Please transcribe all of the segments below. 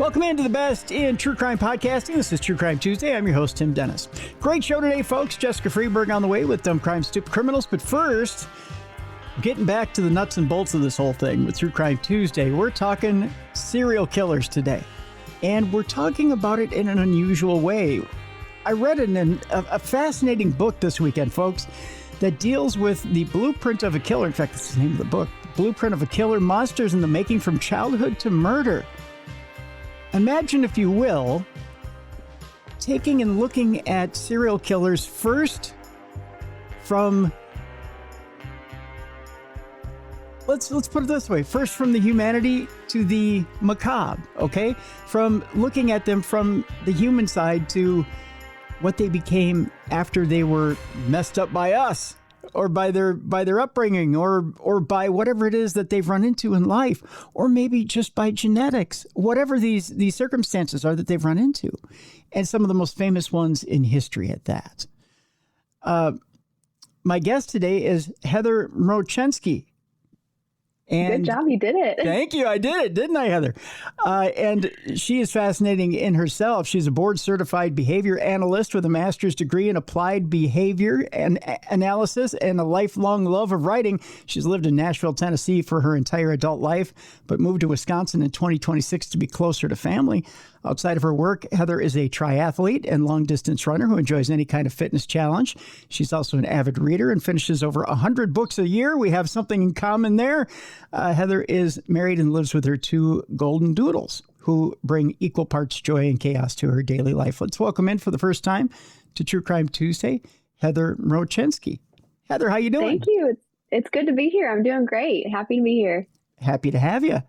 Welcome into the best in true crime podcasting. This is True Crime Tuesday. I'm your host, Tim Dennis. Great show today, folks. Jessica Freeberg on the way with Dumb Crime, Stupid Criminals. But first, getting back to the nuts and bolts of this whole thing with True Crime Tuesday, we're talking serial killers today. And we're talking about it in an unusual way. I read a fascinating book this weekend, folks, that deals with the blueprint of a killer. In fact, that's the name of the book. Blueprint of a Killer, Monsters in the Making from Childhood to Murder. Imagine, if you will, taking and looking at serial killers first from, let's put it this way, first from the humanity to the macabre, okay? From looking at them from the human side to what they became after they were messed up by us, or by their upbringing, or by whatever it is that they've run into in life, or maybe just by genetics, whatever these circumstances are that they've run into. And some of the most famous ones in history at that. My guest today is Heather Mroczenski. And good job, you did it. Thank you. I did it, didn't I, Heather? And she is fascinating in herself. She's a board-certified behavior analyst with a master's degree in applied behavior and analysis and a lifelong love of writing. She's lived in Nashville, Tennessee for her entire adult life, but moved to Wisconsin in 2026 to be closer to family. Outside of her work, Heather is a triathlete and long-distance runner who enjoys any kind of fitness challenge. She's also an avid reader and finishes over 100 books a year. We have something in common there. Heather is married and lives with her two golden doodles who bring equal parts joy and chaos to her daily life. Let's welcome in for the first time to True Crime Tuesday, Heather Mroczenski. Heather, how you doing? Thank you. It's good to be here. I'm doing great. Happy to be here. Happy to have you.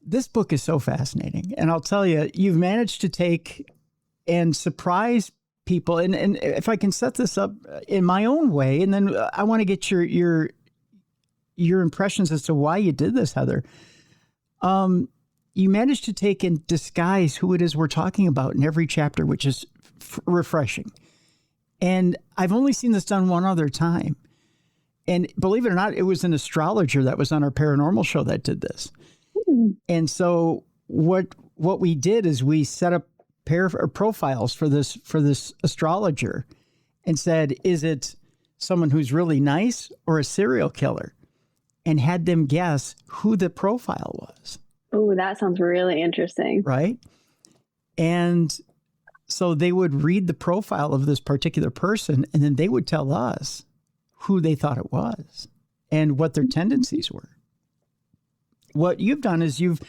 This book is so fascinating. And I'll tell you, you've managed to take and surprise people. And if I can set this up in my own way, and then I want to get your impressions as to why you did this, Heather. You managed to take and disguise who it is we're talking about in every chapter, which is refreshing. And I've only seen this done one other time. And believe it or not, it was an astrologer that was on our paranormal show that did this. And so what we did is we set up profiles for this astrologer and said, is it someone who's really nice or a serial killer? And had them guess who the profile was. Oh, that sounds really interesting. Right? And so they would read the profile of this particular person, and then they would tell us who they thought it was and what their tendencies were. What you've done is you've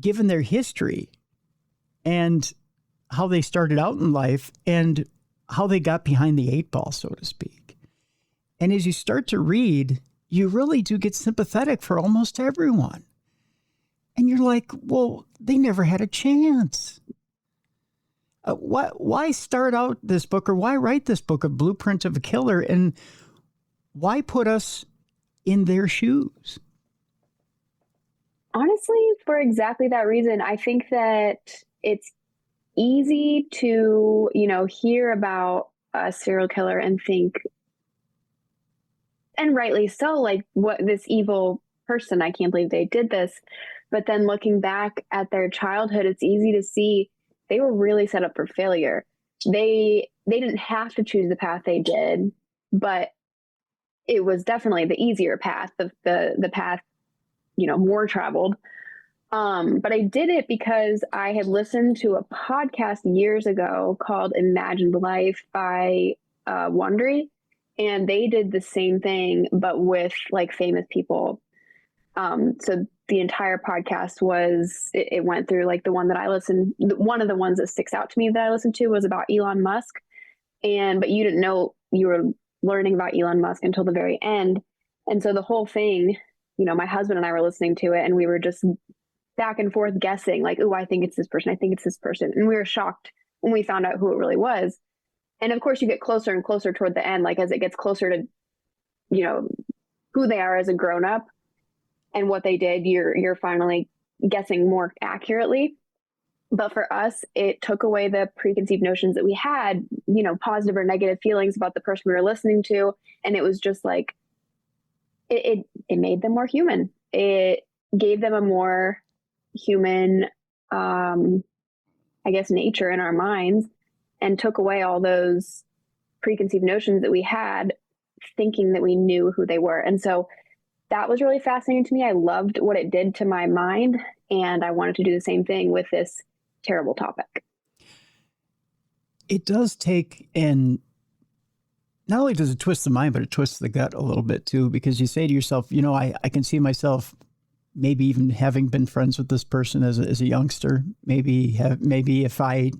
given their history and how they started out in life and how they got behind the eight ball, so to speak. And as you start to read, you really do get sympathetic for almost everyone. And you're like, well, they never had a chance. Why start out this book, or why write this book, A Blueprint of a Killer, and why put us in their shoes? Honestly, for exactly that reason. I think that it's easy to, hear about a serial killer and think, and rightly so, like, what, this evil person, I can't believe they did this. But then looking back at their childhood, it's easy to see they were really set up for failure. They didn't have to choose the path they did, but it was definitely the easier path, the path, more traveled. But I did it because I had listened to a podcast years ago called Imagined Life by Wondery. And they did the same thing, but with like famous people. So the entire podcast it went through like the one that I listened, one of the ones that sticks out to me that I listened to was about Elon Musk. But you didn't know you were learning about Elon Musk until the very end. And so the whole thing, my husband and I were listening to it and we were just back and forth guessing like, oh, I think it's this person. I think it's this person. And we were shocked when we found out who it really was. And of course you get closer and closer toward the end, like as it gets closer to, who they are as a grown up and what they did, you're finally guessing more accurately. But for us, it took away the preconceived notions that we had, positive or negative feelings about the person we were listening to. And it was just like, it made them more human. It gave them a more human, I guess, nature in our minds, and took away all those preconceived notions that we had, thinking that we knew who they were. And so that was really fascinating to me. I loved what it did to my mind, and I wanted to do the same thing with this terrible topic. It does take, and not only does it twist the mind, but it twists the gut a little bit too, because you say to yourself, you know, I can see myself maybe even having been friends with this person as a youngster. Maybe if I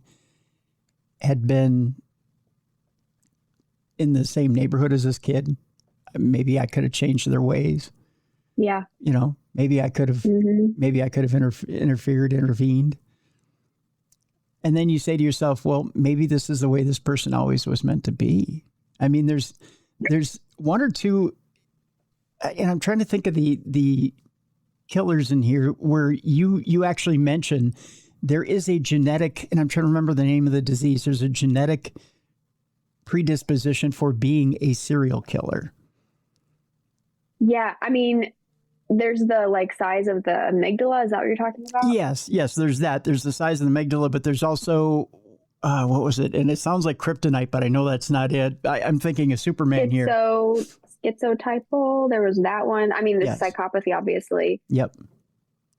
had been in the same neighborhood as this kid, maybe I could have changed their ways. Yeah. You know, maybe I could have, intervened. And then you say to yourself, well, maybe this is the way this person always was meant to be. I mean, there's one or two, and I'm trying to think of the killers in here where you actually mention there is a genetic, and I'm trying to remember the name of the disease. There's a genetic predisposition for being a serial killer. Yeah. I mean, there's the size of the amygdala. Is that what you're talking about? Yes. There's that. There's the size of the amygdala, but there's also, what was it? And it sounds like kryptonite, but I know that's not it. I'm thinking of Superman here. Schizotypal. There was that one. I mean, there's psychopathy, obviously. Yep.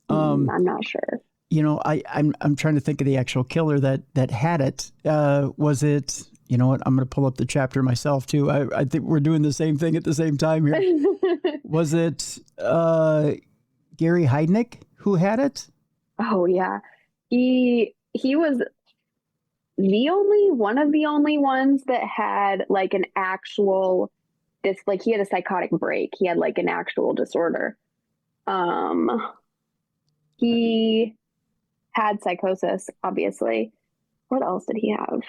I'm not sure. You know, I'm trying to think of the actual killer that had it. Was it? You know what? I'm going to pull up the chapter myself too. I think we're doing the same thing at the same time here. Was it Gary Heidnik who had it? Oh yeah, he was one of the only ones that had an actual he had a psychotic break. He had an actual disorder. He had psychosis, obviously. What else did he have?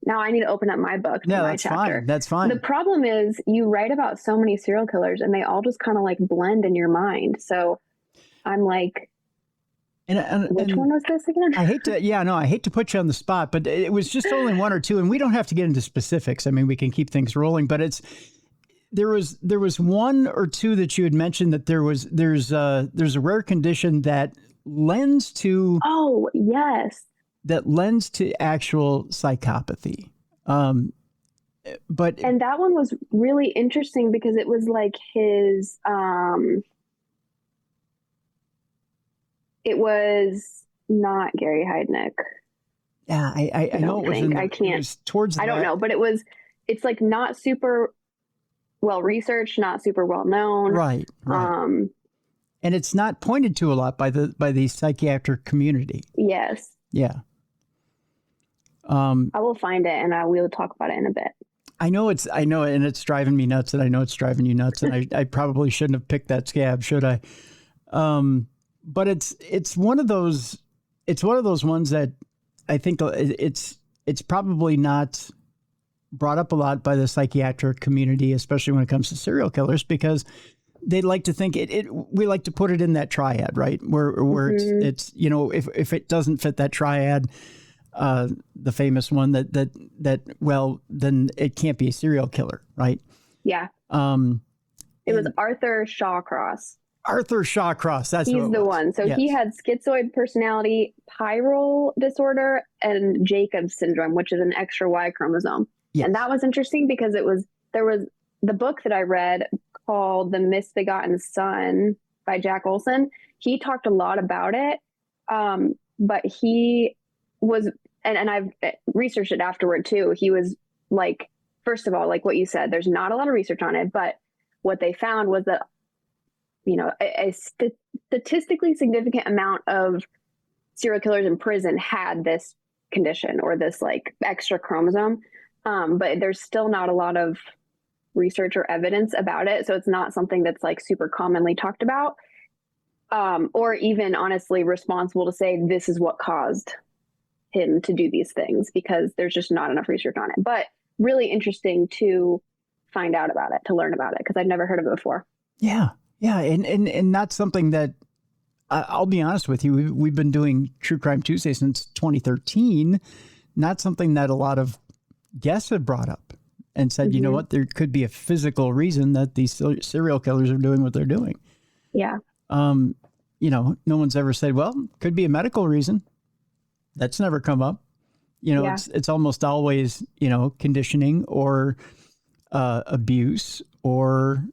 Now I need to open up my book. No, that's chapter. Fine. That's fine. The problem is you write about so many serial killers and they all just kind of blend in your mind. So I'm like, which one was this again? I hate to put you on the spot, but it was just only one or two, and we don't have to get into specifics. I mean, we can keep things rolling, but there was one or two that you had mentioned that there's a rare condition that lends to. Oh, yes. That lends to actual psychopathy. And that one was really interesting because it was his, it was not Gary Heidnik. Yeah, I know it was. I can't. It was towards. I don't know, but it's not super well researched, not super well known. Right. And it's not pointed to a lot by the psychiatric community. Yes. Yeah. I will find it and we'll talk about it in a bit. I know, and it's driving me nuts, and I know it's driving you nuts, and I probably shouldn't have picked that scab, should I? But it's one of those ones that I think it's probably not brought up a lot by the psychiatric community, especially when it comes to serial killers, because they like to think we like to put it in that triad, right? Where it's if it doesn't fit that triad, the famous one that well, then it can't be a serial killer, right? Yeah. It was Arthur Shawcross. Arthur Shawcross. He's the one. So he had schizoid personality, pyrrole disorder, and Jacobs syndrome, which is an extra Y chromosome. Yes. And that was interesting because there was the book that I read called The Misbegotten Son by Jack Olson. He talked a lot about it. But he was, and I've researched it afterward too. He was first of all, what you said, there's not a lot of research on it, but what they found was that, a statistically significant amount of serial killers in prison had this condition or this extra chromosome. But there's still not a lot of research or evidence about it. So it's not something that's super commonly talked about. Or even honestly responsible to say this is what caused him to do these things, because there's just not enough research on it. But really interesting to find out about it, to learn about it, because I'd never heard of it before. Yeah. Yeah. And not something that I'll be honest with you. We've been doing True Crime Tuesday since 2013. Not something that a lot of guests have brought up and said, you know what, there could be a physical reason that these serial killers are doing what they're doing. Yeah. no one's ever said, well, could be a medical reason. That's never come up. Yeah. It's almost always, conditioning or abuse or,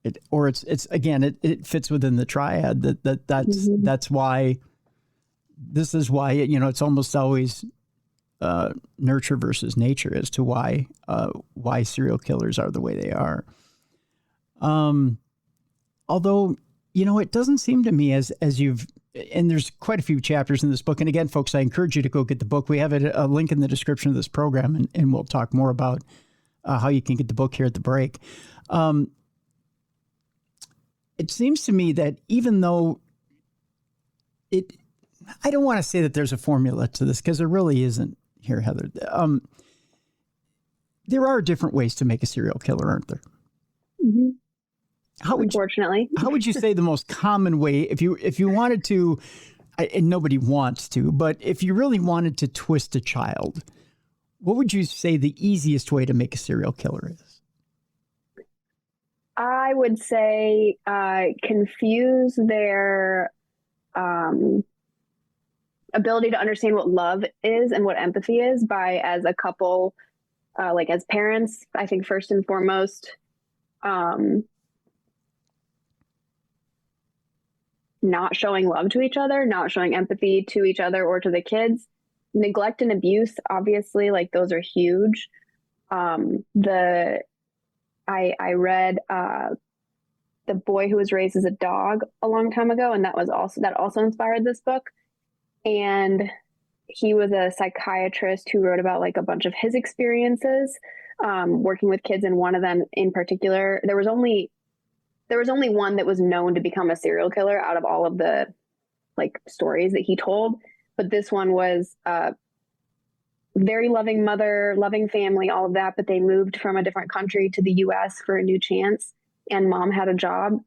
it's again, it fits within the triad that's why this is why, it's almost always nurture versus nature as to why serial killers are the way they are. Although, it doesn't seem to me as you've, and there's quite a few chapters in this book. And again, folks, I encourage you to go get the book. We have a link in the description of this program, and we'll talk more about how you can get the book here at the break. It seems to me that even though I don't want to say that there's a formula to this because there really isn't here, Heather. There are different ways to make a serial killer, aren't there? Mm-hmm. Unfortunately. How would you say the most common way, if you wanted to, and nobody wants to, but if you really wanted to twist a child, what would you say the easiest way to make a serial killer is? I would say confuse their ability to understand what love is and what empathy is by, as a couple, like as parents, I think first and foremost, not showing love to each other, not showing empathy to each other or to the kids. Neglect and abuse, obviously, like those are huge. I read The Boy Who Was Raised as a Dog a long time ago, and that also inspired this book. And he was a psychiatrist who wrote about like a bunch of his experiences working with kids, and one of them in particular, there was only one that was known to become a serial killer out of all of the like stories that he told. But this one was very loving mother, loving family, all of that. But they moved from a different country to the US for a new chance. And mom had a job.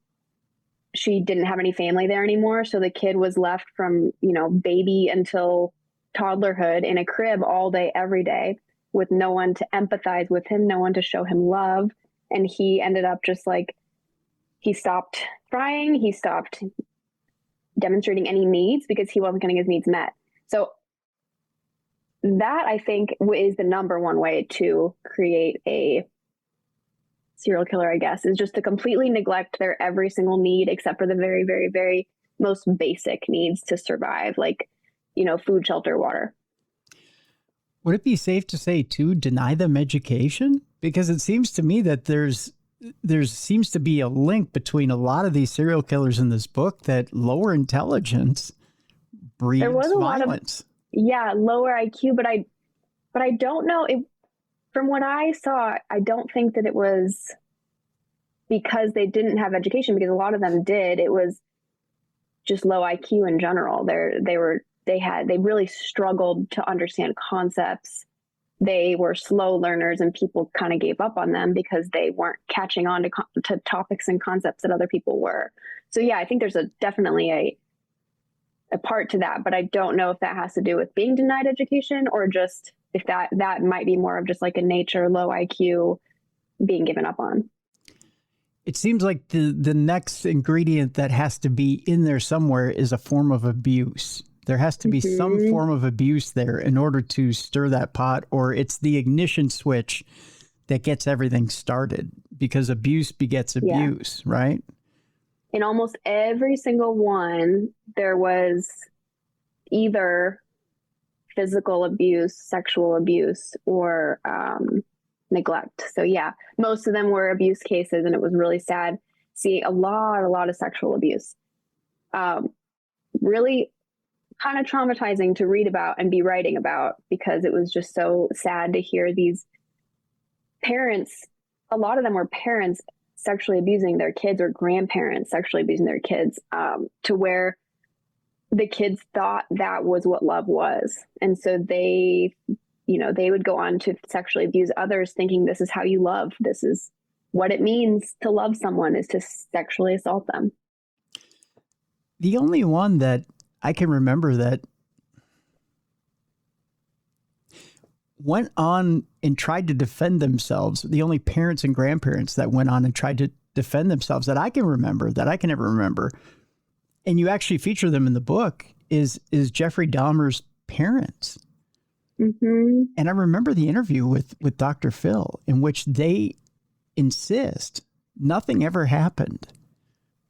She didn't have any family there anymore. So the kid was left from, baby until toddlerhood in a crib all day, every day, with no one to empathize with him, no one to show him love. And he ended up just like, he stopped trying. He stopped demonstrating any needs because he wasn't getting his needs met. So that, I think, is the number one way to create a serial killer, I guess, is just to completely neglect their every single need except for the very, very, very most basic needs to survive, like, food, shelter, water. Would it be safe to say, too, deny them education? Because it seems to me that there seems to be a link between a lot of these serial killers in this book that lower intelligence breeds violence. Lower IQ, but I don't know if, from what I saw, I don't think that it was because they didn't have education, because a lot of them did. It was just low IQ in general. They really struggled to understand concepts. They were slow learners, and people kind of gave up on them because they weren't catching on to topics and concepts that other people were. So yeah, I think there's definitely a part to that, but I don't know if that has to do with being denied education or just if that might be more of just like a nature low IQ being given up on. It seems like the next ingredient that has to be in there somewhere is a form of abuse. There has to be some form of abuse there in order to stir that pot, or it's the ignition switch that gets everything started, because abuse begets abuse, right? In almost every single one, there was either physical abuse, sexual abuse, or neglect. So yeah, most of them were abuse cases, and it was really sad seeing a lot of sexual abuse. Really kind of traumatizing to read about and be writing about, because it was just so sad to hear these parents, a lot of them were parents sexually abusing their kids, or grandparents sexually abusing their kids, to where the kids thought that was what love was. And so they would go on to sexually abuse others, thinking this is how you love. This is what it means to love someone, is to sexually assault them. The only one that I can remember that went on and tried to defend themselves, the only parents and grandparents that went on and tried to defend themselves that I can ever remember, and you actually feature them in the book, is Jeffrey Dahmer's parents. Mm-hmm. And I remember the interview with Dr. Phil, in which they insist nothing ever happened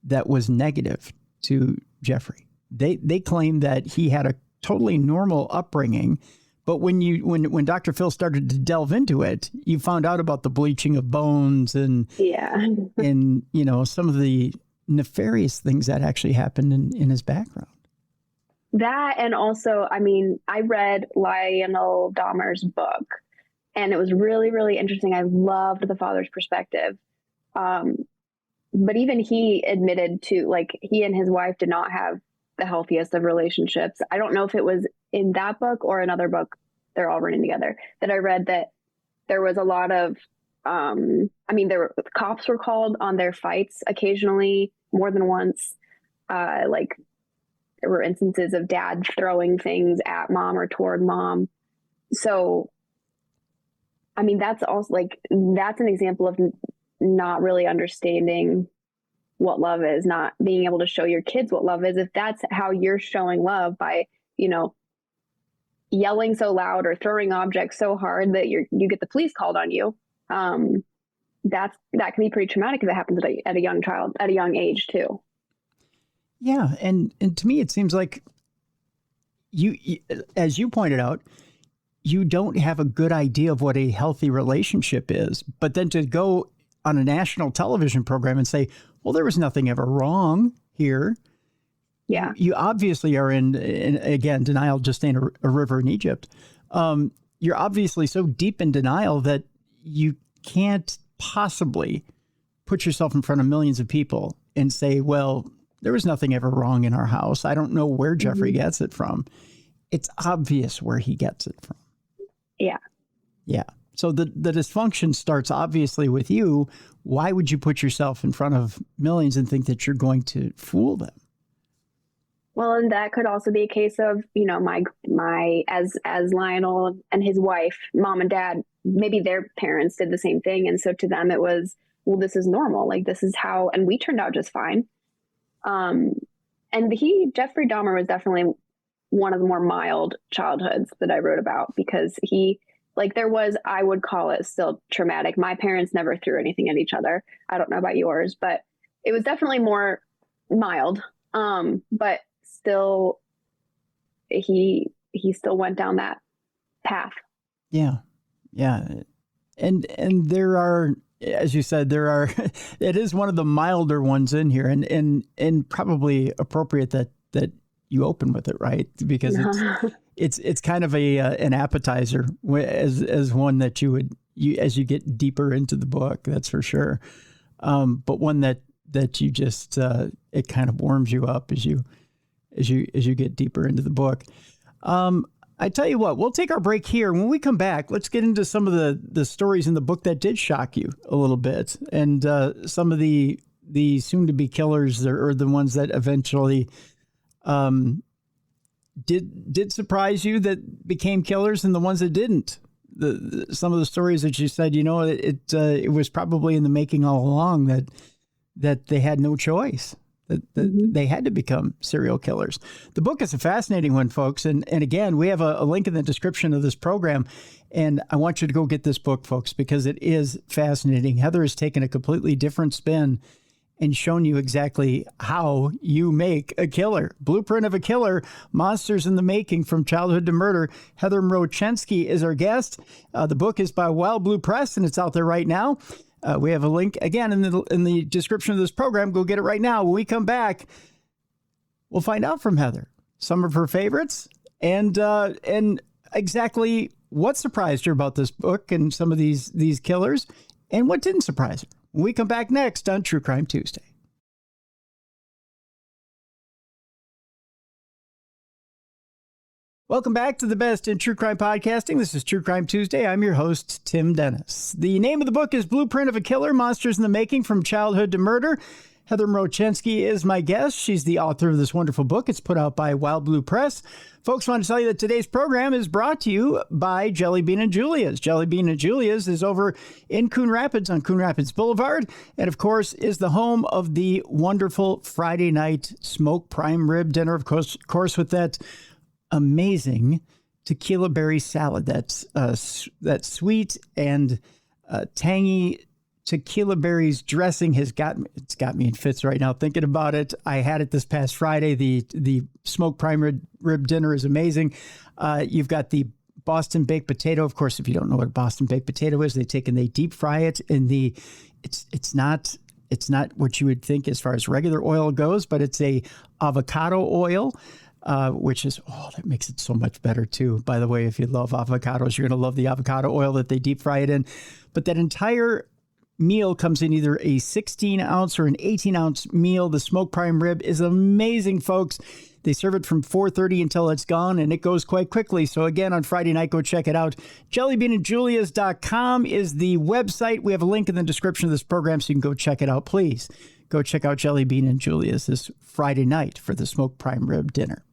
that was negative to Jeffrey. They claim that he had a totally normal upbringing, but when Dr. Phil started to delve into it, you found out about the bleaching of bones and and some of the nefarious things that actually happened in his background. That, and also, I mean, I read Lionel Dahmer's book, and it was really, really interesting. I loved the father's perspective. But even he admitted to, like, he and his wife did not have the healthiest of relationships. I don't know if it was in that book or another book, they're all running together, that I read, that there was a lot of, cops were called on their fights occasionally, more than once. Like, there were instances of dad throwing things at mom or toward mom. So, I mean, that's also, like, that's an example of not really understanding what love is, not being able to show your kids what love is. If that's how you're showing love, by, yelling so loud or throwing objects so hard that you get the police called on you, that can be pretty traumatic if it happens at a young age too. Yeah. And to me, it seems like you, as you pointed out, you don't have a good idea of what a healthy relationship is, but then to go on a national television program and say, well, there was nothing ever wrong here. Yeah. You obviously are in again, denial just ain't a river in Egypt. You're obviously so deep in denial that you can't possibly put yourself in front of millions of people and say, well, there was nothing ever wrong in our house. I don't know where Jeffrey gets it from. It's obvious where he gets it from. Yeah. Yeah. So the dysfunction starts obviously with you. Why would you put yourself in front of millions and think that you're going to fool them? Well, and that could also be a case of, my as Lionel and his wife, mom and dad, maybe their parents did the same thing. And so to them it was, well, this is normal. Like, this is how, and we turned out just fine. And Jeffrey Dahmer was definitely one of the more mild childhoods that I wrote about, because I would call it still traumatic. My parents never threw anything at each other. I don't know about yours, but it was definitely more mild. But still, he still went down that path. Yeah. Yeah. And there are, as you said, it is one of the milder ones in here, and probably appropriate that you open with it, right? Because it's kind of an appetizer as one that you as you get deeper into the book, that's for sure. But one that you just it kind of warms you up as you get deeper into the book. I tell you what, we'll take our break here. When we come back, let's get into some of the stories in the book that did shock you a little bit, and some of the soon-to-be killers, or the ones that eventually did surprise you, that became killers, and the ones that didn't. Some of the stories that you said, it was probably in the making all along, that they had no choice. That they had to become serial killers. The book is a fascinating one, folks. And again, we have a link in the description of this program. And I want you to go get this book, folks, because it is fascinating. Heather has taken a completely different spin and shown you exactly how you make a killer. Blueprint of a Killer, Monsters in the Making, From Childhood to Murder. Heather Mroczenski is our guest. The book is by Wild Blue Press, and it's out there right now. We have a link, again, in the description of this program. Go get it right now. When we come back, we'll find out from Heather some of her favorites and exactly what surprised her about this book and some of these killers, and what didn't surprise her. When we come back next on True Crime Tuesday. Welcome back to the best in true crime podcasting. This is True Crime Tuesday. I'm your host, Tim Dennis. The name of the book is Blueprint of a Killer, Monsters in the Making, From Childhood to Murder. Heather Mroczenski is my guest. She's the author of this wonderful book. It's put out by Wild Blue Press. Folks, I want to tell you that today's program is brought to you by Jelly Bean and Julia's. Jelly Bean and Julia's is over in Coon Rapids on Coon Rapids Boulevard, and of course is the home of the wonderful Friday night smoked prime rib dinner, of course with that amazing tequila berry salad. That's that sweet and tangy tequila berries dressing it's got me in fits right now thinking about it. I had it this past Friday. The smoked prime rib dinner is amazing. You've got the Boston baked potato. Of course, if you don't know what a Boston baked potato is, they deep fry it in it's not what you would think as far as regular oil goes, but it's a avocado oil. Which is, that makes it so much better too. By the way, if you love avocados, you're going to love the avocado oil that they deep fry it in. But that entire meal comes in either a 16-ounce or an 18-ounce meal. The smoked prime rib is amazing, folks. They serve it from 4:30 until it's gone, and it goes quite quickly. So again, on Friday night, go check it out. JellyBeanandJulia's.com is the website. We have a link in the description of this program, so you can go check it out. Please go check out Jelly Bean and Julia's this Friday night for the smoked prime rib dinner.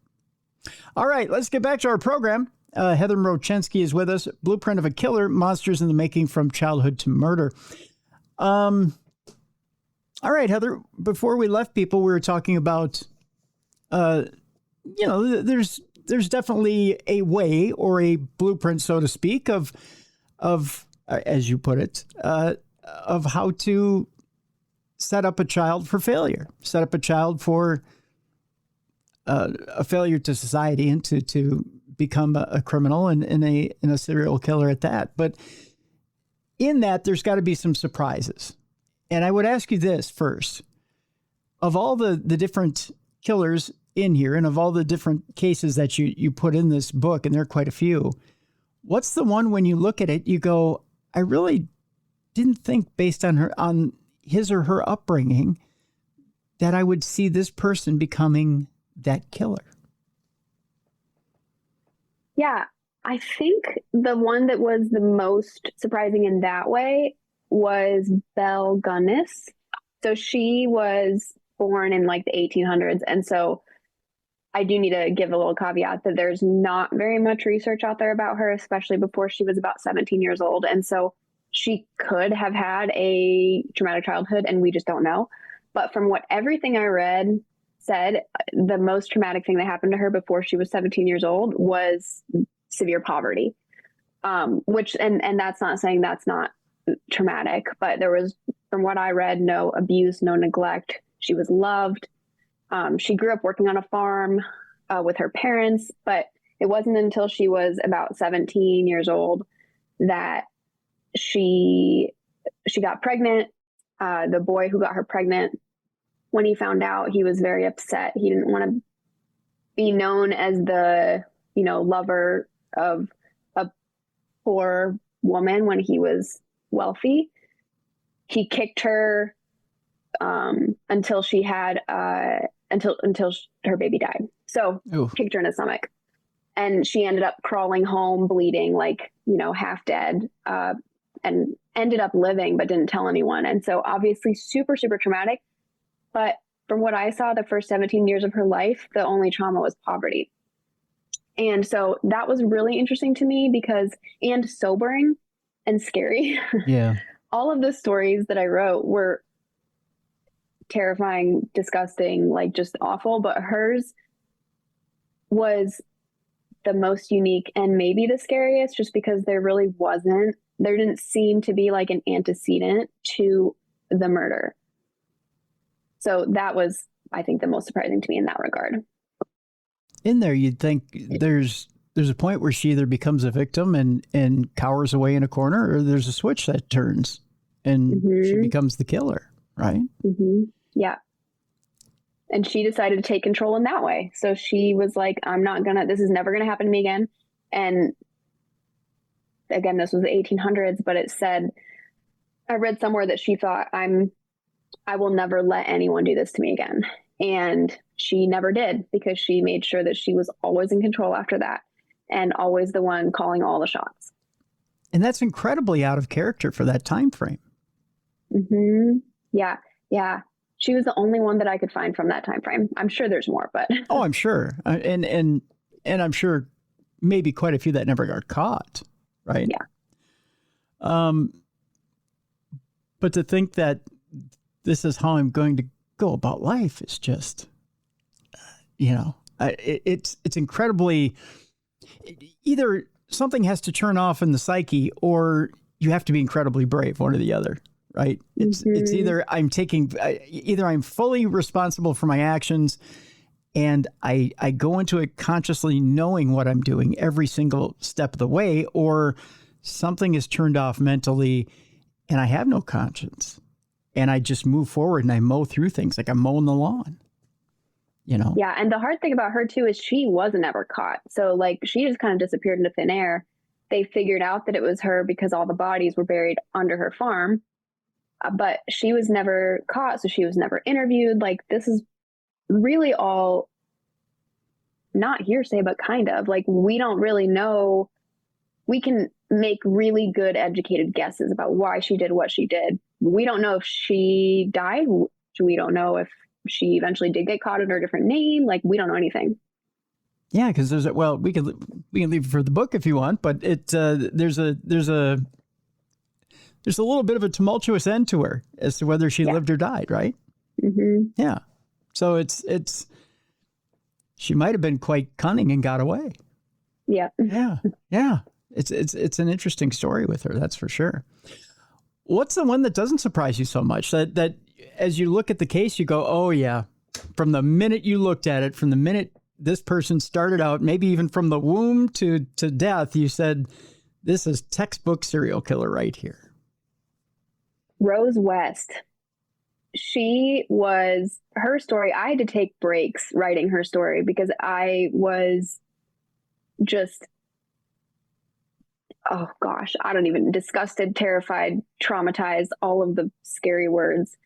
All right, let's get back to our program. Heather Mroczenski is with us. Blueprint of a Killer, Monsters in the Making from Childhood to Murder. All right, Heather, before we left people, we were talking about, there's definitely a way or a blueprint, so to speak, of as you put it, of how to set up a child for failure, set up a child for a failure to society and to become a criminal and a serial killer at that. But in that, there's got to be some surprises. And I would ask you this first. Of all the different killers in here and of all the different cases that you put in this book, and there are quite a few, what's the one when you look at it, you go, I really didn't think based on his or her upbringing that I would see this person becoming that killer? Yeah, I think the one that was the most surprising in that way was Belle Gunness. So she was born in like the 1800s. And so I do need to give a little caveat that there's not very much research out there about her, especially before she was about 17 years old. And so she could have had a traumatic childhood and we just don't know. But from what everything I read said, the most traumatic thing that happened to her before she was 17 years old was severe poverty, which, and that's not saying that's not traumatic, but there was, from what I read, no abuse, no neglect. She was loved. She grew up working on a farm with her parents, but it wasn't until she was about 17 years old that she got pregnant. The boy who got her pregnant, when he found out, he was very upset. He didn't want to be known as the, lover of a poor woman when he was wealthy. He kicked her until she had until her baby died. So kicked her in the stomach, and she ended up crawling home bleeding, like half dead, and ended up living but didn't tell anyone. And so obviously super, super traumatic. But from what I saw, the first 17 years of her life, the only trauma was poverty. And so that was really interesting to me and sobering and scary. Yeah. All of the stories that I wrote were terrifying, disgusting, like just awful. But hers was the most unique and maybe the scariest, just because there didn't seem to be like an antecedent to the murder. So that was, I think, the most surprising to me in that regard. In there, you'd think there's a point where she either becomes a victim and cowers away in a corner, or there's a switch that turns and she becomes the killer, right? Mm-hmm. Yeah. And she decided to take control in that way. So she was like, this is never going to happen to me again. And again, this was the 1800s, but it said, I read somewhere that she thought, I will never let anyone do this to me again. And she never did, because she made sure that she was always in control after that and always the one calling all the shots. And that's incredibly out of character for that time frame. Mm-hmm. Yeah. Yeah. She was the only one that I could find from that time frame. I'm sure there's more, but oh, I'm sure, and I'm sure maybe quite a few that never got caught, right? Yeah. But to think that this is how I'm going to go about life is just, it's incredibly, either something has to turn off in the psyche or you have to be incredibly brave, one or the other, right? It's either I'm fully responsible for my actions and I go into it consciously knowing what I'm doing every single step of the way, or something is turned off mentally and I have no conscience and I just move forward and I mow through things like I'm mowing the lawn, Yeah. And the hard thing about her too is she wasn't ever caught. So like she just kind of disappeared into thin air. They figured out that it was her because all the bodies were buried under her farm, but she was never caught. So she was never interviewed. Like this is really all not hearsay, but kind of like, we don't really know. We can make really good educated guesses about why she did what she did. We don't know if she died. We don't know if she eventually did get caught under a different name. Like we don't know anything. Yeah, because we can leave it for the book if you want, but there's a little bit of a tumultuous end to her as to whether she lived or died, right? Mm-hmm. Yeah, so it's she might have been quite cunning and got away. Yeah, yeah. It's an interesting story with her, that's for sure. What's the one that doesn't surprise you so much that as you look at the case, you go, oh yeah, from the minute you looked at it, from the minute this person started out, maybe even from the womb to death, you said, this is textbook serial killer right here. Rose West. Her story, I had to take breaks writing her story because I was just, oh gosh, I don't even, disgusted, terrified, traumatized, all of the scary words,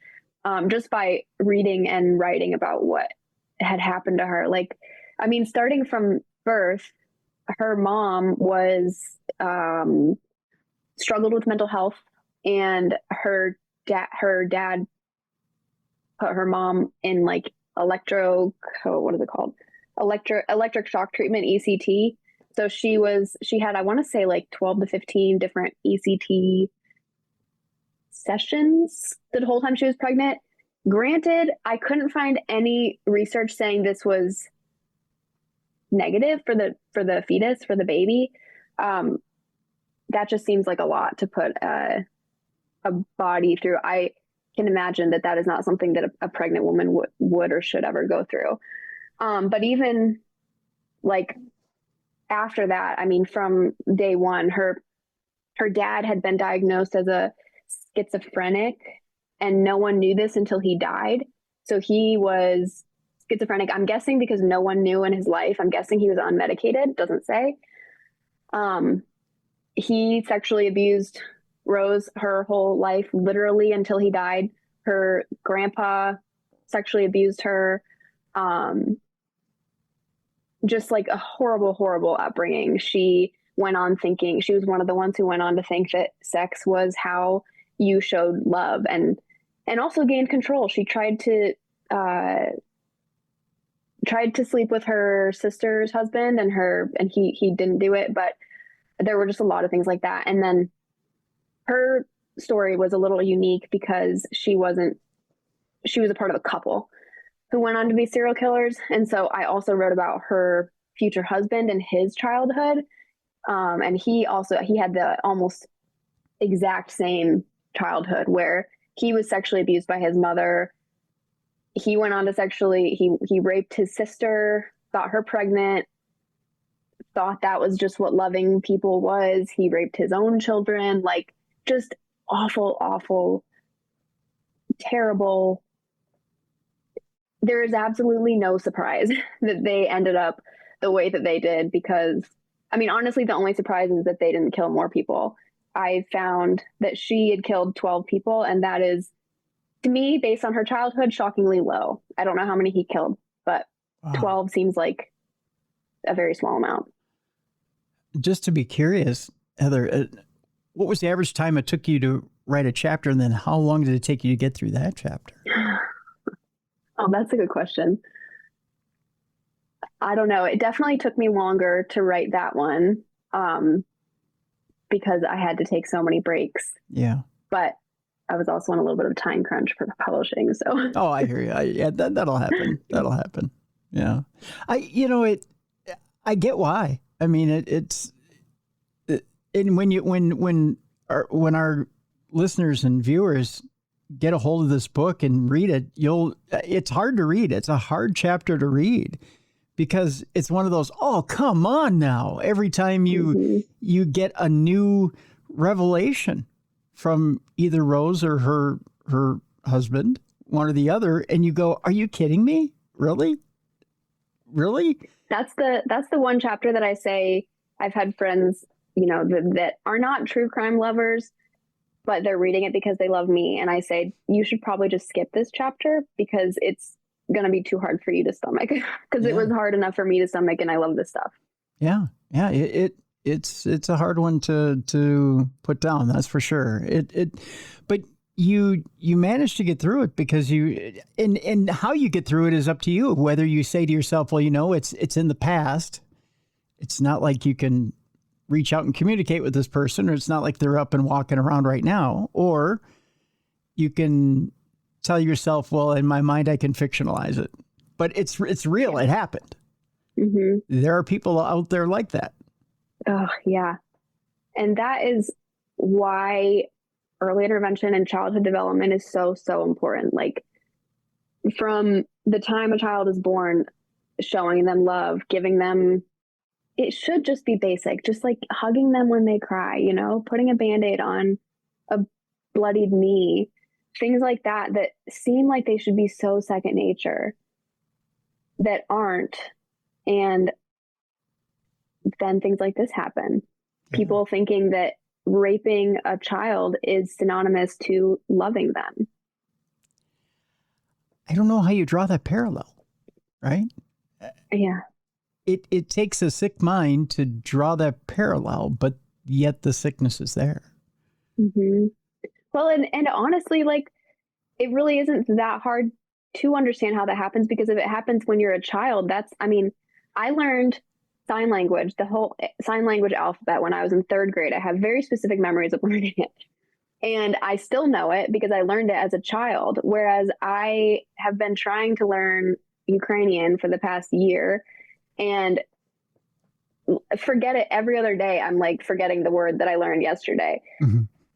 just by reading and writing about what had happened to her. Like, I mean, starting from birth, her mom was struggled with mental health, and her dad put her mom in like electric shock treatment, ECT. So she had, I want to say like 12 to 15 different ECT sessions the whole time she was pregnant. Granted, I couldn't find any research saying this was negative for the fetus, for the baby. That just seems like a lot to put a body through. I can imagine that is not something that a pregnant woman would or should ever go through. But even like after that, I mean, from day one, her dad had been diagnosed as a schizophrenic, and no one knew this until he died. So he was schizophrenic, I'm guessing because no one knew in his life. I'm guessing he was unmedicated, doesn't say. He sexually abused Rose her whole life, literally until he died. Her grandpa sexually abused her. Just like a horrible, horrible upbringing. She was one of the ones who went on to think that sex was how you showed love and also gained control. She tried to sleep with her sister's husband and he didn't do it, but there were just a lot of things like that. And then her story was a little unique because she was a part of a couple who went on to be serial killers. And so I also wrote about her future husband and his childhood. And he had the almost exact same childhood where he was sexually abused by his mother. He went on to he raped his sister, got her pregnant, thought that was just what loving people was. He raped his own children, like just awful, awful, terrible. There is absolutely no surprise that they ended up the way that they did because, I mean, honestly, the only surprise is that they didn't kill more people. I found that she had killed 12 people, and that is, to me, based on her childhood, shockingly low. I don't know how many he killed, but 12 seems like a very small amount. Just to be curious, Heather, what was the average time it took you to write a chapter, and then how long did it take you to get through that chapter? Oh, that's a good question. I don't know. It definitely took me longer to write that one, because I had to take so many breaks. Yeah. But I was also on a little bit of time crunch for publishing. So. Oh, I hear you. Yeah, that'll happen. That'll happen. Yeah. I get why. I mean, and when our listeners and viewers get a hold of this book and read it, it's hard to read. It's a hard chapter to read because it's one of those, oh, come on now. Every time you get a new revelation from either Rose or her husband, one or the other, and you go, are you kidding me? Really? That's the one chapter that I say I've had friends, that are not true crime lovers, but they're reading it because they love me. And I say, you should probably just skip this chapter because it's going to be too hard for you to stomach, because it was hard enough for me to stomach, and I love this stuff. Yeah. Yeah. It's a hard one to put down. That's for sure. But you managed to get through it because and how you get through it is up to you. Whether you say to yourself, well, it's in the past. It's not like you can reach out and communicate with this person, or it's not like they're up and walking around right now. Or you can tell yourself, well, in my mind, I can fictionalize it, but it's real. It happened. Mm-hmm. There are people out there like that. Oh, yeah. And that is why early intervention and childhood development is so, so important. Like, from the time a child is born, showing them love, giving them, it should just be basic, just like hugging them when they cry, putting a Band-Aid on a bloodied knee, things like that seem like they should be so second nature, that aren't. And then things like this happen. Yeah. People thinking that raping a child is synonymous to loving them. I don't know how you draw that parallel, right? Yeah. It takes a sick mind to draw that parallel, but yet the sickness is there. Mm-hmm. Well, and honestly, like, it really isn't that hard to understand how that happens, because if it happens when you're a child, I learned sign language, the whole sign language alphabet, when I was in 3rd grade. I have very specific memories of learning it. And I still know it because I learned it as a child. Whereas I have been trying to learn Ukrainian for the past year and forget it every other day. I'm like forgetting the word that I learned yesterday,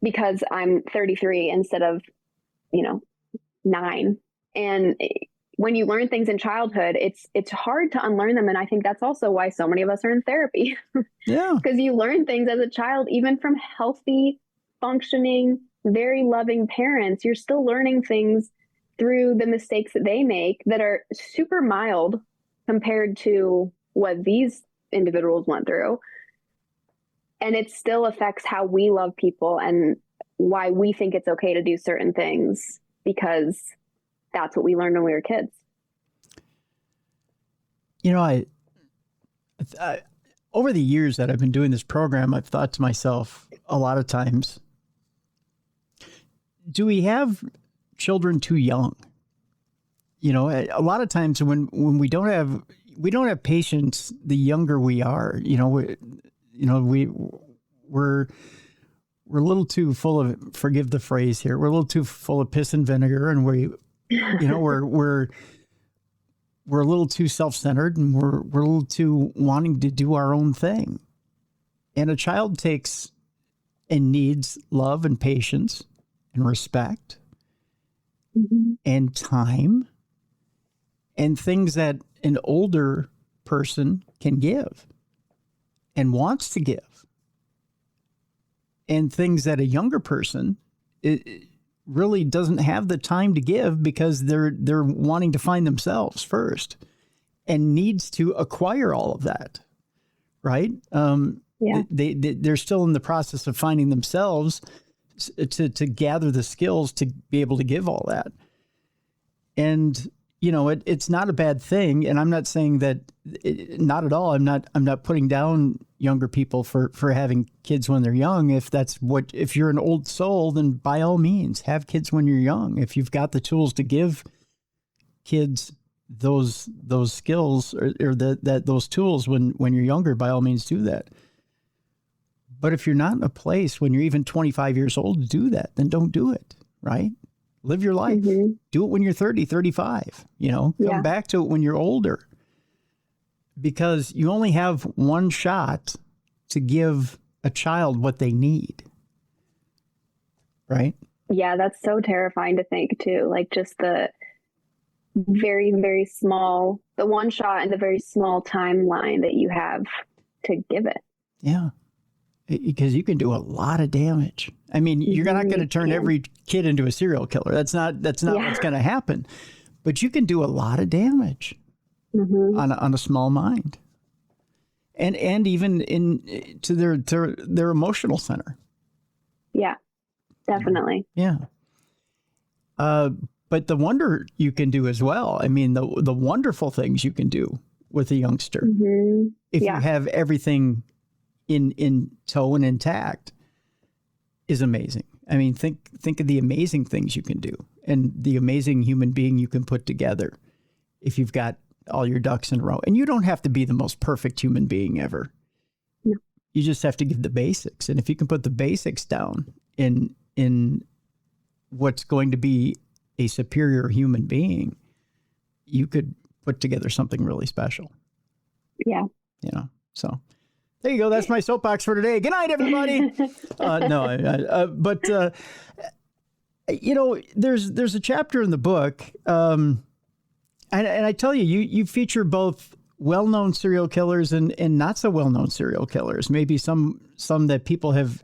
because I'm 33 instead of, 9. And when you learn things in childhood, it's hard to unlearn them. And I think that's also why so many of us are in therapy. Yeah. Because you learn things as a child, even from healthy, functioning, very loving parents. You're still learning things through the mistakes that they make that are super mild compared to what these individuals went through. And it still affects how we love people and why we think it's okay to do certain things, because that's what we learned when we were kids. I over the years that I've been doing this program, I've thought to myself a lot of times, do we have children too young? A lot of times when we don't have patience, the younger we are, we're a little too full of, forgive the phrase here, we're a little too full of piss and vinegar, and we're a little too self-centered, and we're a little too wanting to do our own thing. And a child takes and needs love and patience and respect and time and things that an older person can give and wants to give, and things that a younger person really doesn't have the time to give because they're wanting to find themselves first and needs to acquire all of that, right? Yeah. They're still in the process of finding themselves to gather the skills to be able to give all that. And it's not a bad thing, and I'm not saying that, not at all. I'm not putting down younger people for having kids when they're young. If you're an old soul, then by all means have kids when you're young. If you've got the tools to give kids those skills or those tools when you're younger, by all means do that. But if you're not in a place when you're even 25 years old to do that, then don't do it, right? Live your life. Mm-hmm. Do it when you're 30, 35, come back to it when you're older, because you only have one shot to give a child what they need. Right? Yeah, that's so terrifying to think too. Like just the very, very small, the one shot and the very small timeline that you have to give it. Yeah. Because you can do a lot of damage. I mean, you're not going to turn every kid into a serial killer. That's not what's going to happen. But you can do a lot of damage on a small mind, and even to their emotional center. Yeah, definitely. Yeah. But the wonder you can do as well. I mean, the wonderful things you can do with a youngster if you have everything in tow and intact is amazing. I mean, think of the amazing things you can do and the amazing human being you can put together if you've got all your ducks in a row. And you don't have to be the most perfect human being ever. No. You just have to give the basics. And if you can put the basics down in what's going to be a superior human being, you could put together something really special. Yeah. So there you go. That's my soapbox for today. Good night, everybody. There's a chapter in the book, and I tell you, you feature both well-known serial killers and not so well-known serial killers. Maybe some that people have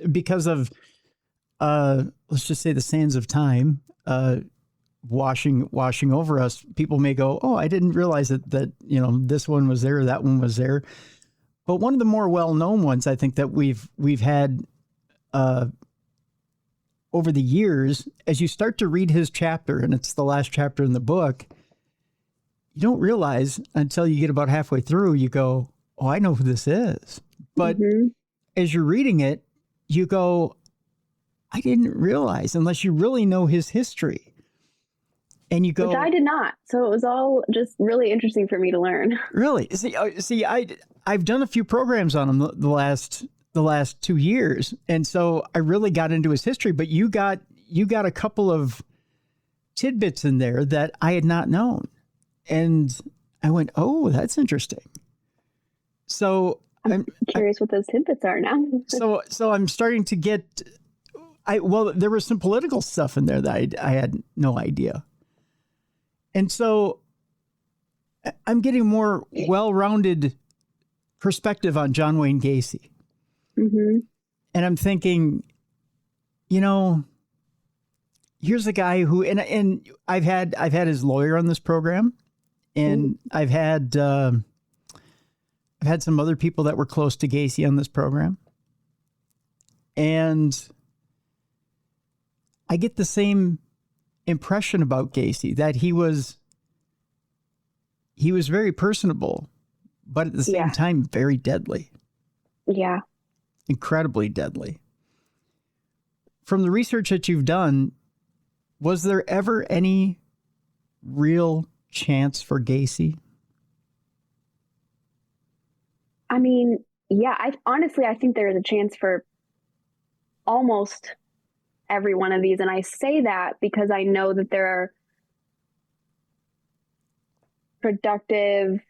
because of let's just say the sands of time washing over us. People may go, oh, I didn't realize that this one was there, that one was there. But one of the more well-known ones, I think, that we've had over the years, as you start to read his chapter, and it's the last chapter in the book, you don't realize until you get about halfway through, you go, oh, I know who this is. But as you're reading it, you go, I didn't realize, unless you really know his history. And you go, which I did not. So it was all just really interesting for me to learn. Really? See, I've done a few programs on him the last 2 years, and so I really got into his history. But you got a couple of tidbits in there that I had not known, and I went, oh, that's interesting. So I'm curious what those tidbits are now. so I'm starting to get. There was some political stuff in there that I had no idea. And so I'm getting more well-rounded perspective on John Wayne Gacy. And I'm thinking, here's a guy who, and I've had his lawyer on this program, and I've had some other people that were close to Gacy on this program. And I get the same impression about Gacy, that he was very personable, but at the same time, very deadly. Yeah. Incredibly deadly. From the research that you've done, was there ever any real chance for Gacy? I mean, yeah, I think there is a chance for almost every one of these. And I say that because I know that there are productive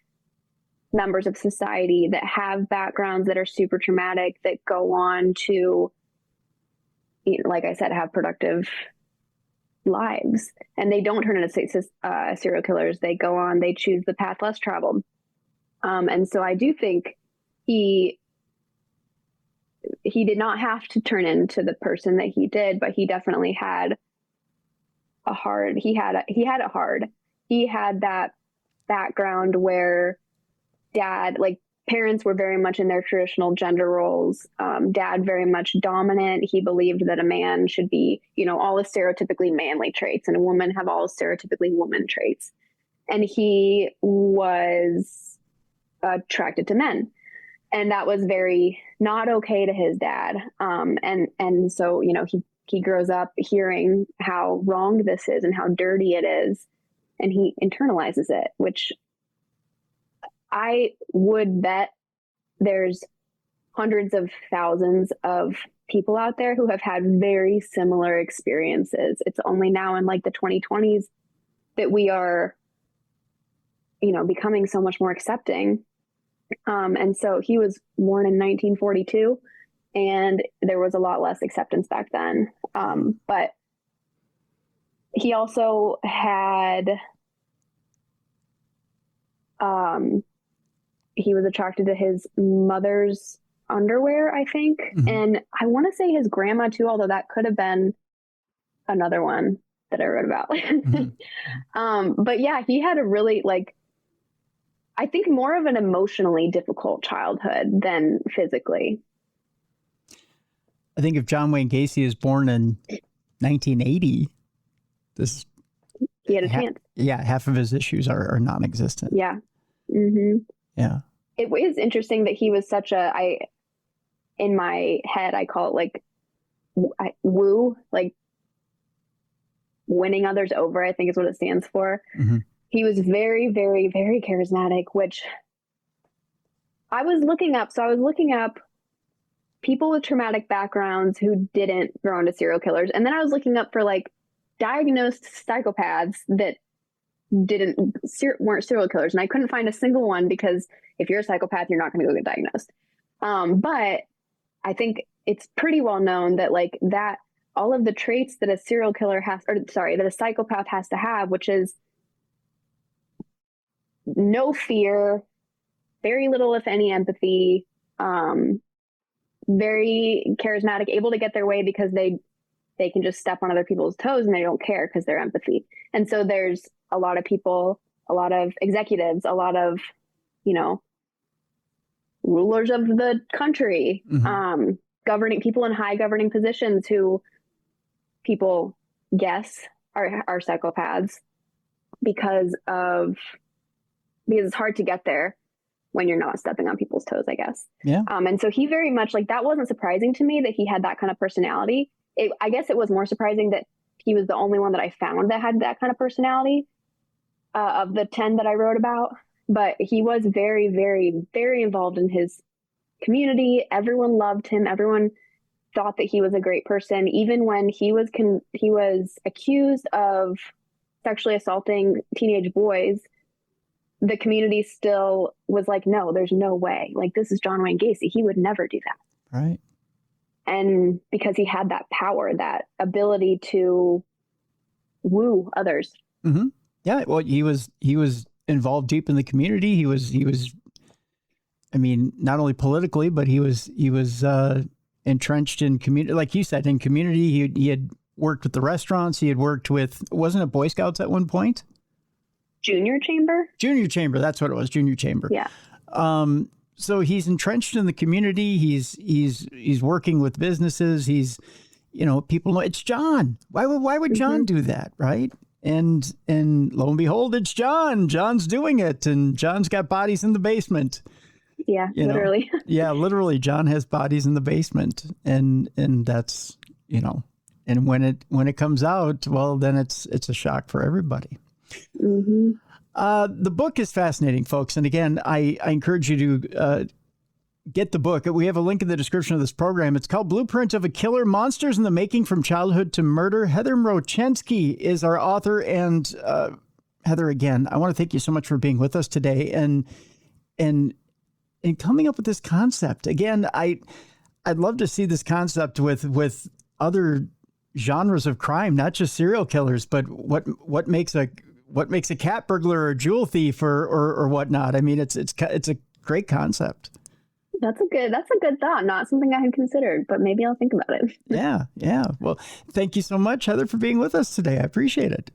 members of society that have backgrounds that are super traumatic, that go on to, like I said, have productive lives, and they don't turn into serial killers. They go on, they choose the path less traveled. And so I do think he did not have to turn into the person that he did, but he definitely had it hard. He had that background where parents were very much in their traditional gender roles. Dad very much dominant. He believed that a man should be, all the stereotypically manly traits, and a woman have all the stereotypically woman traits. And he was attracted to men. And that was very not okay to his dad. And so, he grows up hearing how wrong this is and how dirty it is, and he internalizes it, which I would bet there's hundreds of thousands of people out there who have had very similar experiences. It's only now in like the 2020s that we are, becoming so much more accepting. And so he was born in 1942, and there was a lot less acceptance back then. But he also had, he was attracted to his mother's underwear, I think. Mm-hmm. And I want to say his grandma too, although that could have been another one that I wrote about. Mm-hmm. But yeah, he had a really, I think more of an emotionally difficult childhood than physically. I think if John Wayne Gacy is born in 1980, he had a chance. Yeah, half of his issues are non-existent. Yeah. Mm-hmm. Yeah. It is interesting that he was such in my head, I call it woo, winning others over, I think is what it stands for. Mm-hmm. He was very, very, very charismatic, which I was looking up. So I was looking up people with traumatic backgrounds who didn't grow into serial killers. And then I was looking up for diagnosed psychopaths that weren't serial killers. And I couldn't find a single one, because if you're a psychopath, you're not going to go get diagnosed. But I think it's pretty well known that that all of the traits that a serial killer that a psychopath has to have, which is no fear, very little, if any, empathy, very charismatic, able to get their way because they can just step on other people's toes and they don't care because they're empathy. And so there's a lot of people, a lot of executives, a lot of, rulers of the country, mm-hmm. Governing people in high governing positions who people guess are psychopaths because it's hard to get there when you're not stepping on people's toes, I guess. Yeah. And so he very much that wasn't surprising to me that he had that kind of personality. I guess it was more surprising that he was the only one that I found that had that kind of personality of the 10 that I wrote about. But he was very, very, very involved in his community. Everyone loved him. Everyone thought that he was a great person. Even when he was accused of sexually assaulting teenage boys, the community still was no, there's no way. This is John Wayne Gacy. He would never do that. Right. And because he had that power, that ability to woo others. Mm-hmm. Yeah. Well, he was involved deep in the community. He was, I mean, not only politically, but he was entrenched in community. Like you said, in community, he had worked with the restaurants. He had worked with, wasn't it Boy Scouts at one point? Junior Chamber. That's what it was. Junior Chamber. Yeah. So he's entrenched in the community. He's working with businesses. He's, people know it's John. Why would John do that? Right. And lo and behold, it's John. John's doing it. And John's got bodies in the basement. Yeah, literally. Yeah, literally. John has bodies in the basement. And that's, and when it comes out, well, then it's a shock for everybody. Mm-hmm. The book is fascinating, folks. And again, I encourage you to get the book. We have a link in the description of this program. It's called Blueprint of a Killer: Monsters in the Making from Childhood to Murder. Heather Mroczenski is our author. And Heather, again, I want to thank you so much for being with us today and coming up with this concept. Again, I'd love to see this concept with other genres of crime, not just serial killers, but what makes a cat burglar or a jewel thief or whatnot. I mean, it's a great concept. That's a good thought. Not something I had considered, but maybe I'll think about it. Yeah. Well, thank you so much, Heather, for being with us today. I appreciate it.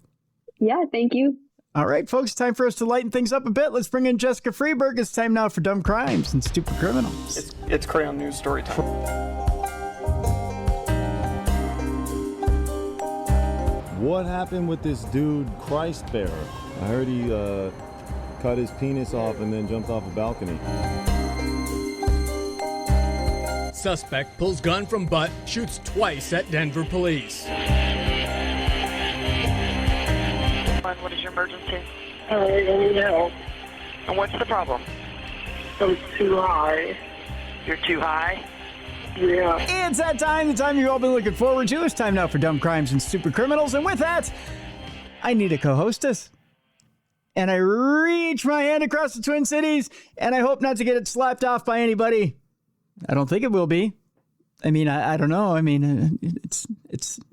Yeah, thank you. All right, folks, time for us to lighten things up a bit. Let's bring in Jessica Freeberg. It's time now for Dumb Crimes and Stupid Criminals. It's Crayon News story time. What happened with this dude, Christ Bearer? I heard he cut his penis off and then jumped off a balcony. Suspect pulls gun from butt, shoots twice at Denver police. What is your emergency? I need help. And what's the problem? I'm too high. You're too high? Yeah. It's that time, the time you've all been looking forward to. It's time now for Dumb Crimes and Stupid Criminals. And with that, I need a co-hostess. And I reach my hand across the Twin Cities, and I hope not to get it slapped off by anybody. I don't think it will be. I mean, I don't know. I mean, it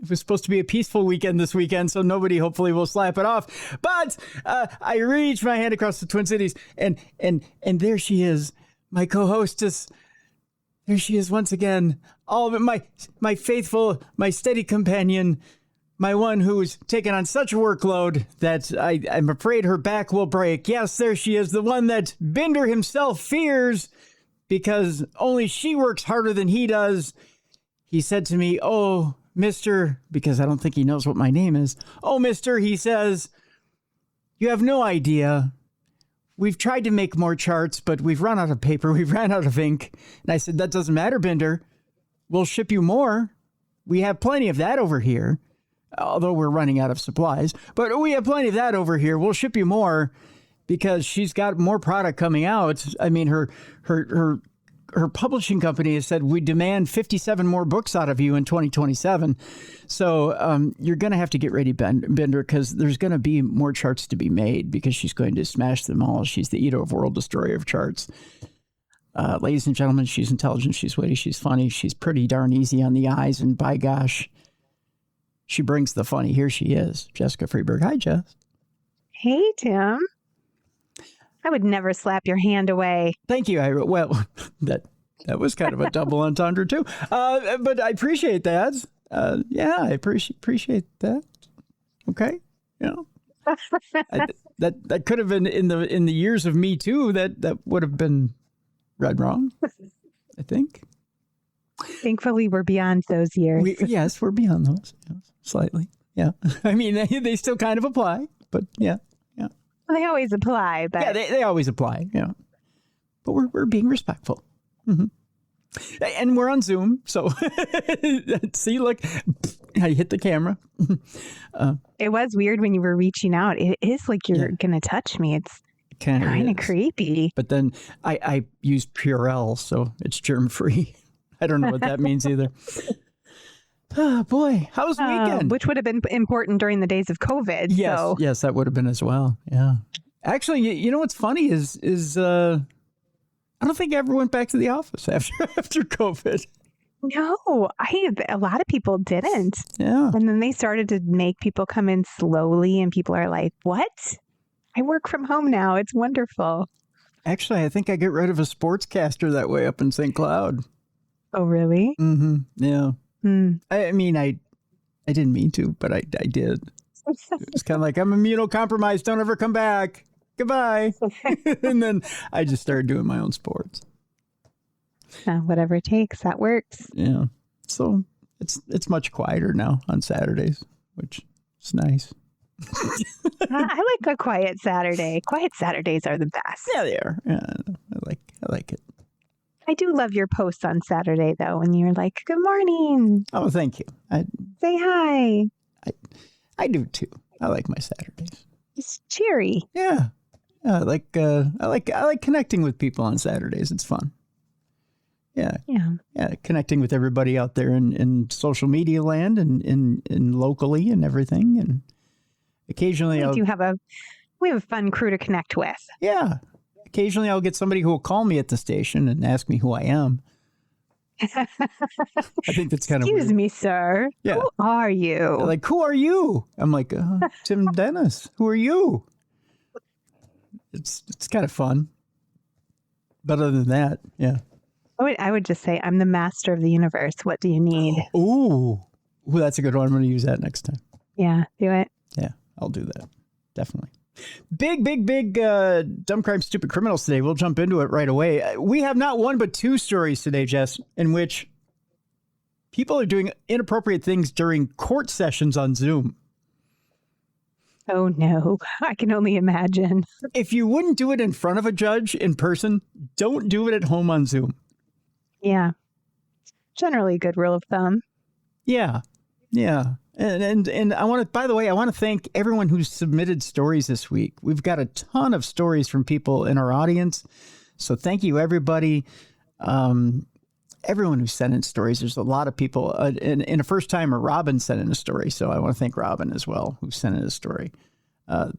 was supposed to be a peaceful weekend this weekend, so nobody hopefully will slap it off. But I reach my hand across the Twin Cities, and there she is, my co-hostess. There she is once again. All of it, my faithful, my steady companion, my one who's taken on such a workload that I'm afraid her back will break. Yes, there she is, the one that Bender himself fears because only she works harder than he does. He said to me, "Oh, mister," because I don't think he knows what my name is. "Oh, mister," he says, "you have no idea. We've tried to make more charts, but we've run out of paper. We've ran out of ink." And I said, "That doesn't matter, Bender. We'll ship you more. We have plenty of that over here. Although we're running out of supplies, but we have plenty of that over here. We'll ship you more because she's got more product coming out." I mean, her publishing company has said, "We demand 57 more books out of you in 2027. So you're going to have to get ready, Bender, because there's going to be more charts to be made because she's going to smash them all. She's the eater of world, destroyer of charts." Ladies and gentlemen, she's intelligent, she's witty, she's funny, she's pretty darn easy on the eyes, and by gosh, she brings the funny. Here she is, Jessica Freeberg. Hi, Jess. Hey, Tim. I would never slap your hand away. Thank you. That was kind of a double entendre too. But I appreciate that. Yeah, I appreciate that. Okay, that could have been in the years of Me Too. That would have been read wrong, I think. Thankfully, we're beyond those years. Yes, we're beyond those. Yes, slightly. Yeah. I mean, they still kind of apply, but yeah. Well, they always apply. But yeah, they always apply. Yeah. But we're being respectful. Mm-hmm. And we're on Zoom. So see, look, I hit the camera. It was weird when you were reaching out. It is like you're going to touch me. It's kind of creepy. But then I use Purell, so it's germ-free. I don't know what that means either. Oh, boy. How was the weekend? Which would have been important during the days of COVID. Yes, that would have been as well. Yeah. Actually, you know what's funny is I don't think I ever went back to the office after COVID. No, a lot of people didn't. Yeah. And then they started to make people come in slowly, and people are like, "What? I work from home now. It's wonderful." Actually, I think I get rid of a sportscaster that way up in St. Cloud. Oh, really? Mm-hmm. Yeah. I mean, I didn't mean to, but I did. It's kind of like, I'm immunocompromised. Don't ever come back. Goodbye. And then I just started doing my own sports. Whatever it takes, that works. Yeah. So it's much quieter now on Saturdays, which is nice. I like a quiet Saturday. Quiet Saturdays are the best. Yeah, they are. Yeah, I like it. I do love your posts on Saturday, though, when you're like, "Good morning." Oh, thank you. Say hi. I do too. I like my Saturdays. It's cheery. Yeah. I like connecting with people on Saturdays. It's fun. Yeah. Connecting with everybody out there in social media land and in locally and everything. And occasionally we have a fun crew to connect with. Yeah. Occasionally I'll get somebody who will call me at the station and ask me who I am. I think that's kind of Excuse weird. me, sir. Yeah. Who are you? They're like, who are you? I'm like, Tim Dennis. Who are you? It's kind of fun. But other than that, yeah. I would just say, I'm the master of the universe. What do you need? Ooh, that's a good one. I'm going to use that next time. Yeah, do it. Yeah, I'll do that. Definitely. Big dumb crime, stupid criminals today. We'll jump into it right away. We have not one, but two stories today, Jess, in which people are doing inappropriate things during court sessions on Zoom. Oh, no. I can only imagine. If you wouldn't do it in front of a judge in person, don't do it at home on Zoom. Yeah. generally a good rule of thumb. Yeah. Yeah. And I want to, by the way, I want to thank everyone who submitted stories this week. We've got a ton of stories from people in our audience. So thank you, everybody. Everyone who sent in stories. There's a lot of people. And a first timer, Robin sent in a story. So I want to thank Robin as well, who sent in a story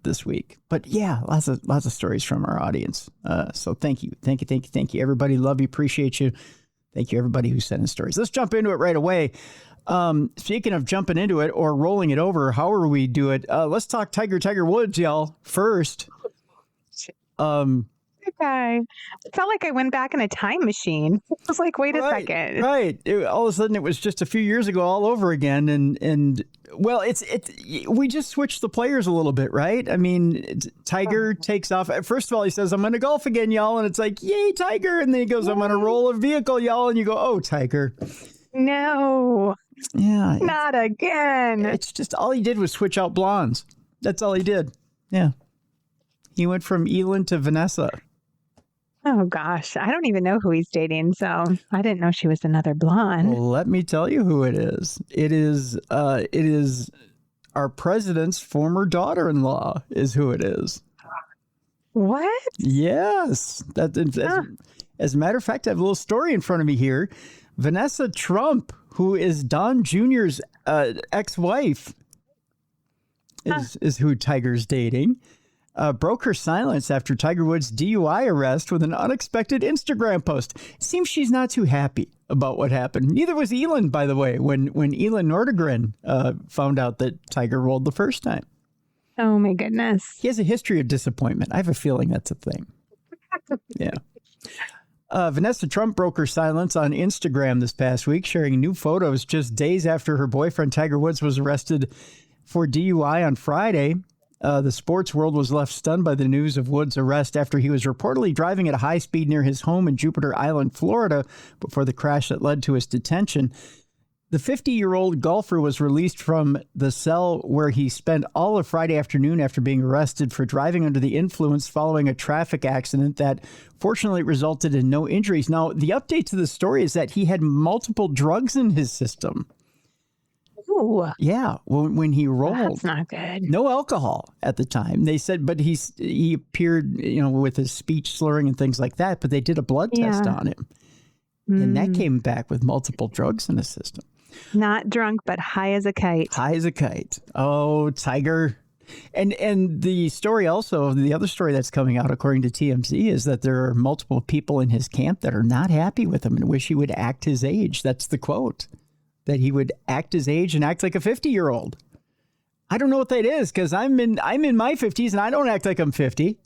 this week. But yeah, lots of stories from our audience. So thank you. Thank you, everybody. Love you. Appreciate you. Thank you, everybody who sent in stories. Let's jump into it right away. Speaking of jumping into it or rolling it over, however we do it, let's talk Tiger Woods, y'all, first. Okay. It felt like I went back in a time machine. I was like, wait a second. Right. All of a sudden, it was just a few years ago all over again. And well, we just switched the players a little bit, right? I mean, Tiger takes off. First of all, he says, I'm going to golf again, y'all. And it's like, yay, Tiger. And then he goes, I'm going to roll a vehicle, y'all. And you go, oh, Tiger. No. Yeah. Not again. It's just all he did was switch out blondes. That's all he did. Yeah. He went from Elin to Vanessa. Oh, gosh. I don't even know who he's dating, so I didn't know she was another blonde. Well, let me tell you who it is. It is our president's former daughter-in-law is who it is. What? Yes. As a matter of fact, I have a little story in front of me here. Vanessa Trump, who is Don Jr.'s ex-wife, is who Tiger's dating. Broke her silence after Tiger Woods' DUI arrest with an unexpected Instagram post. It seems she's not too happy about what happened. Neither was Elin, by the way, when Elin Nordegren found out that Tiger rolled the first time. Oh, my goodness. He has a history of disappointment. I have a feeling that's a thing. Yeah. Vanessa Trump broke her silence on Instagram this past week, sharing new photos just days after her boyfriend Tiger Woods was arrested for DUI on Friday. The sports world was left stunned by the news of Woods' arrest after he was reportedly driving at a high speed near his home in Jupiter Island, Florida, before the crash that led to his detention. The 50-year-old golfer was released from the cell where he spent all of Friday afternoon after being arrested for driving under the influence following a traffic accident that fortunately resulted in no injuries. Now, the update to the story is that he had multiple drugs in his system. Ooh. Yeah, when he rolled. That's not good. No alcohol at the time. They said, but he appeared, with his speech slurring and things like that, but they did a blood test on him. And that came back with multiple drugs in his system. Not drunk, but high as a kite. High as a kite. Oh, Tiger. And the story also, the other story that's coming out, according to TMZ, is that there are multiple people in his camp that are not happy with him and wish he would act his age. That's the quote. That he would act his age and act like a 50-year-old. I don't know what that is because I'm in my 50s and I don't act like I'm 50.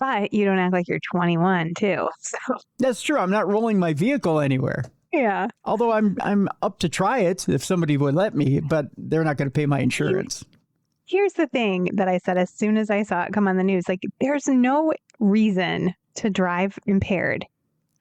But you don't act like you're 21 too. So. That's true. I'm not rolling my vehicle anywhere. Yeah. Although I'm up to try it if somebody would let me, but they're not going to pay my insurance. Here's the thing that I said as soon as I saw it come on the news. Like, there's no reason to drive impaired.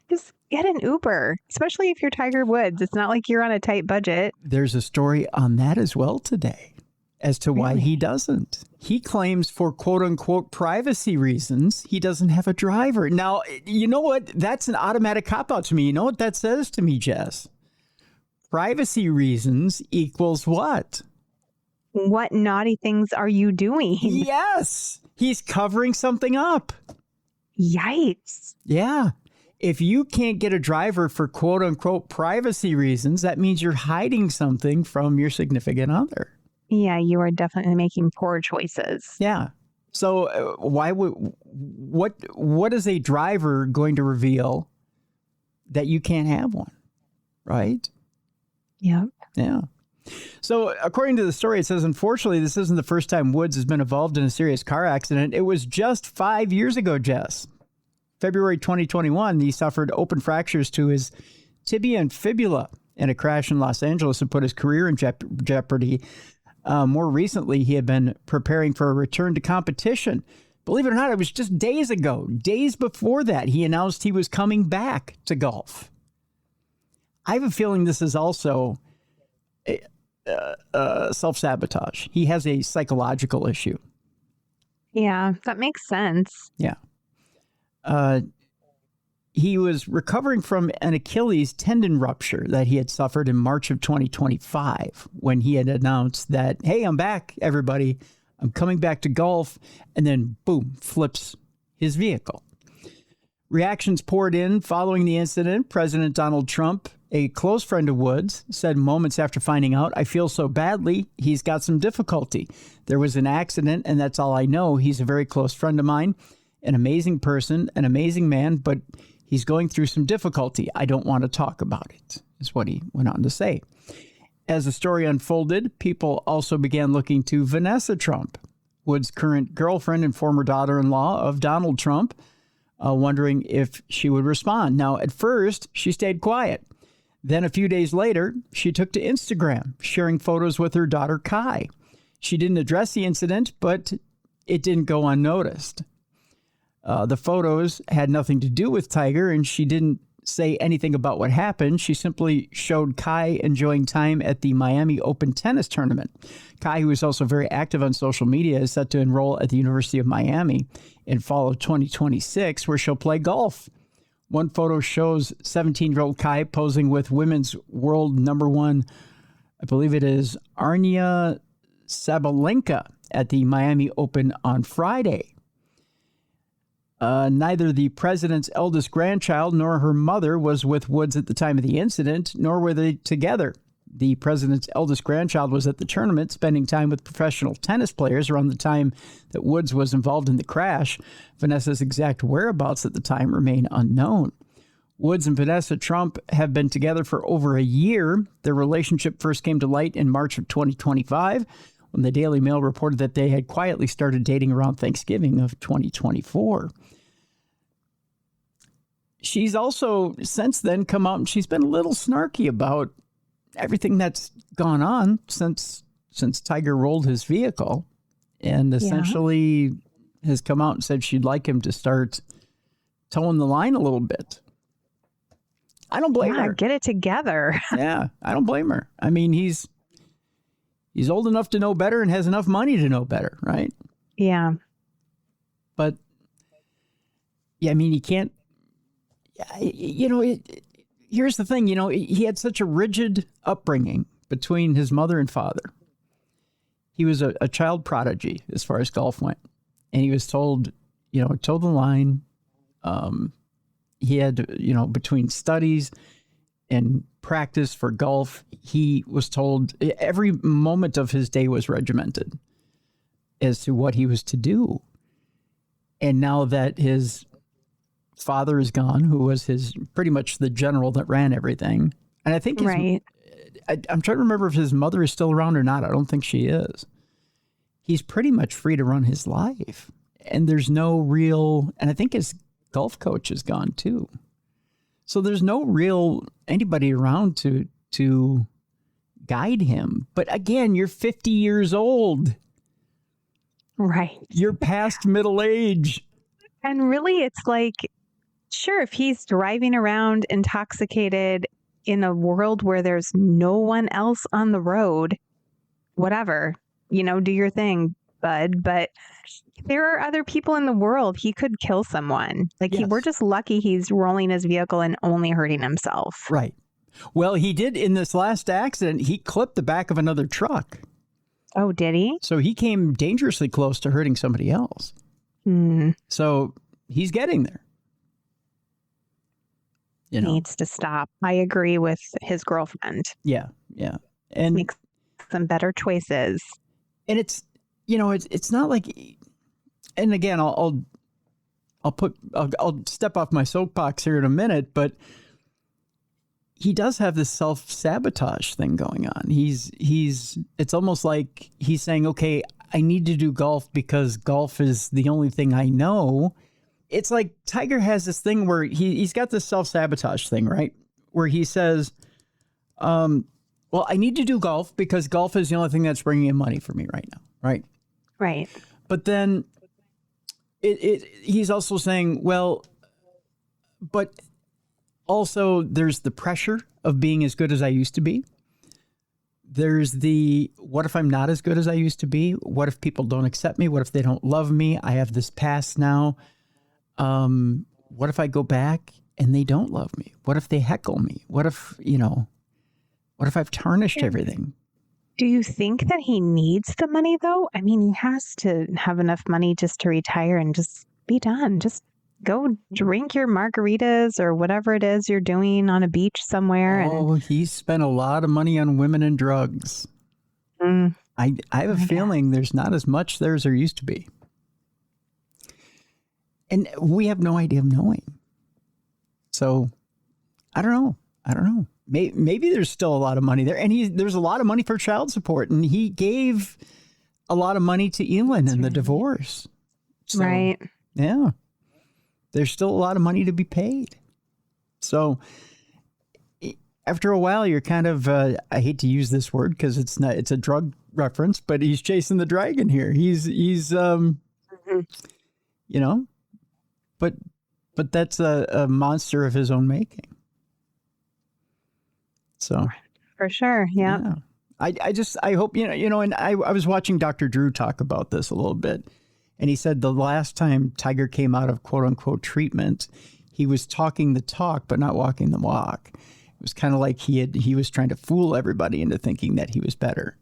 Just get an Uber, especially if you're Tiger Woods. It's not like you're on a tight budget. There's a story on that as well today as to why he doesn't. He claims for quote unquote privacy reasons, he doesn't have a driver. Now, you know what? That's an automatic cop out to me. You know what that says to me, Jess? Privacy reasons equals what? What naughty things are you doing? Yes. He's covering something up. Yikes. Yeah. If you can't get a driver for quote unquote privacy reasons, that means you're hiding something from your significant other. Yeah, you are definitely making poor choices. Yeah. So what is a driver going to reveal that you can't have one? Right? Yeah. Yeah. So according to the story, it says, unfortunately, this isn't the first time Woods has been involved in a serious car accident. It was just 5 years ago, Jess. February 2021, he suffered open fractures to his tibia and fibula in a crash in Los Angeles and put his career in jeopardy. More recently, he had been preparing for a return to competition. Believe it or not, it was just days ago, days before that, he announced he was coming back to golf. I have a feeling this is also self-sabotage. He has a psychological issue. Yeah, that makes sense. Yeah. he was recovering from an Achilles tendon rupture that he had suffered in March of 2025 when he had announced that, hey, I'm back, everybody. I'm coming back to golf. And then, boom, flips his vehicle. Reactions poured in following the incident. President Donald Trump, a close friend of Woods, said moments after finding out, I feel so badly. He's got some difficulty. There was an accident, and that's all I know. He's a very close friend of mine, an amazing person, an amazing man, but he's going through some difficulty. I don't want to talk about it, is what he went on to say. As the story unfolded, people also began looking to Vanessa Trump, Woods' current girlfriend and former daughter-in-law of Donald Trump, wondering if she would respond. Now, at first, she stayed quiet. Then a few days later, she took to Instagram, sharing photos with her daughter, Kai. She didn't address the incident, but it didn't go unnoticed. The photos had nothing to do with Tiger, and she didn't say anything about what happened. She simply showed Kai enjoying time at the Miami Open tennis tournament. Kai, who is also very active on social media, is set to enroll at the University of Miami in fall of 2026, where she'll play golf. One photo shows 17-year-old Kai posing with women's world number one, I believe it is Arnia Sabalenka, at the Miami Open on Friday. Neither the president's eldest grandchild nor her mother was with Woods at the time of the incident, nor were they together. The president's eldest grandchild was at the tournament, spending time with professional tennis players around the time that Woods was involved in the crash. Vanessa's exact whereabouts at the time remain unknown. Woods and Vanessa Trump have been together for over a year. Their relationship first came to light in March of 2025, when the Daily Mail reported that they had quietly started dating around Thanksgiving of 2024. She's also since then come out and she's been a little snarky about everything that's gone on since Tiger rolled his vehicle, and essentially has come out and said she'd like him to start towing the line a little bit. I don't blame her. Get it together. Yeah, I don't blame her. I mean, he's old enough to know better and has enough money to know better, right? Yeah. But, yeah, I mean, he can't, here's the thing, he had such a rigid upbringing between his mother and father. He was a child prodigy as far as golf went. And he was told, toe the line. He had, between studies and practice for golf, he was told every moment of his day was regimented as to what he was to do. And now that his father is gone, who was his pretty much the general that ran everything. And I think I'm trying to remember if his mother is still around or not. I don't think she is. He's pretty much free to run his life. And there's no real, and I think his golf coach is gone too. So there's no real anybody around to guide him. But again, you're 50 years old. Right. You're past middle age. And really, it's like, sure, if he's driving around intoxicated in a world where there's no one else on the road, whatever, do your thing, bud. But there are other people in the world. He could kill someone. We're just lucky he's rolling his vehicle and only hurting himself. Right. Well, he did in this last accident. He clipped the back of another truck. Oh, did he? So he came dangerously close to hurting somebody else. So he's getting there. Needs to stop. I agree with his girlfriend. Yeah. And make some better choices. And it's not like, and again, I'll step off my soapbox here in a minute, but he does have this self-sabotage thing going on. It's almost like he's saying, okay, I need to do golf because golf is the only thing I know. It's like Tiger has this thing where he's got this self-sabotage thing, right? Where he says, well, I need to do golf because golf is the only thing that's bringing in money for me right now, right? Right. But then he's also saying, well, but also there's the pressure of being as good as I used to be. There's the, what if I'm not as good as I used to be? What if people don't accept me? What if they don't love me? I have this past now. What if I go back and they don't love me? What if they heckle me? What if, what if I've tarnished everything? Do you think that he needs the money, though? I mean, he has to have enough money just to retire and just be done. Just go drink your margaritas or whatever it is you're doing on a beach somewhere. Oh, he's spent a lot of money on women and drugs. I have a feeling there's not as much there as there used to be. And we have no idea of knowing. So, I don't know. Maybe there's still a lot of money there. And there's a lot of money for child support. And he gave a lot of money to Elin in the divorce. So, right. Yeah. There's still a lot of money to be paid. So after a while, you're kind of, I hate to use this word because it's a drug reference, but he's chasing the dragon here. He's but that's a monster of his own making. So for sure. Yeah. I hope, and I was watching Dr. Drew talk about this a little bit. And he said the last time Tiger came out of quote unquote treatment, he was talking the talk, but not walking the walk. It was kind of like he was trying to fool everybody into thinking that he was better.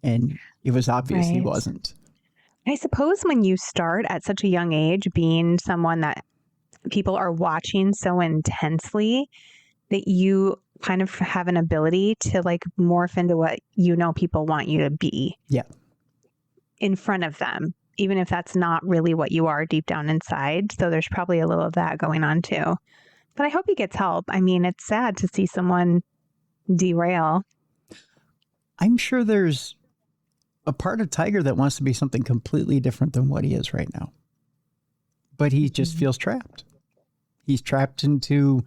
And it was obvious he wasn't. I suppose when you start at such a young age, being someone that people are watching so intensely, that you kind of have an ability to like morph into what people want you to be. Yeah. In front of them. Even if that's not really what you are deep down inside. So there's probably a little of that going on too. But I hope he gets help. I mean, it's sad to see someone derail. I'm sure there's a part of Tiger that wants to be something completely different than what he is right now. But he just feels trapped. He's trapped into,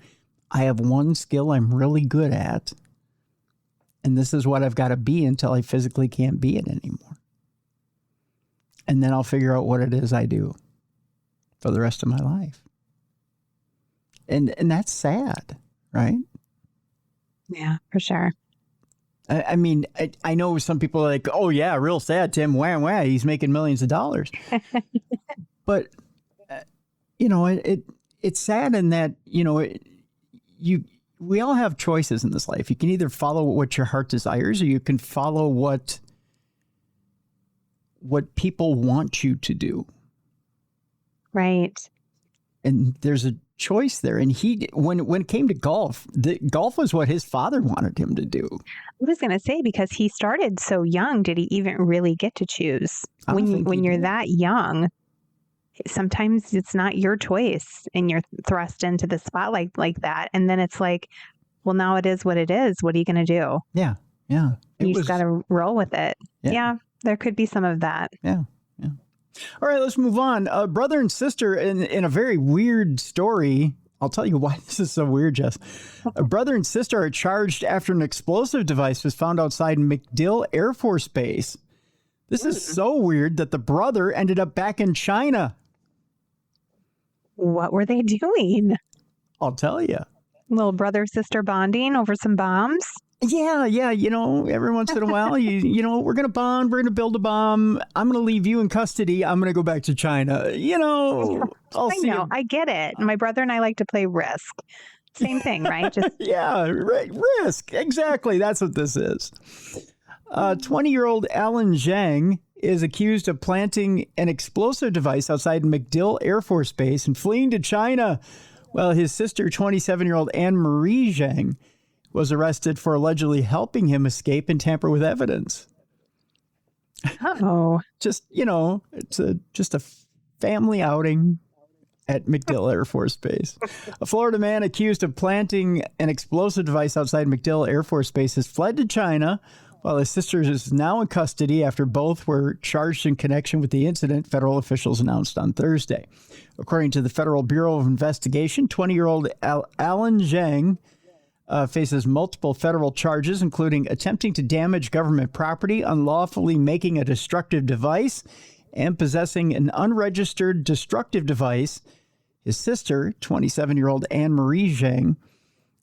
I have one skill I'm really good at, and this is what I've got to be until I physically can't be it anymore. And then I'll figure out what it is I do for the rest of my life. And that's sad, right? Yeah, for sure. I mean, I know some people are like, oh, yeah, real sad, Tim. Wah, he's making millions of dollars. But, it's sad in that, we all have choices in this life. You can either follow what your heart desires, or you can follow what people want you to do. Right. And there's a choice there. And when it came to golf, golf was what his father wanted him to do. I was going to say, because he started so young, did he even really get to choose? When you're that young, sometimes it's not your choice and you're thrust into the spotlight like that. And then it's like, well, now it is what it is. What are you going to do? Yeah. Yeah. You just got to roll with it. Yeah. There could be some of that. Yeah. Yeah. All right, let's move on. Brother and sister in a very weird story. I'll tell you why this is so weird, Jess. A brother and sister are charged after an explosive device was found outside MacDill Air Force Base. This is so weird that the brother ended up back in China. What were they doing? I'll tell you. Little brother-sister bonding over some bombs? Yeah. Every once in a while, we're going to bond. We're going to build a bomb. I'm going to leave you in custody. I'm going to go back to China. I get it. My brother and I like to play Risk. Same thing, right? Just Risk. Exactly. That's what this is. 20-year-old Alan Zhang is accused of planting an explosive device outside MacDill Air Force Base and fleeing to China, while his sister, 27-year-old Anne-Marie Zhang, was arrested for allegedly helping him escape and tamper with evidence. Uh-oh. It's just a family outing at MacDill Air Force Base. A Florida man accused of planting an explosive device outside MacDill Air Force Base has fled to China, while his sister is now in custody after both were charged in connection with the incident, federal officials announced on Thursday. According to the Federal Bureau of Investigation, 20-year-old Alan Zhang faces multiple federal charges, including attempting to damage government property, unlawfully making a destructive device, and possessing an unregistered destructive device. His sister, 27-year-old Anne-Marie Zhang,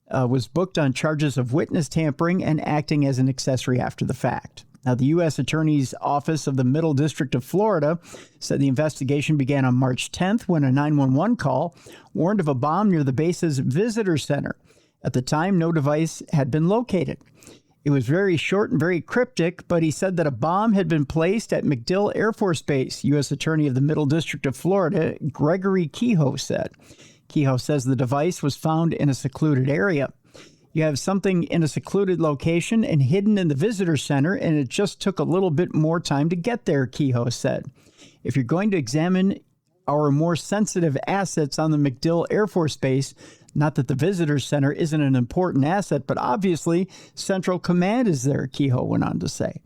was booked on charges of witness tampering and acting as an accessory after the fact. Now, the U.S. Attorney's Office of the Middle District of Florida said the investigation began on March 10th when a 911 call warned of a bomb near the base's visitor center. At the time, no device had been located. It was very short and very cryptic, but he said that a bomb had been placed at MacDill Air Force Base. U.S. Attorney of the Middle District of Florida, Gregory Kehoe said. Kehoe says the device was found in a secluded area. You have something in a secluded location and hidden in the visitor center, and it just took a little bit more time to get there, Kehoe said. If you're going to examine our more sensitive assets on the MacDill Air Force Base, not that the visitor center isn't an important asset, but obviously Central Command is there, Kehoe went on to say.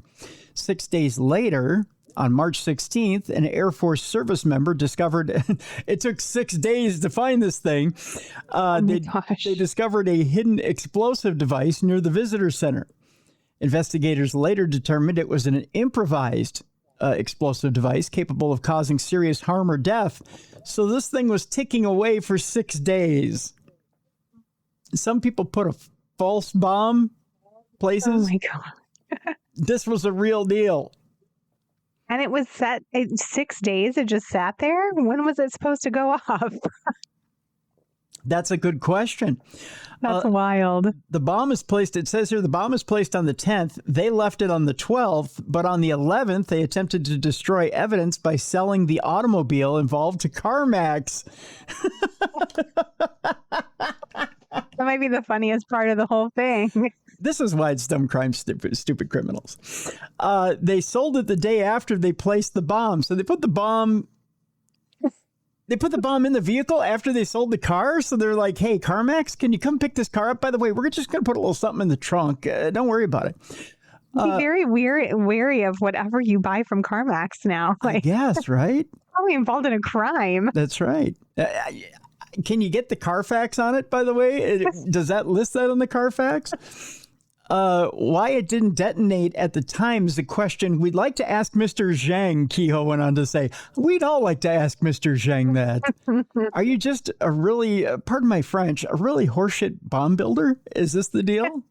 6 days later, on March 16th, an Air Force service member discovered, it took 6 days to find this thing. They discovered a hidden explosive device near the visitor center. Investigators later determined it was an improvised explosive device capable of causing serious harm or death. So this thing was ticking away for 6 days. Some people put a false bomb places. Oh my God. This was a real deal. And it was set 6 days. It just sat there. When was it supposed to go off? That's a good question. That's wild. The bomb is placed, it says here, the bomb is placed on the 10th. They left it on the 12th, but on the 11th, they attempted to destroy evidence by selling the automobile involved to CarMax. That might be the funniest part of the whole thing. This is why it's dumb crime, stupid criminals. They sold it the day after they placed the bomb. So they put the bomb in the vehicle after they sold the car. So they're like, hey, CarMax, can you come pick this car up? By the way, we're just going to put a little something in the trunk. Don't worry about it. Be very wary of whatever you buy from CarMax now. Like, yes, right? Probably involved in a crime. That's right. Can you get the Carfax on it, by the way? Does that list that on the Carfax? Why it didn't detonate at the time is a question we'd like to ask Mr. Zhang, Kehoe went on to say. We'd all like to ask Mr. Zhang that. Are you just a really, pardon my French, a really horseshit bomb builder? Is this the deal?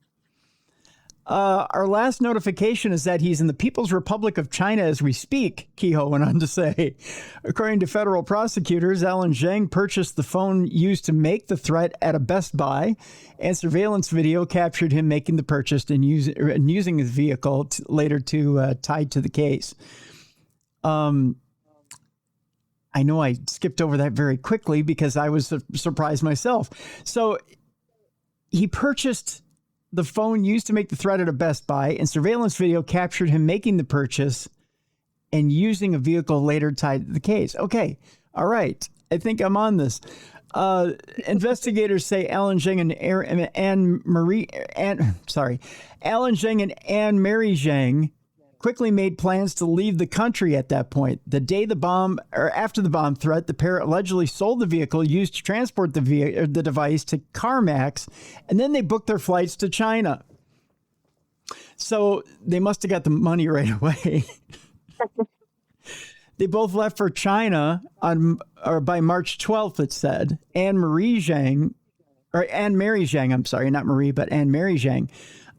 Our last notification is that he's in the People's Republic of China as we speak, Kehoe went on to say. According to federal prosecutors, Alan Zhang purchased the phone used to make the threat at a Best Buy, and surveillance video captured him making the purchase and using his vehicle later to tied to the case. I know I skipped over that very quickly because I was surprised myself. So he purchased the phone used to make the threat at a Best Buy, and surveillance video captured him making the purchase and using a vehicle later tied to the case. Okay. All right. I think I'm on this. Investigators say Alan Zhang and Anne Marie Zhang quickly made plans to leave the country at that point. The day after the bomb threat, the pair allegedly sold the vehicle used to transport the device to CarMax, and then they booked their flights to China. So they must have got the money right away. They both left for China by March 12th, it said. Anne Mary Zhang, I'm sorry, not Marie, but Anne Mary Zhang,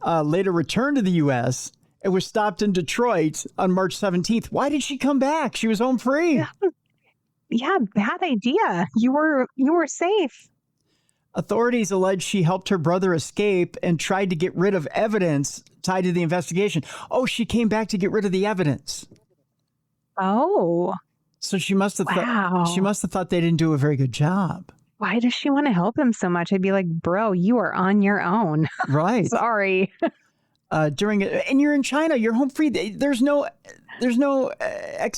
later returned to the U.S., it was stopped in Detroit on March 17th. Why did she come back? She was home free. Yeah, bad idea. You were safe. Authorities allege she helped her brother escape and tried to get rid of evidence tied to the investigation. Oh, she came back to get rid of the evidence. Oh. So she must have thought they didn't do a very good job. Why does she want to help him so much? I'd be like, bro, you are on your own. Right. Sorry. And you're in China, you're home free. There's no I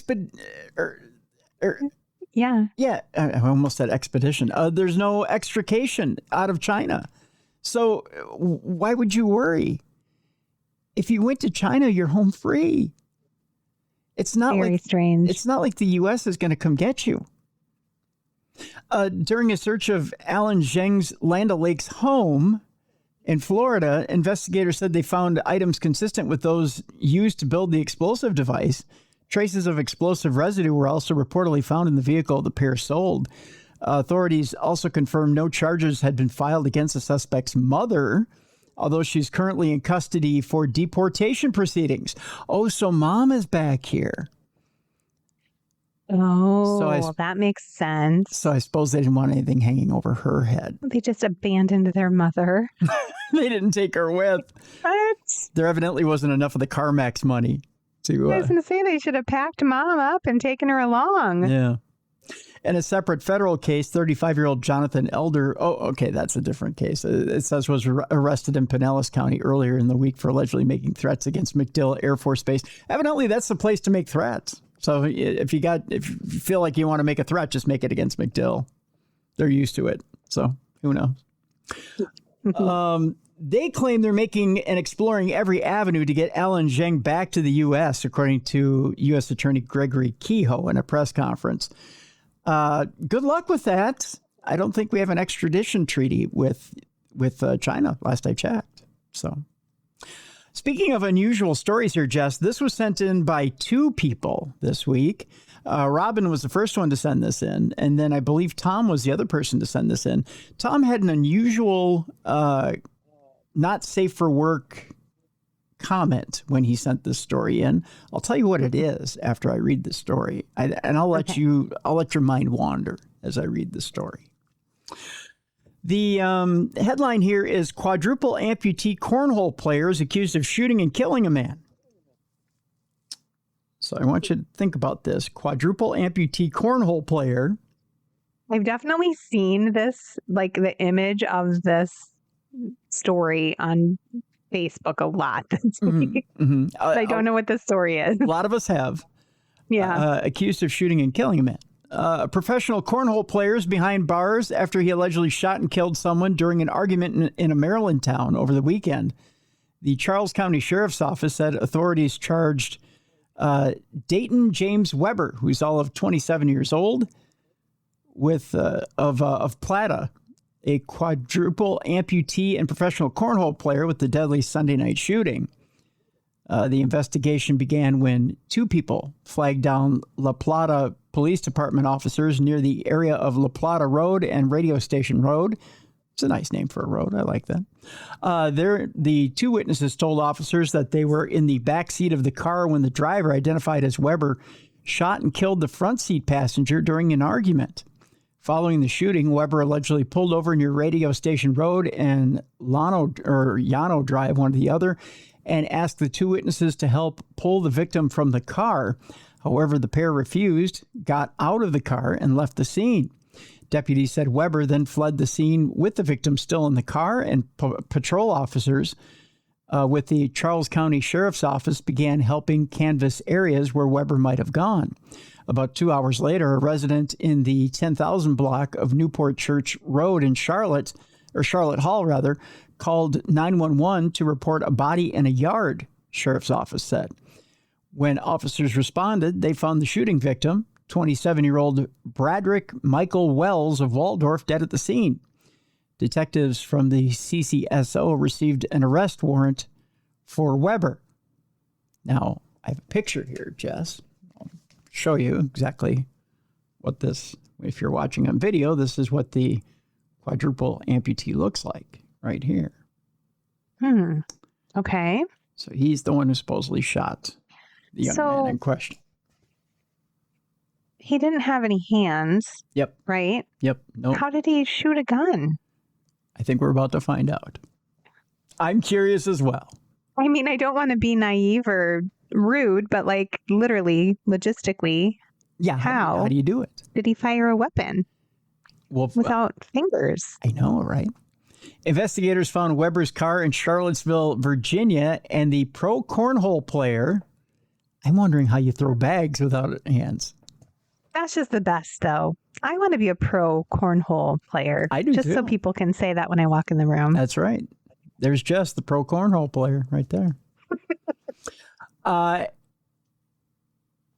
almost said expedition. There's no extrication out of China. So why would you worry? If you went to China, you're home free. It's not very strange. It's not like the U.S. is going to come get you. During a search of Alan Zhang's Land O'Lakes home in Florida, investigators said they found items consistent with those used to build the explosive device. Traces of explosive residue were also reportedly found in the vehicle the pair sold. Authorities also confirmed no charges had been filed against the suspect's mother. although she's currently in custody for deportation proceedings. Oh, so mom is back here. Oh, that makes sense. So I suppose they didn't want anything hanging over her head. They just abandoned their mother. They didn't take her with. What? There evidently wasn't enough of the CarMax money to... I was going to say they should have packed mom up and taken her along. Yeah. In a separate federal case, 35-year-old Jonathan Elder, that's a different case. It says was arrested in Pinellas County earlier in the week for allegedly making threats against MacDill Air Force Base. Evidently, that's the place to make threats. So if you feel like you want to make a threat, just make it against MacDill. They're used to it. So who knows? They claim they're making and exploring every avenue to get Alan Zheng back to the U.S., according to U.S. Attorney Gregory Kehoe in a press conference. Good luck with that. I don't think we have an extradition treaty with China, last I checked. So, speaking of unusual stories here, Jess, this was sent in by two people this week. Robin was the first one to send this in, and then I believe Tom was the other person to send this in. Tom had an unusual, not safe for work comment when he sent this story in. I'll tell you what it is after I read the story, and I'll let your mind wander as I read the story. The headline here is quadruple amputee cornhole players accused of shooting and killing a man. So I want you to think about this. Quadruple amputee cornhole player. I've definitely seen this, like the image of this story on Facebook a lot this week. I don't know what the story is. A lot of us have. Yeah. Accused of shooting and killing a man. Professional cornhole players behind bars after he allegedly shot and killed someone during an argument in a Maryland town over the weekend. The Charles County Sheriff's Office said authorities charged Dayton James Weber, who's all of 27 years old, of Plata, a quadruple amputee and professional cornhole player with the deadly Sunday night shooting. The investigation began when two people flagged down La Plata Police Department officers near the area of La Plata Road and Radio Station Road. It's a nice name for a road. I like that. The two witnesses told officers that they were in the back seat of the car when the driver, identified as Weber, shot and killed the front seat passenger during an argument. Following the shooting, Weber allegedly pulled over near Radio Station Road and Llano Drive, one or the other, and asked the two witnesses to help pull the victim from the car. However, the pair refused, got out of the car, and left the scene. Deputies said Weber then fled the scene with the victim still in the car, and patrol officers with the Charles County Sheriff's Office began helping canvass areas where Weber might have gone. About 2 hours later, a resident in the 10,000 block of Newport Church Road in Charlotte Hall, called 911 to report a body in a yard, Sheriff's Office said. When officers responded, they found the shooting victim, 27-year-old Bradrick Michael Wells of Waldorf, dead at the scene. Detectives from the CCSO received an arrest warrant for Weber. Now, I have a picture here, Jess. I'll show you exactly what this, if you're watching on video, this is what the quadruple amputee looks like right here. Okay. So he's the one who supposedly shot the young man in question. He didn't have any hands. Yep. Right? Yep. No. How did he shoot a gun? I think we're about to find out. I'm curious as well. I mean, I don't want to be naive or rude, but like literally, logistically, yeah. How do you do it? Did he fire a weapon? Well, without fingers. I know, right? Investigators found Weber's car in Charlottesville, Virginia, and the pro cornhole player. I'm wondering how you throw bags without hands. That's just the best, though. I want to be a pro cornhole player. I do, just too. So people can say that when I walk in the room. That's right. There's just the pro cornhole player right there.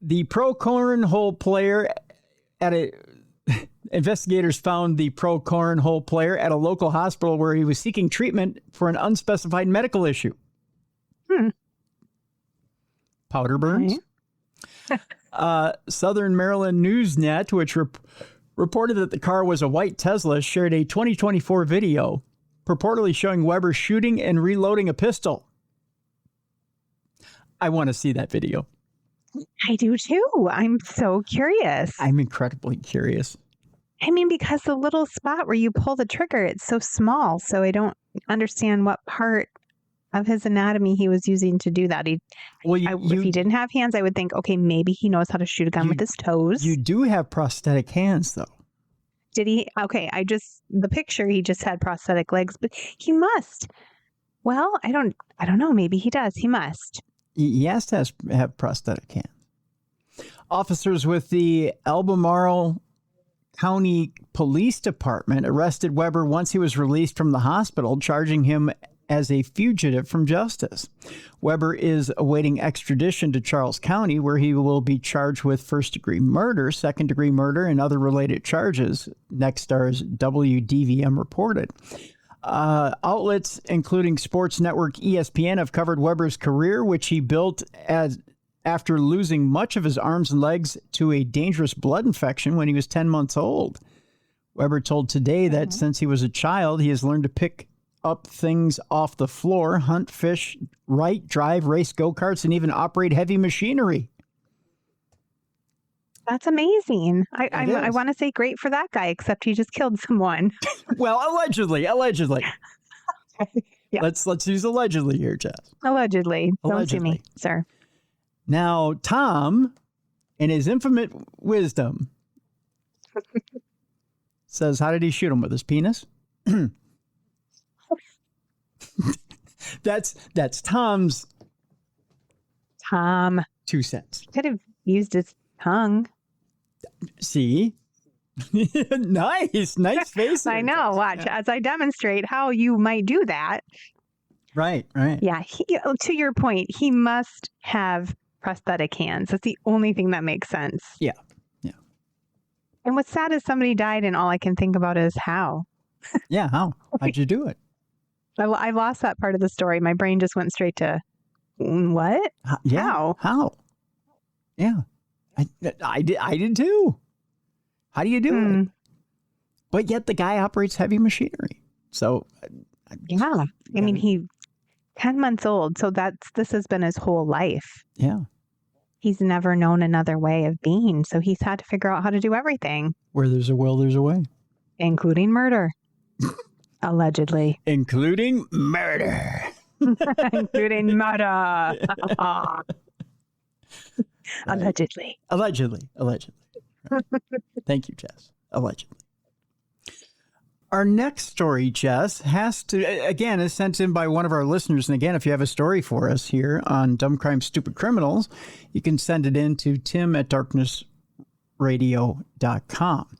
The pro cornhole player investigators found the pro cornhole player at a local hospital where he was seeking treatment for an unspecified medical issue. Powder burns. Okay. Southern Maryland Newsnet, which reported that the car was a white Tesla, shared a 2024 video purportedly showing Weber shooting and reloading a pistol. I want to see that video. I do too. I'm so curious. I'm incredibly curious. I mean, because the little spot where you pull the trigger, it's so small. So I don't understand what part of his anatomy he was using to do that. If he didn't have hands, I would think, okay, maybe he knows how to shoot a gun with his toes. You do have prosthetic hands, though. Did he? Okay, the picture, he just had prosthetic legs, but he must. Well, I don't know. Maybe he does. He must. He has to have prosthetic hands. Officers with the Albemarle County Police Department arrested Weber once he was released from the hospital, charging him as a fugitive from justice. Weber is awaiting extradition to Charles County, where he will be charged with first-degree murder, second-degree murder, and other related charges, Nexstar's WDVM reported. Outlets, including Sports Network ESPN, have covered Weber's career, which he built after losing much of his arms and legs to a dangerous blood infection when he was 10 months old. Weber told Today that since he was a child, he has learned to pick up things off the floor, hunt, fish, write, drive, race go-karts, and even operate heavy machinery. That's amazing. I want to say great for that guy, except he just killed someone. Well, allegedly. Yeah. Let's use allegedly here, Jess. Allegedly. Don't sue me, sir. Now, Tom, in his infinite wisdom, says, how did he shoot him? With his penis? That's Tom's. Tom. 2 cents. Could have used his tongue. See? Nice face. I know. Watch as I demonstrate how you might do that. Right. Yeah. To your point, he must have prosthetic hands. That's the only thing that makes sense. Yeah. And what's sad is somebody died, and all I can think about is how. Yeah, how? How'd you do it? I lost that part of the story. My brain just went straight to what? Yeah. How? Yeah. I did too. How do you do it? But yet the guy operates heavy machinery. So yeah. I mean, he's 10 months old. So this has been his whole life. Yeah. He's never known another way of being. So he's had to figure out how to do everything. Where there's a will, there's a way. Including murder. Allegedly. Including murder. Including murder. Allegedly. Allegedly. Thank you, Jess. Allegedly. Our next story, Jess, is sent in by one of our listeners. And again, if you have a story for us here on Dumb Crime, Stupid Criminals, you can send it in to tim@darknessradio.com.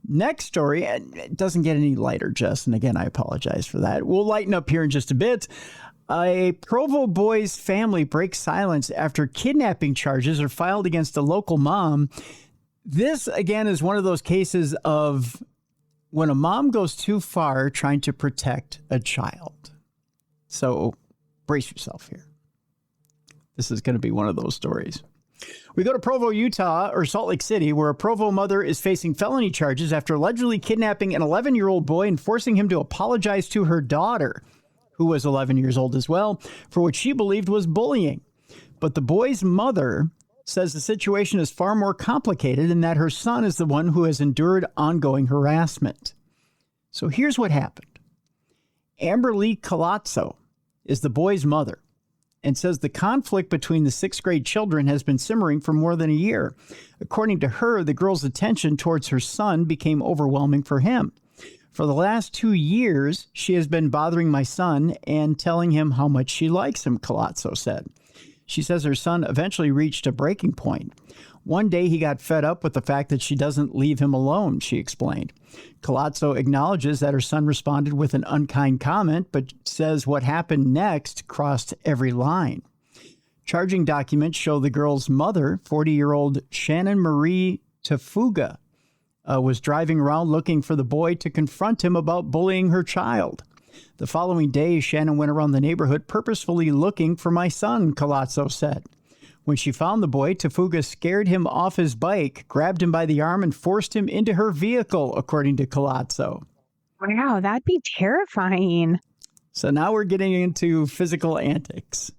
Next story, it doesn't get any lighter, Jess. And again, I apologize for that. We'll lighten up here in just a bit. A Provo boy's family breaks silence after kidnapping charges are filed against a local mom. This, again, is one of those cases of when a mom goes too far trying to protect a child. So brace yourself here. This is going to be one of those stories. We go to Provo, Utah, or Salt Lake City, where a Provo mother is facing felony charges after allegedly kidnapping an 11-year-old boy and forcing him to apologize to her daughter, who was 11 years old as well, for what she believed was bullying. But the boy's mother says the situation is far more complicated and that her son is the one who has endured ongoing harassment. So here's what happened. Amber Lee Colazzo is the boy's mother and says the conflict between the 6th grade children has been simmering for more than a year. According to her, the girl's attention towards her son became overwhelming for him. For the last 2 years, she has been bothering my son and telling him how much she likes him, Colazzo said. She says her son eventually reached a breaking point. One day he got fed up with the fact that she doesn't leave him alone, she explained. Colazzo acknowledges that her son responded with an unkind comment, but says what happened next crossed every line. Charging documents show the girl's mother, 40-year-old Shannon Marie Tafuga, was driving around looking for the boy to confront him about bullying her child. The following day, Shannon went around the neighborhood purposefully looking for my son, Colazzo said. When she found the boy, Tafuga scared him off his bike, grabbed him by the arm, and forced him into her vehicle, according to Colazzo. Wow, that'd be terrifying. So now we're getting into physical antics.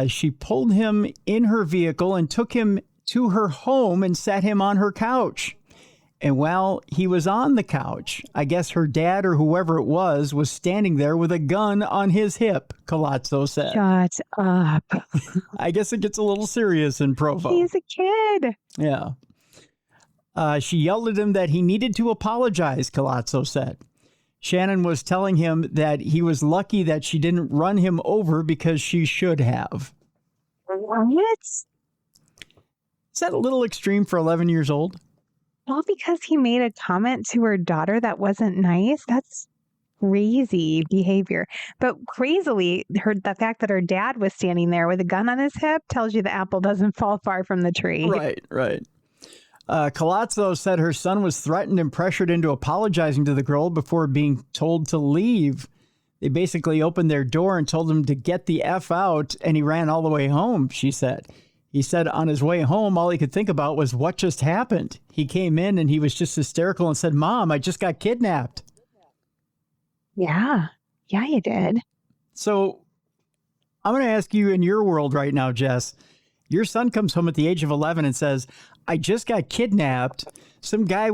She pulled him in her vehicle and took him to her home and sat him on her couch. And while he was on the couch, I guess her dad or whoever it was standing there with a gun on his hip, Colazzo said. Shut up. I guess it gets a little serious in Provo. He's a kid. Yeah. She yelled at him that he needed to apologize, Colazzo said. Shannon was telling him that he was lucky that she didn't run him over because she should have. What? Is that a little extreme for 11 years old? Well, because he made a comment to her daughter that wasn't nice. That's crazy behavior. But crazily, the fact that her dad was standing there with a gun on his hip tells you the apple doesn't fall far from the tree. Right. Colazzo said her son was threatened and pressured into apologizing to the girl before being told to leave. They basically opened their door and told him to get the F out, and he ran all the way home, she said. He said on his way home, all he could think about was what just happened. He came in and he was just hysterical and said, "Mom, I just got kidnapped." Yeah, you did. So I'm going to ask you, in your world right now, Jess, your son comes home at the age of 11 and says, "I just got kidnapped. Some guy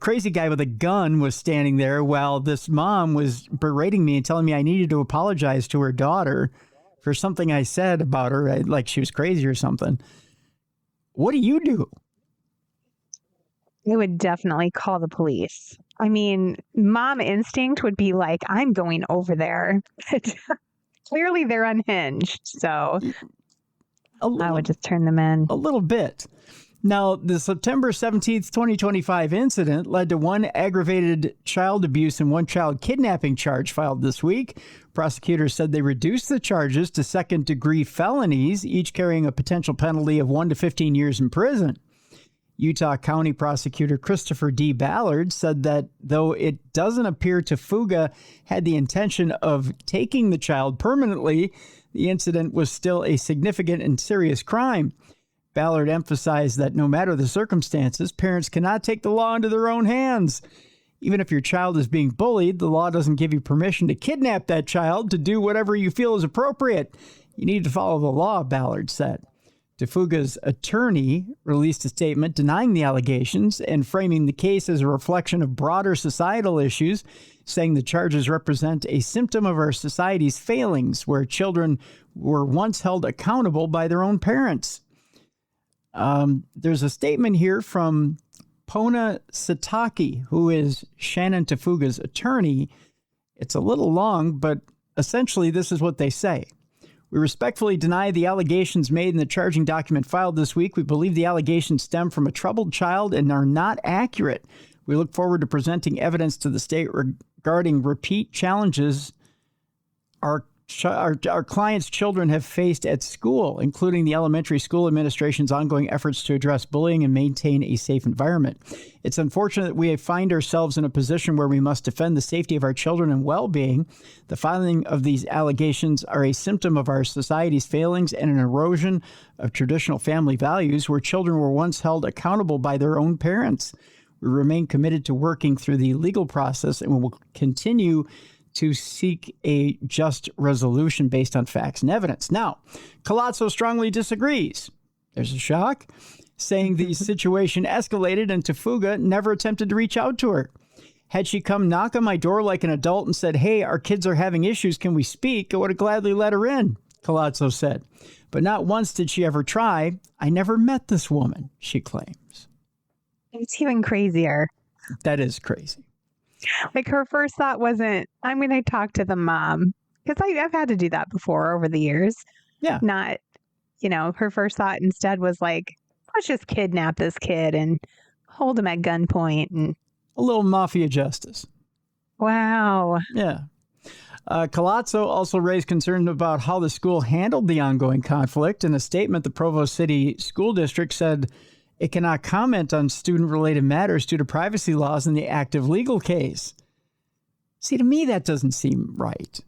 crazy guy with a gun was standing there while this mom was berating me and telling me I needed to apologize to her daughter for something I said about her, like she was crazy or something." What do you do? I would definitely call the police. I mean, mom instinct would be like, I'm going over there. Clearly they're unhinged. So I would just turn them in. A little bit. Now, the September 17th, 2025 incident led to one aggravated child abuse and one child kidnapping charge filed this week. Prosecutors said they reduced the charges to second-degree felonies, each carrying a potential penalty of 1 to 15 years in prison. Utah County Prosecutor Christopher D. Ballard said that though it doesn't appear Tafuga had the intention of taking the child permanently, the incident was still a significant and serious crime. Ballard emphasized that no matter the circumstances, parents cannot take the law into their own hands. Even if your child is being bullied, the law doesn't give you permission to kidnap that child to do whatever you feel is appropriate. You need to follow the law, Ballard said. Tafuga's attorney released a statement denying the allegations and framing the case as a reflection of broader societal issues, saying the charges represent a symptom of our society's failings, where children were once held accountable by their own parents. There's a statement here from Pona Sataki, who is Shannon Tafuga's attorney. It's a little long, but essentially this is what they say. We respectfully deny the allegations made in the charging document filed this week. We believe the allegations stem from a troubled child and are not accurate. We look forward to presenting evidence to the state regarding repeat challenges our clients' children have faced at school, including the elementary school administration's ongoing efforts to address bullying and maintain a safe environment. It's unfortunate that we find ourselves in a position where we must defend the safety of our children and well-being. The filing of these allegations are a symptom of our society's failings and an erosion of traditional family values, where children were once held accountable by their own parents. We remain committed to working through the legal process and will continue to seek a just resolution based on facts and evidence. Now, Colazzo strongly disagrees. There's a shock, saying the situation escalated and Tafuga never attempted to reach out to her. Had she come knock on my door like an adult and said, "Hey, our kids are having issues, can we speak?" I would have gladly let her in, Colazzo said. But not once did she ever try. I never met this woman, she claims. It's even crazier. That is crazy. Like, her first thought wasn't, I'm going to talk to the mom. Because I've had to do that before over the years. Yeah. Not, her first thought instead was like, let's just kidnap this kid and hold him at gunpoint. And a little mafia justice. Wow. Yeah. Colazzo also raised concerns about how the school handled the ongoing conflict. In a statement, the Provo City School District said it cannot comment on student-related matters due to privacy laws in the active legal case. See, to me, that doesn't seem right.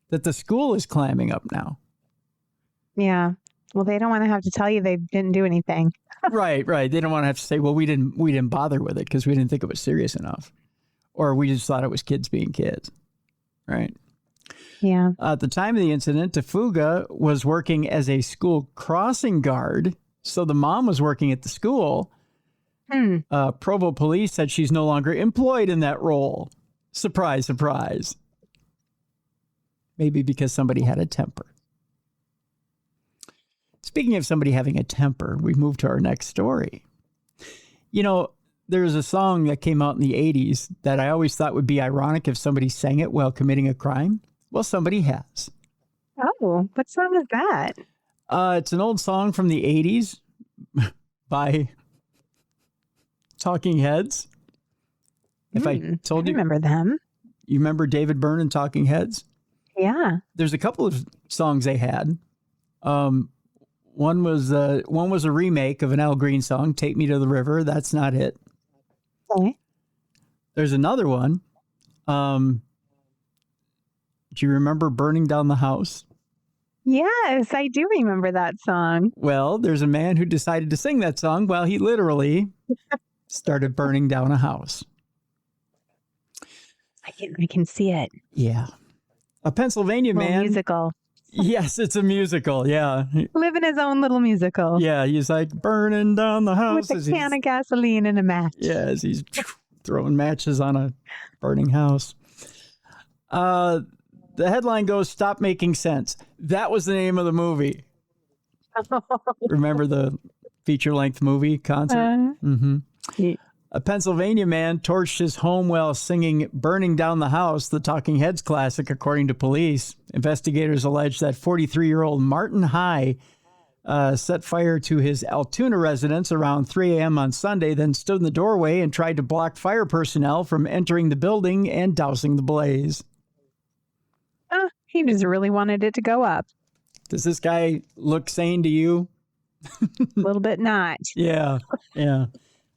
That the school is clamming up now. Yeah. Well, they don't want to have to tell you they didn't do anything. Right. They don't want to have to say, well, we didn't bother with it because we didn't think it was serious enough. or we just thought it was kids being kids, right? Yeah. At the time of the incident, Tafuga was working as a school crossing guard. So the mom was working at the school. Provo police said she's no longer employed in that role. Surprise, surprise. Maybe because somebody had a temper. Speaking of somebody having a temper, we move to our next story. You know, there's a song that came out in the 80s that I always thought would be ironic if somebody sang it while committing a crime. Well, somebody has. Oh, what song is that? It's an old song from the 80s by Talking Heads. If I told you, remember them. You remember David Byrne and Talking Heads? Yeah. There's a couple of songs they had. One was a remake of an Al Green song, "Take Me to the River." That's not it. Okay. There's another one. Do you remember "Burning Down the House"? Yes, I do remember that song. Well, there's a man who decided to sing that song while he literally started burning down a house. I can see it. Yeah. A Pennsylvania man. Musical. Yes, it's a musical. Yeah. Living his own little musical. Yeah. He's like burning down the house. With a can of gasoline and a match. Yeah. As he's throwing matches on a burning house. The headline goes, "Stop Making Sense." That was the name of the movie. Remember the feature-length movie concert? Yeah. A Pennsylvania man torched his home while singing "Burning Down the House," the Talking Heads classic, according to police. Investigators allege that 43-year-old Martin High set fire to his Altoona residence around 3 a.m. on Sunday, then stood in the doorway and tried to block fire personnel from entering the building and dousing the blaze. He just really wanted it to go up. Does this guy look sane to you? A little bit not. Yeah, yeah.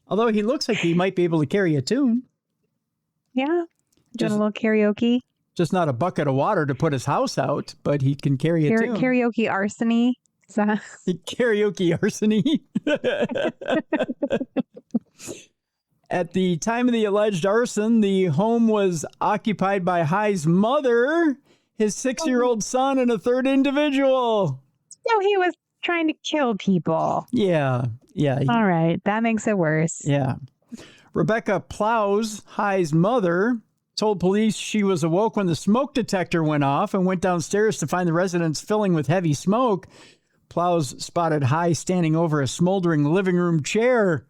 Although he looks like he might be able to carry a tune. Yeah. Doing a little karaoke. Just not a bucket of water to put his house out, but he can carry a tune. Karaoke arsony. Karaoke arsony. At the time of the alleged arson, the home was occupied by High's mother, his 6-year-old son, and a third individual. So he was trying to kill people. Yeah. All right. That makes it worse. Yeah. Rebecca Plows, High's mother, told police she was awoke when the smoke detector went off and went downstairs to find the residence filling with heavy smoke. Plows spotted High standing over a smoldering living room chair.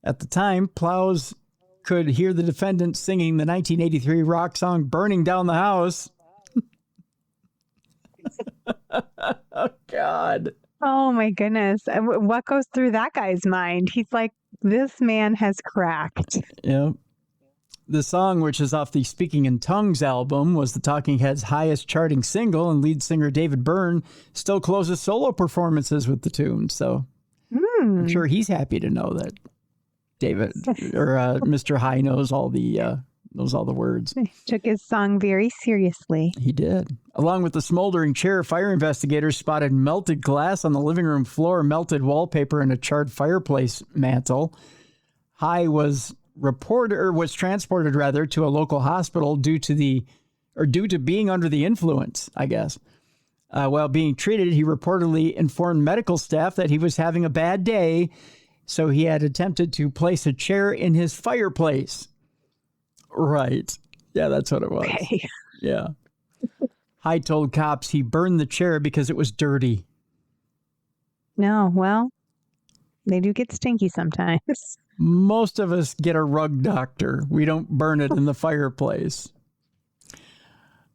At the time, Plows could hear the defendant singing the 1983 rock song "Burning Down the House." Oh, God. Oh, my goodness. What goes through that guy's mind? He's like, this man has cracked. Yeah. The song, which is off the Speaking in Tongues album, was the Talking Heads' highest charting single, and lead singer David Byrne still closes solo performances with the tune. So I'm sure he's happy to know that David or Mr. High knows all the words. He took his song very seriously. He did. Along with the smoldering chair, fire investigators spotted melted glass on the living room floor, melted wallpaper, and a charred fireplace mantle. High was transported to a local hospital due to being under the influence, I guess. While being treated, he reportedly informed medical staff that he was having a bad day, so he had attempted to place a chair in his fireplace. Right. Yeah, that's what it was. Okay. Yeah. High told cops he burned the chair because it was dirty. No, well, they do get stinky sometimes. Most of us get a rug doctor. We don't burn it in the fireplace.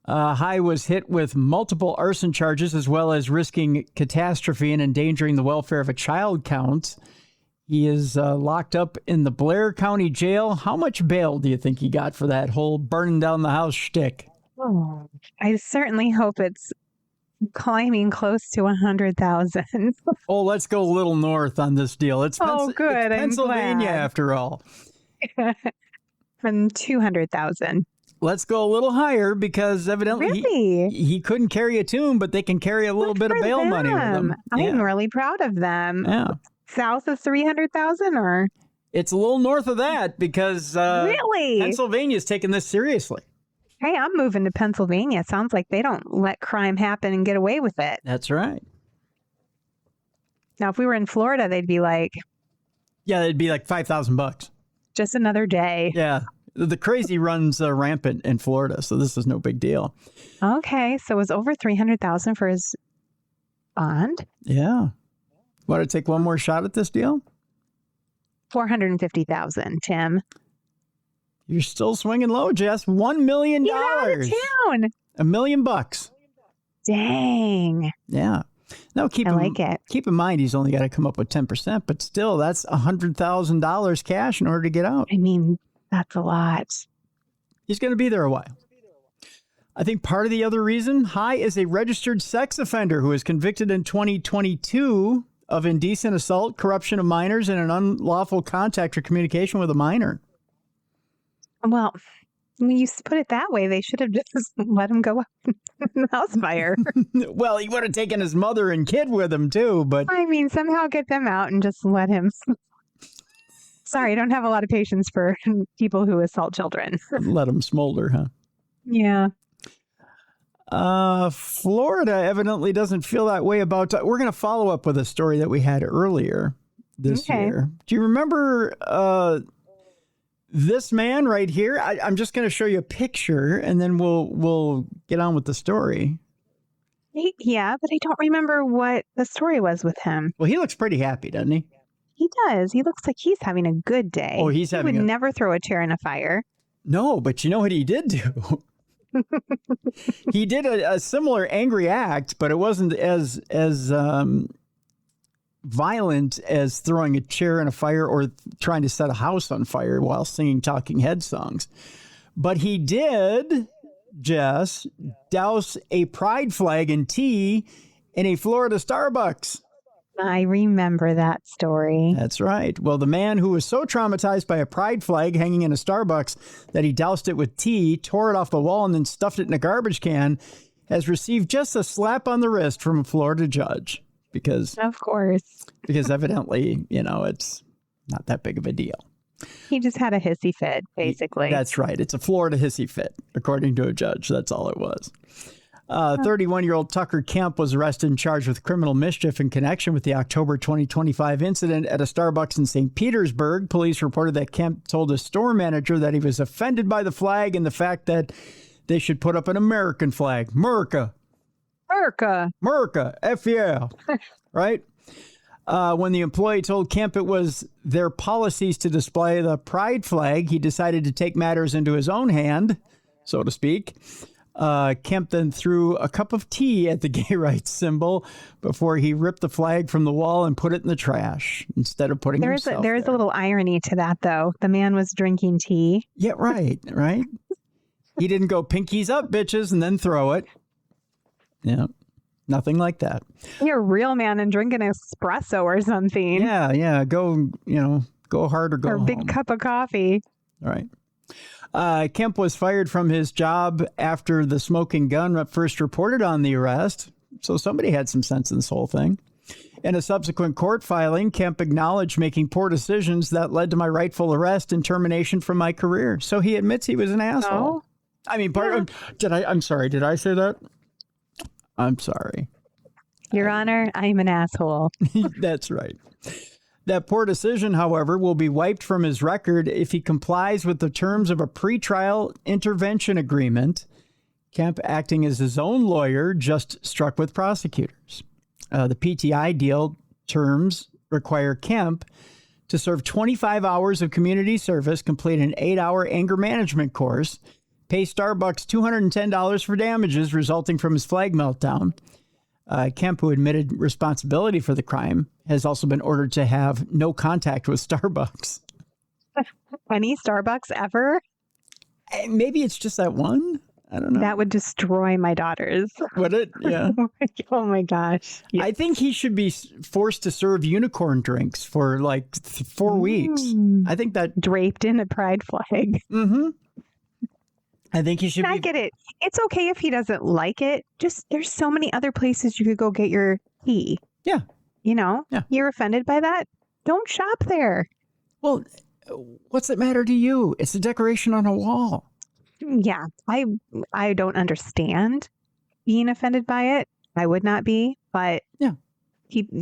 High was hit with multiple arson charges as well as risking catastrophe and endangering the welfare of a child counts. He is locked up in the Blair County Jail. How much bail do you think he got for that whole burning down the house shtick? Oh, I certainly hope it's climbing close to 100,000. Oh, let's go a little north on this deal. It's good. It's Pennsylvania after all. From 200,000. Let's go a little higher because evidently he couldn't carry a tune, but they can carry a little bit of bail money with them. I'm really proud of them. Yeah. South of 300,000 or? It's a little north of that because Really? Pennsylvania's taking this seriously. Hey, I'm moving to Pennsylvania. Sounds like they don't let crime happen and get away with it. That's right. Now, if we were in Florida, they'd be like, Yeah, it'd be like $5,000. just another day. Yeah. The crazy runs rampant in Florida, so this is no big deal. Okay, so it was over $300,000 for his bond. Yeah. Want to take one more shot at this deal? $450,000, Tim. You're still swinging low, Jess. $1 million. Get out of town. $1 million bucks. Dang. Yeah. Now keep in mind he's only got to come up with 10%, but still that's $100,000 cash in order to get out. I mean, that's a lot. He's going to be there a while. I think part of the other reason, High is a registered sex offender who was convicted in 2022 of indecent assault, corruption of minors, and an unlawful contact or communication with a minor. Well, when you put it that way, they should have just let him go up in the house fire. Well, he would have taken his mother and kid with him too, but I mean, somehow get them out and just let him. Sorry, I don't have a lot of patience for people who assault children. let him smolder, huh? Yeah. Florida evidently doesn't feel that way about. We're going to follow up with a story that we had earlier this year. Do you remember this man right here? I'm just going to show you a picture, and then we'll get on with the story. Yeah, but I don't remember what the story was with him. Well, he looks pretty happy, doesn't he? He does. He looks like he's having a good day. Oh, he would never throw a chair in a fire. No, but you know what he did do? He did a similar angry act, but it wasn't as violent as throwing a chair in a fire or trying to set a house on fire while singing Talking Head songs. But he did, Jess, douse a pride flag in tea in a Florida Starbucks. I remember that story. That's right. Well, the man who was so traumatized by a pride flag hanging in a Starbucks that he doused it with tea, tore it off the wall, and then stuffed it in a garbage can has received just a slap on the wrist from a Florida judge because, of course, because evidently, it's not that big of a deal. He just had a hissy fit, basically. That's right. It's a Florida hissy fit, according to a judge. That's all it was. 31-year-old Tucker Kemp was arrested and charged with criminal mischief in connection with the October 2025 incident at a Starbucks in St. Petersburg. Police reported that Kemp told a store manager that he was offended by the flag and the fact that they should put up an American flag. America, F yeah, right? When the employee told Kemp it was their policies to display the pride flag, he decided to take matters into his own hand, so to speak. Kemp then threw a cup of tea at the gay rights symbol before he ripped the flag from the wall and put it in the trash instead of putting himself there. There is a little irony to that, though. The man was drinking tea. Yeah, right. He didn't go pinkies up, bitches, and then throw it. Yeah, nothing like that. You're a real man and drink an espresso or something. Yeah. Go hard or go home. Or a big cup of coffee. All right. Kemp was fired from his job after the smoking gun first reported on the arrest. So somebody had some sense in this whole thing. In a subsequent court filing, Kemp acknowledged making poor decisions that led to my rightful arrest and termination from my career. So he admits he was an asshole. Oh. I mean, I'm sorry. Did I say that? I'm sorry. Your Honor, I'm an asshole. That's right. That poor decision, however, will be wiped from his record if he complies with the terms of a pretrial intervention agreement. Kemp, acting as his own lawyer, just struck with prosecutors. The PTI deal terms require Kemp to serve 25 hours of community service, complete an 8-hour anger management course, pay Starbucks $210 for damages resulting from his flag meltdown. Kemp, who admitted responsibility for the crime, has also been ordered to have no contact with Starbucks. Any Starbucks ever? Maybe it's just that one. I don't know. That would destroy my daughters. Would it? Yeah. Oh my gosh. Yes. I think he should be forced to serve unicorn drinks for like 4 weeks. I think that draped in a pride flag. Mm-hmm. I think he should I get it. It's okay if he doesn't like it. Just there's so many other places you could go get your tea. Yeah. Yeah. You're offended by that? Don't shop there. Well, what's it matter to you? It's a decoration on a wall. Yeah, I don't understand being offended by it. I would not be, but yeah,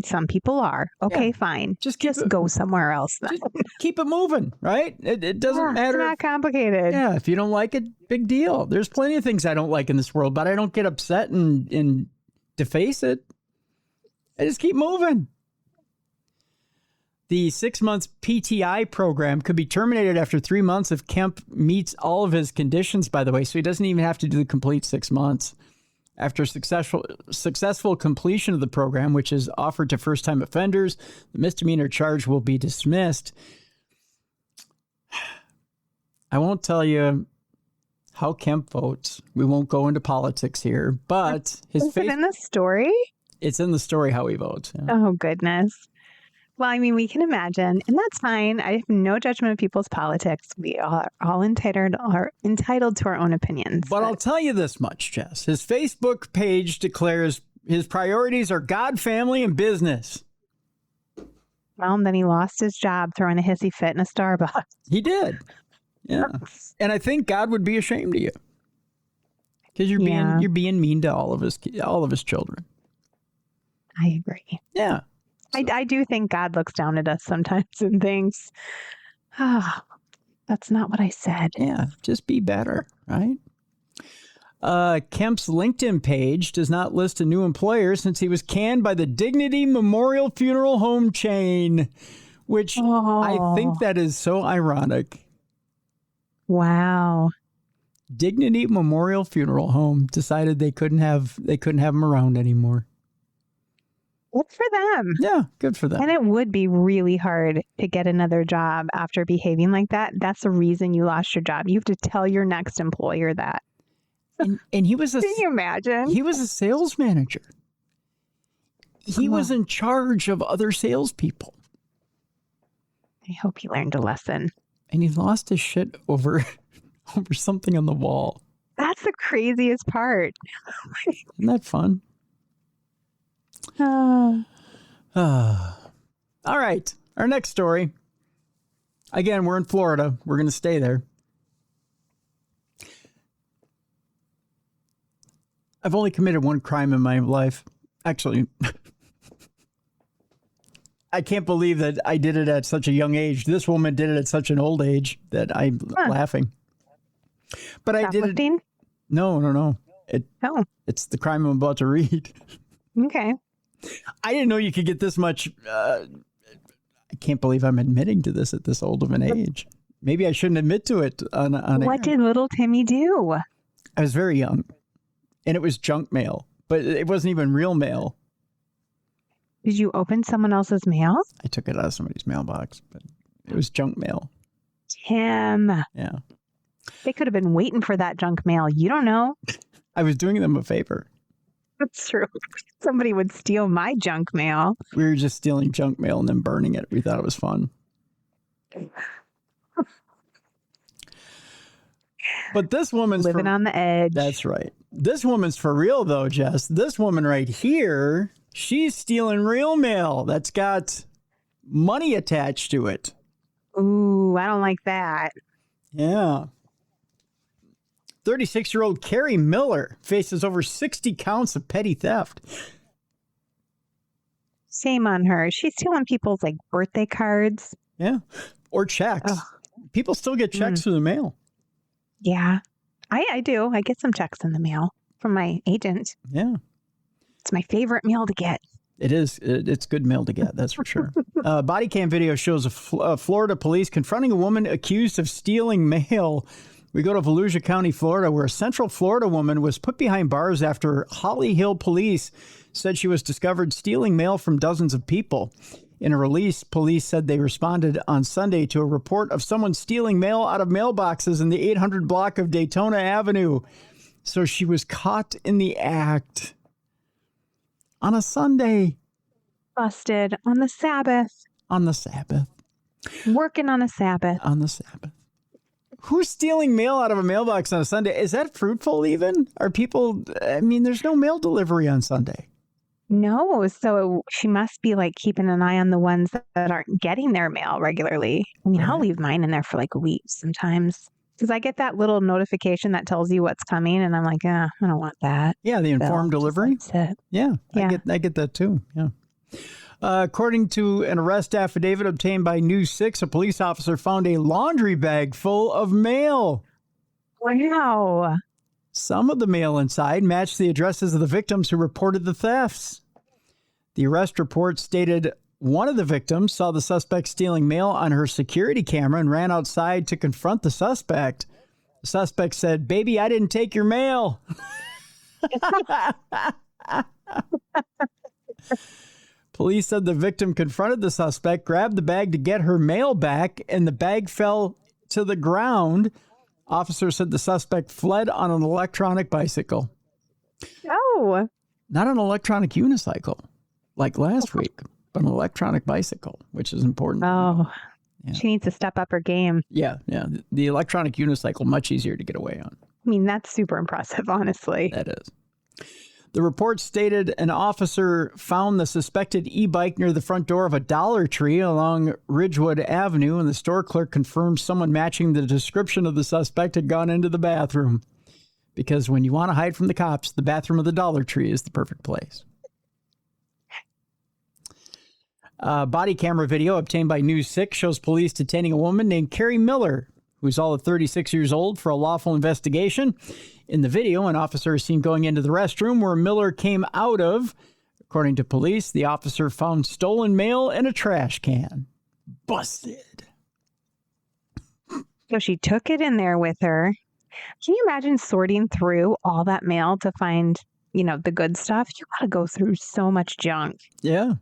some people are. Okay, fine. Just go somewhere else. Then. Just keep it moving, right? It doesn't matter. It's not complicated. Yeah, if you don't like it, big deal. There's plenty of things I don't like in this world, but I don't get upset and deface it. I just keep moving. The 6 months PTI program could be terminated after 3 months if Kemp meets all of his conditions, by the way, so he doesn't even have to do the complete 6 months. After successful completion of the program, which is offered to first-time offenders, the misdemeanor charge will be dismissed. I won't tell you how Kemp votes. We won't go into politics here, but Is it in the story? It's in the story how he votes. Yeah. Oh, goodness. Well, I mean, we can imagine, and that's fine. I have no judgment of people's politics. We are all entitled to our own opinions. But I'll tell you this much, Jess. His Facebook page declares his priorities are God, family, and business. Well, and then he lost his job throwing a hissy fit in a Starbucks. He did. Yeah. And I think God would be ashamed of you. Because you're being mean to all of his children. I agree. Yeah. So. I do think God looks down at us sometimes and thinks, that's not what I said. Yeah, just be better, right? Kemp's LinkedIn page does not list a new employer since he was canned by the Dignity Memorial Funeral Home chain, which I think that is so ironic. Wow. Dignity Memorial Funeral Home decided they couldn't have him around anymore. Good for them. Yeah, good for them. And it would be really hard to get another job after behaving like that. That's the reason you lost your job. You have to tell your next employer that. And he was Can you imagine? He was a sales manager. He was in charge of other salespeople. I hope he learned a lesson. And he lost his shit over something on the wall. That's the craziest part. Isn't that fun? All right. Our next story. Again, we're in Florida. We're going to stay there. I've only committed one crime in my life. Actually, I can't believe that I did it at such a young age. This woman did it at such an old age that I'm laughing. But I did it. No. It's the crime I'm about to read. Okay. I didn't know you could get this much. I can't believe I'm admitting to this at this old of an age. Maybe I shouldn't admit to it on What did little Timmy do? I was very young, and it was junk mail, but it wasn't even real mail. Did you open someone else's mail? I took it out of somebody's mailbox, but it was junk mail. Tim. Yeah. They could have been waiting for that junk mail. You don't know. I was doing them a favor. That's true. Somebody would steal my junk mail. We were just stealing junk mail and then burning it. We thought it was fun. But this woman's living on the edge. That's right. This woman's for real, though, Jess. This woman right here, she's stealing real mail that's got money attached to it. Ooh, I don't like that. Yeah. 36-year-old Carrie Miller faces over 60 counts of petty theft. Shame on her. She's stealing people's birthday cards. Yeah. Or checks. Ugh. People still get checks through the mail. Yeah. I do. I get some checks in the mail from my agent. Yeah. It's my favorite mail to get. It is. It's good mail to get. That's for sure. Body cam video shows Florida police confronting a woman accused of stealing mail. We go to Volusia County, Florida, where a Central Florida woman was put behind bars after Holly Hill police said she was discovered stealing mail from dozens of people. In a release, police said they responded on Sunday to a report of someone stealing mail out of mailboxes in the 800 block of Daytona Avenue. So she was caught in the act on a Sunday. Busted on the Sabbath. On the Sabbath. Working on a Sabbath. On the Sabbath. Who's stealing mail out of a mailbox on a Sunday? Is that fruitful even? Are people, there's no mail delivery on Sunday. No, so she must be like keeping an eye on the ones that aren't getting their mail regularly. I mean, I'll leave mine in there for like weeks sometimes because I get that little notification that tells you what's coming, and I'm like, I don't want that. Yeah, the informed delivery. Yeah, Yeah. I get that too. Yeah. According to an arrest affidavit obtained by News 6, a police officer found a laundry bag full of mail. Wow. Some of the mail inside matched the addresses of the victims who reported the thefts. The arrest report stated one of the victims saw the suspect stealing mail on her security camera and ran outside to confront the suspect. The suspect said, "Baby, I didn't take your mail." Police said the victim confronted the suspect, grabbed the bag to get her mail back, and the bag fell to the ground. Officer said the suspect fled on an electronic bicycle. Oh. Not an electronic unicycle like last week, but an electronic bicycle, which is important. Oh. Yeah. She needs to step up her game. Yeah. The electronic unicycle, much easier to get away on. I mean, that's super impressive, honestly. That is. The report stated an officer found the suspected e-bike near the front door of a Dollar Tree along Ridgewood Avenue, and the store clerk confirmed someone matching the description of the suspect had gone into the bathroom. Because when you want to hide from the cops, the bathroom of the Dollar Tree is the perfect place. Body camera video obtained by News 6 shows police detaining a woman named Carrie Miller, who's all of 36 years old, for a lawful investigation. In the video, an officer is seen going into the restroom where Miller came out of. According to police, the officer found stolen mail in a trash can. Busted. So she took it in there with her. Can you imagine sorting through all that mail to find, the good stuff? You got to go through so much junk. Yeah.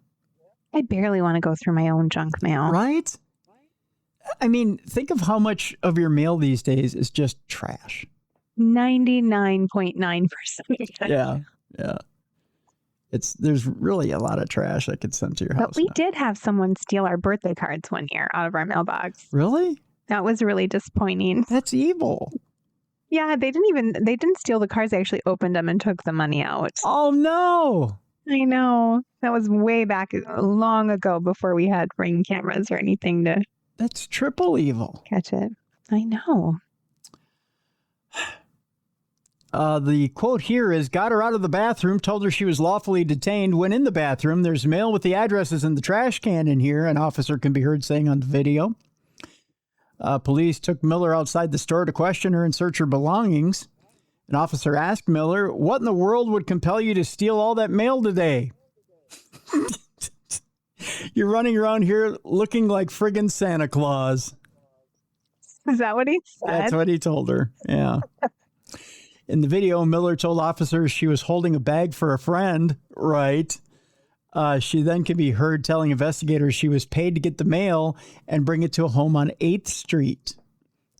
I barely want to go through my own junk mail. Right? I mean, think of how much of your mail these days is just trash. 99.9%. Yeah. There's really a lot of trash that gets sent to your house. But we did have someone steal our birthday cards one year out of our mailbox. Really? That was really disappointing. That's evil. Yeah, they didn't steal the cards. They actually opened them and took the money out. Oh, no. I know. That was way back long ago before we had Ring cameras or anything to... That's triple evil. Catch it. I know. The quote here is, got her out of the bathroom, told her she was lawfully detained. When in the bathroom, there's mail with the addresses in the trash can in here, an officer can be heard saying on the video. Police took Miller outside the store to question her and search her belongings. An officer asked Miller, "What in the world would compel you to steal all that mail today?" You're running around here looking like friggin' Santa Claus. Is that what he said? That's what he told her. Yeah. In the video, Miller told officers she was holding a bag for a friend. Right. She then can be heard telling investigators she was paid to get the mail and bring it to a home on 8th Street.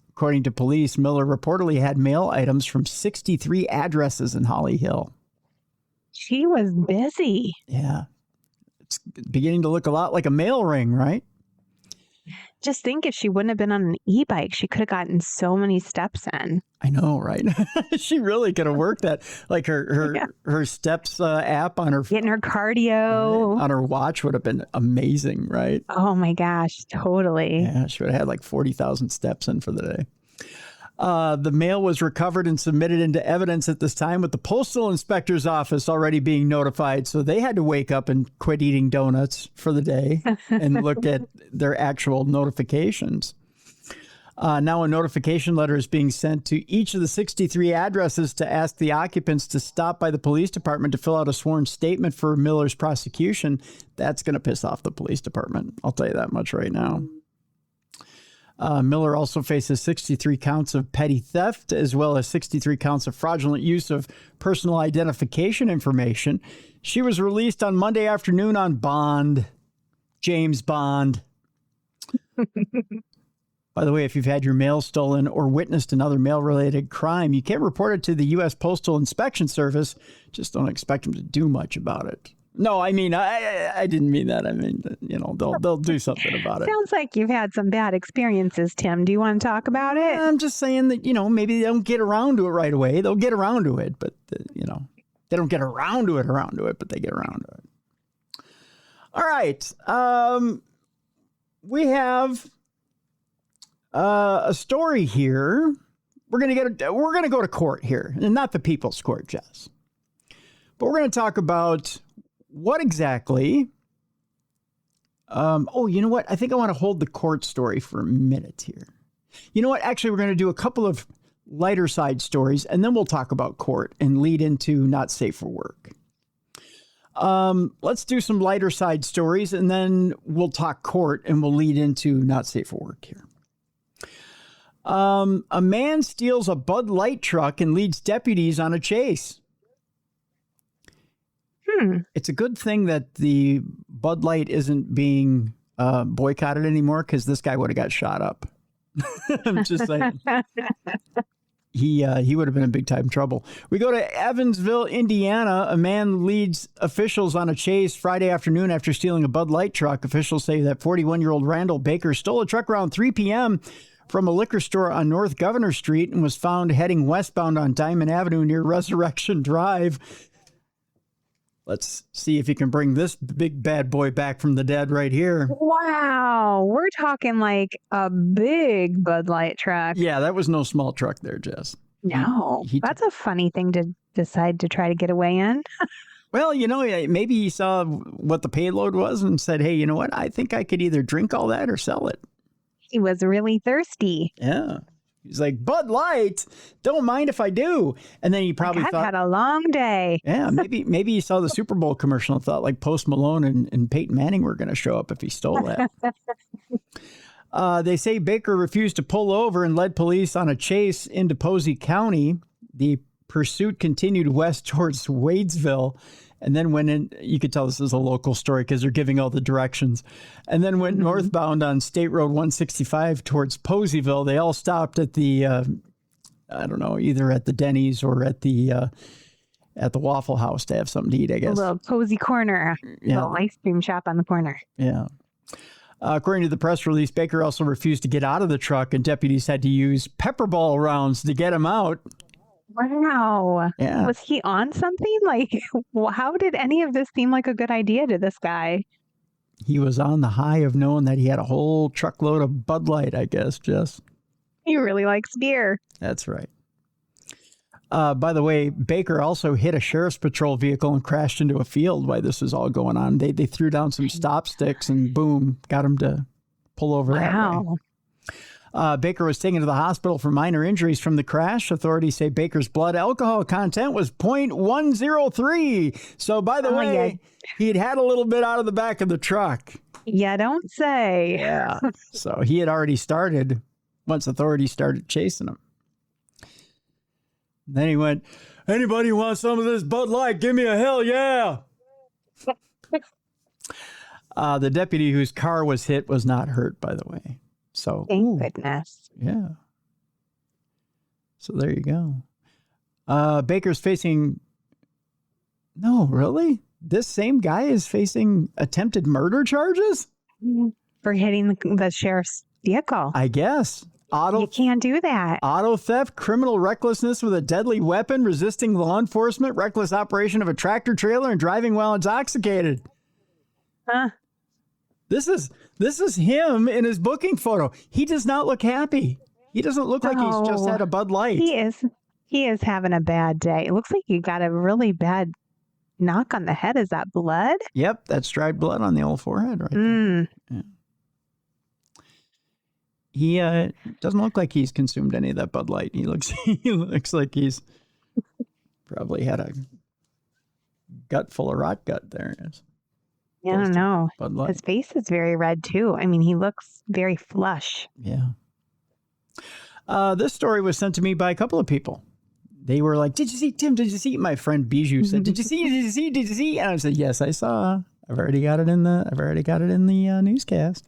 According to police, Miller reportedly had mail items from 63 addresses in Holly Hill. She was busy. Yeah. It's beginning to look a lot like a mail ring, right? Just think if she wouldn't have been on an e-bike, she could have gotten so many steps in. I know, right? She really could have worked that. Like her steps app on her... Getting her cardio. On her watch would have been amazing, right? Oh my gosh, totally. Yeah, she would have had like 40,000 steps in for the day. The mail was recovered and submitted into evidence at this time with the Postal Inspector's Office already being notified. So they had to wake up and quit eating donuts for the day and look at their actual notifications. Now a notification letter is being sent to each of the 63 addresses to ask the occupants to stop by the police department to fill out a sworn statement for Miller's prosecution. That's going to piss off the police department. I'll tell you that much right now. Miller also faces 63 counts of petty theft, as well as 63 counts of fraudulent use of personal identification information. She was released on Monday afternoon on bond. James Bond. By the way, if you've had your mail stolen or witnessed another mail-related crime, you can report it to the U.S. Postal Inspection Service. Just don't expect them to do much about it. No, I mean, I didn't mean that. I mean, they'll do something about it. Sounds like you've had some bad experiences, Tim. Do you want to talk about it? I'm just saying that, maybe they don't get around to it right away. They'll get around to it, but, They don't get around to it, but they get around to it. All right. We have a story here. We're going to go to court here, and not the people's court, Jess. But we're going to talk about what exactly. You know what? I think I want to hold the court story for a minute here. You know what? Actually, we're going to do a couple of lighter side stories, and then we'll talk about court and lead into not safe for work. Let's do some lighter side stories, and then we'll talk court, and we'll lead into not safe for work here. A man steals a Bud Light truck and leads deputies on a chase. It's a good thing that the Bud Light isn't being boycotted anymore, because this guy would have got shot up. I'm just saying. He would have been in big time trouble. We go to Evansville, Indiana. A man leads officials on a chase Friday afternoon after stealing a Bud Light truck. Officials say that 41-year-old Randall Baker stole a truck around 3 p.m. from a liquor store on North Governor Street and was found heading westbound on Diamond Avenue near Resurrection Drive. Let's see if you can bring this big bad boy back from the dead right here. Wow. We're talking like a big Bud Light truck. Yeah, that was no small truck there, Jess. No. That's a funny thing to decide to try to get away in. Well, maybe he saw what the payload was and said, hey, you know what? I think I could either drink all that or sell it. He was really thirsty. Yeah. He's like, Bud Light, don't mind if I do. And then he probably I've thought, had a long day. Yeah, maybe he saw the Super Bowl commercial and thought like Post Malone and Peyton Manning were going to show up if he stole that. They say Baker refused to pull over and led police on a chase into Posey County. The pursuit continued west towards Wadesville. And then went in, you could tell this is a local story because they're giving all the directions. And then went northbound on State Road 165 towards Poseyville. They all stopped at the, either at the Denny's or at the Waffle House to have something to eat, I guess. A little cozy corner. Yeah. A little ice cream shop on the corner. Yeah. According to the press release, Baker also refused to get out of the truck, and deputies had to use pepper ball rounds to get him out. Wow. Yeah. Was he on something? Like, how did any of this seem like a good idea to this guy? He was on the high of knowing that he had a whole truckload of Bud Light, I guess, Jess. He really likes beer. That's right. By the way, Baker also hit a sheriff's patrol vehicle and crashed into a field while this was all going on. They threw down some stop sticks and boom, got him to pull over that way. Baker was taken to the hospital for minor injuries from the crash. Authorities say Baker's blood alcohol content was 0.103. So, by the way, he'd had a little bit out of the back of the truck. Yeah, don't say. Yeah. So he had already started once authorities started chasing him. Then he went, anybody want some of this Bud Light? Give me a hell yeah. The deputy whose car was hit was not hurt, by the way. So thank goodness. Yeah. So there you go. Baker's facing. No, really? This same guy is facing attempted murder charges? For hitting the sheriff's vehicle. I guess. You can't do that. Auto theft, criminal recklessness with a deadly weapon, resisting law enforcement, reckless operation of a tractor trailer, and driving while intoxicated. Huh? This is him in his booking photo. He does not look happy. He doesn't look like he's just had a Bud Light. He is having a bad day. It looks like he got a really bad knock on the head. Is that blood? Yep, that's dried blood on the old forehead right there. Yeah. He doesn't look like he's consumed any of that Bud Light. He looks like he's probably had a gut full of rot gut there. I don't know. Bud Light. His face is very red too. I mean, he looks very flush. Yeah. This story was sent to me by a couple of people. They were like, "Did you see, Tim? Did you see?" My friend Bijou said, "Did you see? Did you see? Did you see?" And I said, "Yes, I saw. I've already got it in the newscast."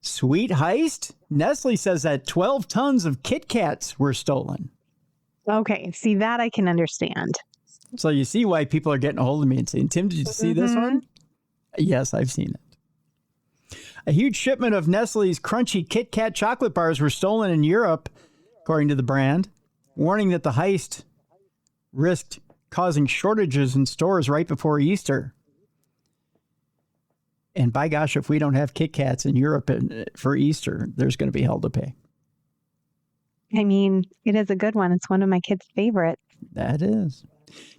Sweet heist. Nestle says that 12 tons of Kit Kats were stolen. Okay, see that I can understand. So you see why people are getting a hold of me and saying, "Tim, did you see this one?" Yes, I've seen it. A huge shipment of Nestle's crunchy Kit Kat chocolate bars were stolen in Europe, according to the brand, warning that the heist risked causing shortages in stores right before Easter. And by gosh, if we don't have Kit Kats in Europe for Easter, there's going to be hell to pay. I mean, it is a good one. It's one of my kids' favorites. That is.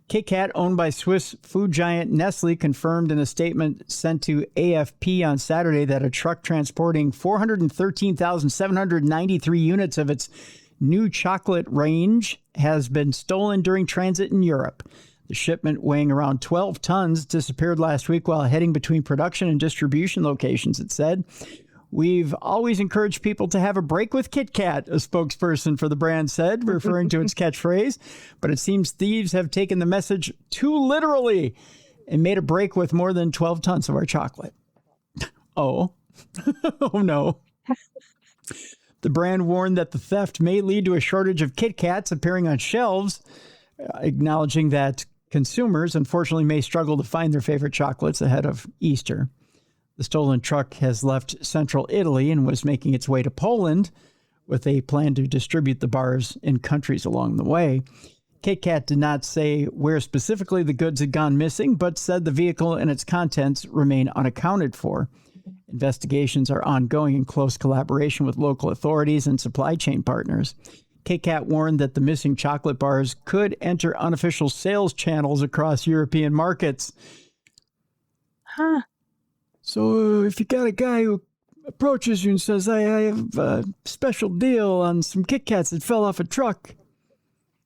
Kit Kat, owned by Swiss food giant Nestle, confirmed in a statement sent to AFP on Saturday that a truck transporting 413,793 units of its new chocolate range has been stolen during transit in Europe. The shipment, weighing around 12 tons, disappeared last week while heading between production and distribution locations, it said. We've always encouraged people to have a break with Kit Kat, a spokesperson for the brand said, referring to its catchphrase. But it seems thieves have taken the message too literally and made a break with more than 12 tons of our chocolate. Oh, oh no. The brand warned that the theft may lead to a shortage of Kit Kats appearing on shelves, acknowledging that consumers, unfortunately, may struggle to find their favorite chocolates ahead of Easter. The stolen truck has left central Italy and was making its way to Poland with a plan to distribute the bars in countries along the way. Kit Kat did not say where specifically the goods had gone missing, but said the vehicle and its contents remain unaccounted for. Investigations are ongoing in close collaboration with local authorities and supply chain partners. Kit Kat warned that the missing chocolate bars could enter unofficial sales channels across European markets. Huh. So if you got a guy who approaches you and says, I have a special deal on some Kit Kats that fell off a truck,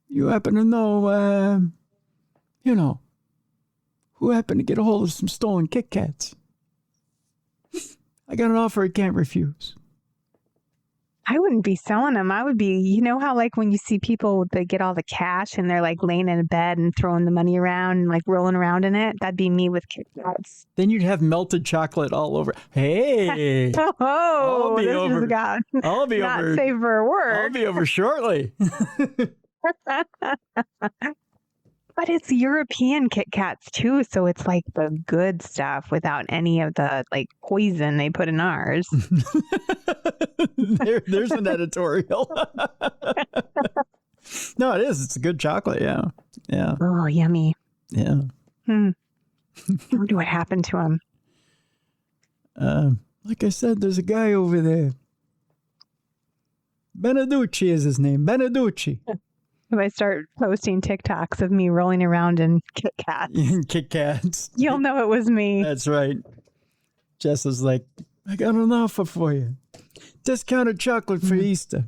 you happen to know, who happened to get a hold of some stolen Kit Kats. I got an offer I can't refuse. I wouldn't be selling them. I would be, you know how like when you see people that get all the cash and they're like laying in a bed and throwing the money around and like rolling around in it? That'd be me with Kit Kats. Then you'd have melted chocolate all over. Hey. Oh, this over. Has got I'll be not over. Safe for work. I'll be over shortly. But it's European Kit Kats too, so it's like the good stuff without any of the like poison they put in ours. There's an editorial. No, it is. It's a good chocolate. Yeah. Yeah. Oh, yummy. Yeah. I wonder what happened to him. Like I said, there's a guy over there. Beneducci is his name. Beneducci. If I start posting TikToks of me rolling around in Kit Kats, Kit Kats, you'll know it was me. That's right. Jess is like, I got an offer for you. Discounted chocolate for Easter.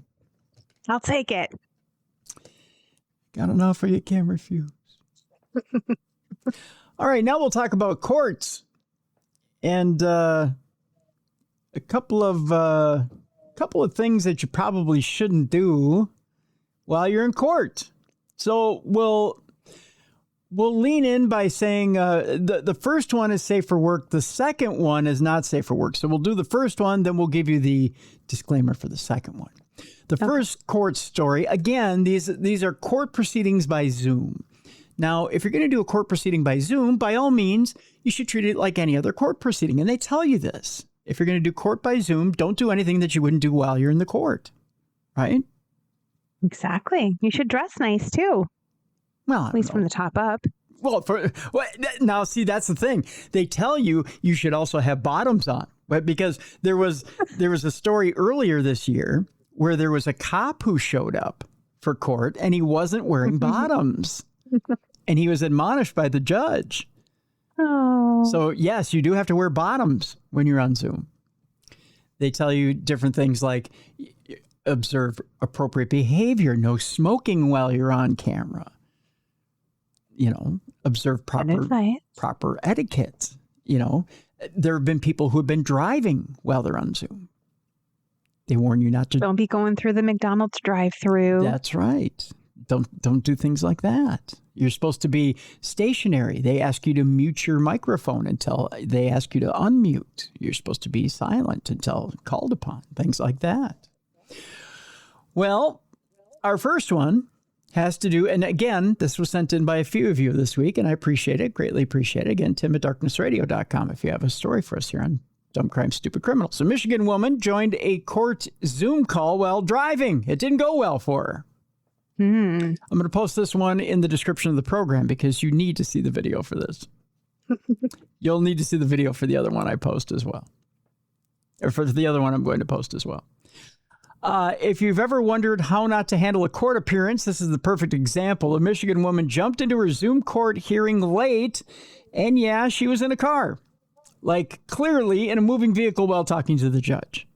I'll take it. Got an offer you can't refuse. All right, now we'll talk about courts and a couple of things that you probably shouldn't do while you're in court. So we'll lean in by saying the first one is safe for work. The second one is not safe for work. So we'll do the first one, then we'll give you the disclaimer for the second one. The first court story, again, these are court proceedings by Zoom. Now, if you're going to do a court proceeding by Zoom, by all means, you should treat it like any other court proceeding. And they tell you this. If you're going to do court by Zoom, don't do anything that you wouldn't do while you're in the court, right? Exactly. You should dress nice too. Well, at least from the top up. Well, now see, that's the thing. They tell you should also have bottoms on, right? Because there was a story earlier this year where there was a cop who showed up for court and he wasn't wearing bottoms, and he was admonished by the judge. Oh. So yes, you do have to wear bottoms when you're on Zoom. They tell you different things like observe appropriate behavior, no smoking while you're on camera. Observe proper etiquette. There have been people who have been driving while they're on Zoom. They warn you not to. Don't be going through the McDonald's drive-through. That's right. Don't do things like that. You're supposed to be stationary. They ask you to mute your microphone until they ask you to unmute. You're supposed to be silent until called upon. Things like that. Well, our first one has to do, and again, this was sent in by a few of you this week, and I appreciate it, greatly appreciate it. Again, tim@darknessradio.com if you have a story for us here on Dumb Crime, Stupid Criminals. A Michigan woman joined a court Zoom call while driving. It didn't go well for her. I'm going to post this one in the description of the program because you need to see the video for this. You'll need to see the video for the other one I post as well. Or for the other one I'm going to post as well. If you've ever wondered how not to handle a court appearance, this is the perfect example. A Michigan woman jumped into her Zoom court hearing late, and yeah, she was in a car. Like, clearly in a moving vehicle while talking to the judge.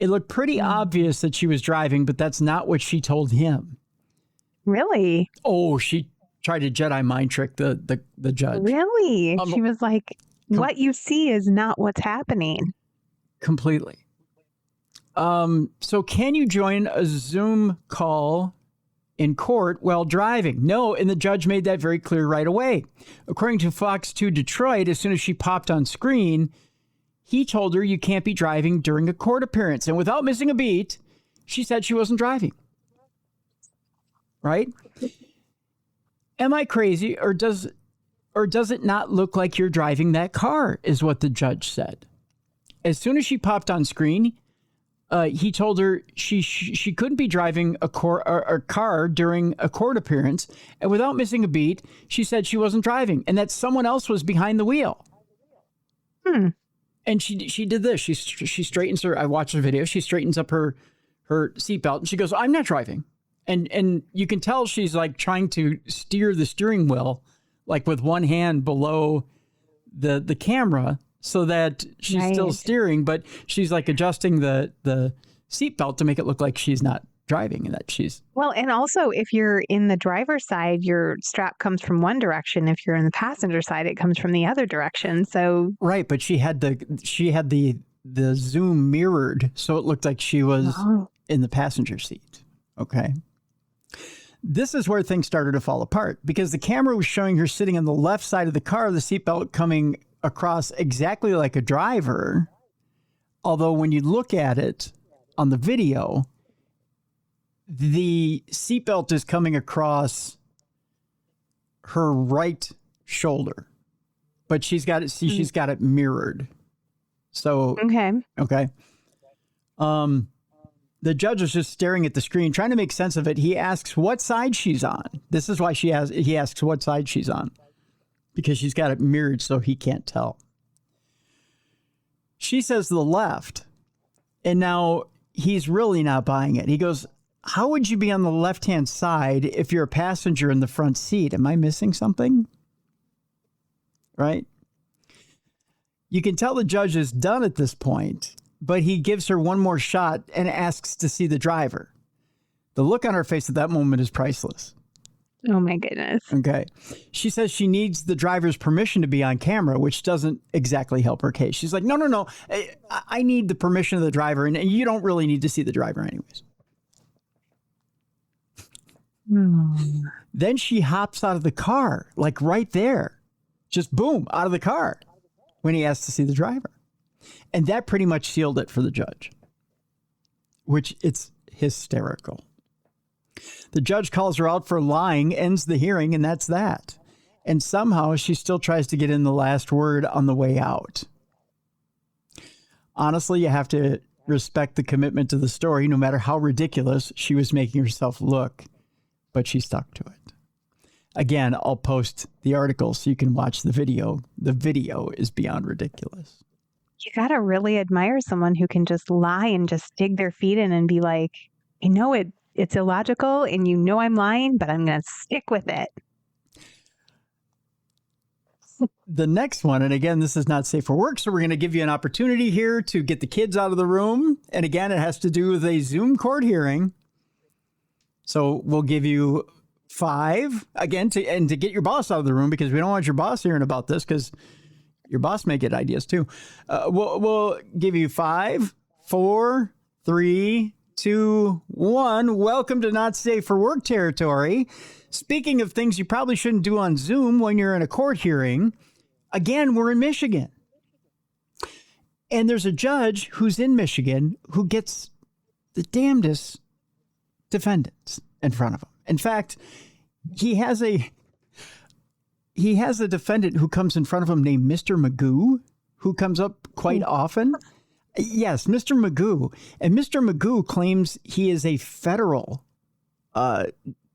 It looked pretty obvious that she was driving, but that's not what she told him. Really? Oh, she tried to Jedi mind trick the judge. Really? She was like, what you see is not what's happening. Completely. So can you join a Zoom call in court while driving? No, and the judge made that very clear right away. According to Fox 2 Detroit, as soon as she popped on screen, he told her you can't be driving during a court appearance. And without missing a beat, she said she wasn't driving. Right? Am I crazy, or does it not look like you're driving that car, is what the judge said. As soon as she popped on screen, he told her she couldn't be driving a car during a court appearance. And without missing a beat, she said she wasn't driving and that someone else was behind the wheel. And she did this. She straightens her. I watched the video. She straightens up her seatbelt and she goes, "I'm not driving." And you can tell she's like trying to steer the steering wheel, like with one hand below the camera, so that she's still steering, but she's like adjusting the seatbelt to make it look like she's not driving and that she's... Well, and also if you're in the driver's side, your strap comes from one direction. If you're in the passenger side, it comes from the other direction. So... Right, but she had the Zoom mirrored, so it looked like she was in the passenger seat. Okay. This is where things started to fall apart because the camera was showing her sitting on the left side of the car, the seatbelt coming across exactly like a driver. Although when you look at it on the video, the seatbelt is coming across her right shoulder, but she's got it mirrored. So, okay. The judge is just staring at the screen, trying to make sense of it. He asks what side she's on. This is why he asks what side she's on, because she's got it mirrored so he can't tell. She says the left, and now he's really not buying it. He goes, "How would you be on the left-hand side if you're a passenger in the front seat? Am I missing something?" Right? You can tell the judge is done at this point, but he gives her one more shot and asks to see the driver. The look on her face at that moment is priceless. Oh, my goodness. Okay. She says she needs the driver's permission to be on camera, which doesn't exactly help her case. She's like, no. I need the permission of the driver, and you don't really need to see the driver anyways. Then she hops out of the car, like right there. Just boom, out of the car when he asks to see the driver. And that pretty much sealed it for the judge, which it's hysterical. The judge calls her out for lying, ends the hearing, and that's that. And somehow she still tries to get in the last word on the way out. Honestly, you have to respect the commitment to the story, no matter how ridiculous she was making herself look, but she stuck to it. Again, I'll post the article so you can watch the video. The video is beyond ridiculous. You got to really admire someone who can just lie and just dig their feet in and be like, I know it's illogical and you know I'm lying, but I'm going to stick with it. The next one, and again, this is not safe for work, so we're going to give you an opportunity here to get the kids out of the room. And again, it has to do with a Zoom court hearing. So we'll give you 5, again, to get your boss out of the room, because we don't want your boss hearing about this, because your boss may get ideas too. We'll give you 5, 4, 3, 2, 1. Welcome to Not Safe for Work territory. Speaking of things you probably shouldn't do on Zoom when you're in a court hearing, again, we're in Michigan. And there's a judge who's in Michigan who gets the damnedest defendants in front of him. In fact, he has a defendant who comes in front of him named Mr. Magoo, who comes up quite often. Yes, Mr. Magoo. And Mr. Magoo claims he is a federal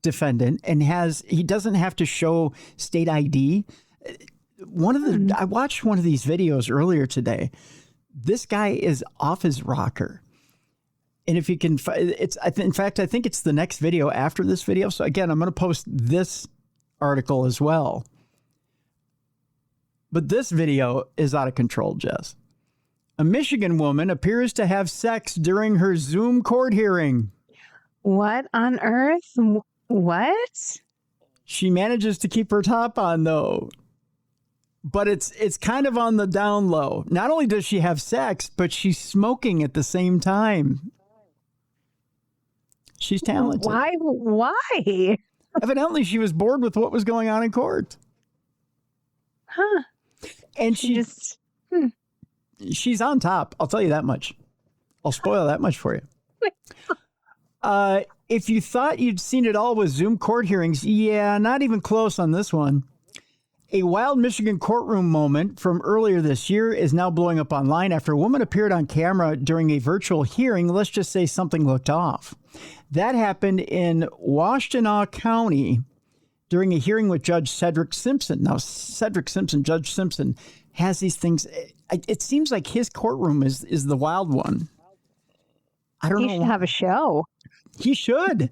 defendant, and he doesn't have to show state ID. I watched one of these videos earlier today. This guy is off his rocker. And if you can, in fact, I think it's the next video after this video. So again, I'm going to post this article as well. But this video is out of control, Jess. A Michigan woman appears to have sex during her Zoom court hearing. What on earth? What? She manages to keep her top on, though. But it's kind of on the down low. Not only does she have sex, but she's smoking at the same time. She's talented. Why? Evidently, she was bored with what was going on in court. Huh. And she's on top. I'll tell you that much. I'll spoil that much for you. If you thought you'd seen it all with Zoom court hearings, yeah, not even close on this one. A wild Michigan courtroom moment from earlier this year is now blowing up online after a woman appeared on camera during a virtual hearing. Let's just say something looked off. That happened in Washtenaw County during a hearing with Judge Cedric Simpson. Now, Judge Simpson, has these things. It seems like his courtroom is the wild one. I don't know. He should have a show. He should.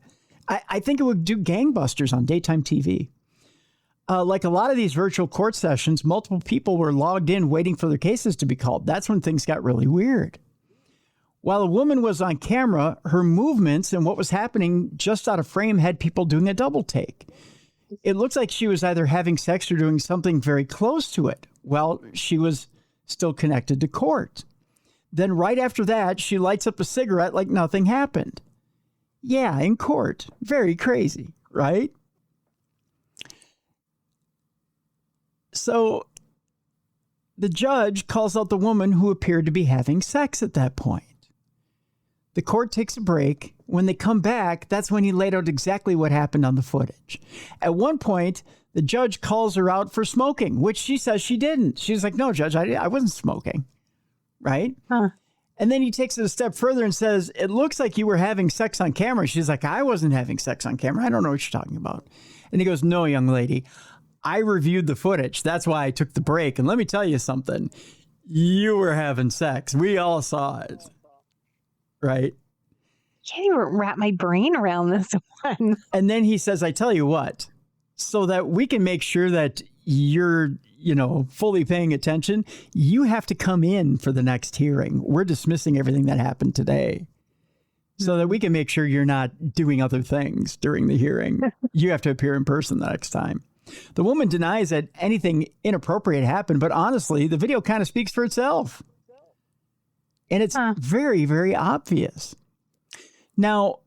I think it would do gangbusters on daytime TV. Like a lot of these virtual court sessions, multiple people were logged in waiting for their cases to be called. That's when things got really weird. While a woman was on camera, her movements and what was happening just out of frame had people doing a double take. It looks like she was either having sex or doing something very close to it while she was still connected to court. Then right after that, she lights up a cigarette like nothing happened. Yeah, in court. Very crazy, right? So the judge calls out the woman who appeared to be having sex at that point. The court takes a break. When they come back, that's when he laid out exactly what happened on the footage. At one point, the judge calls her out for smoking, which she says she didn't. She's like, no, Judge, I wasn't smoking. Right? Huh. And then he takes it a step further and says, it looks like you were having sex on camera. She's like, I wasn't having sex on camera. I don't know what you're talking about. And he goes, no, young lady, I reviewed the footage. That's why I took the break. And let me tell you something. You were having sex. We all saw it. Right? Can't even wrap my brain around this one. And then he says, I tell you what, so that we can make sure that you're, fully paying attention, you have to come in for the next hearing. We're dismissing everything that happened today so that we can make sure you're not doing other things during the hearing. You have to appear in person the next time. The woman denies that anything inappropriate happened, but honestly, the video kind of speaks for itself. And it's very, very obvious. Now,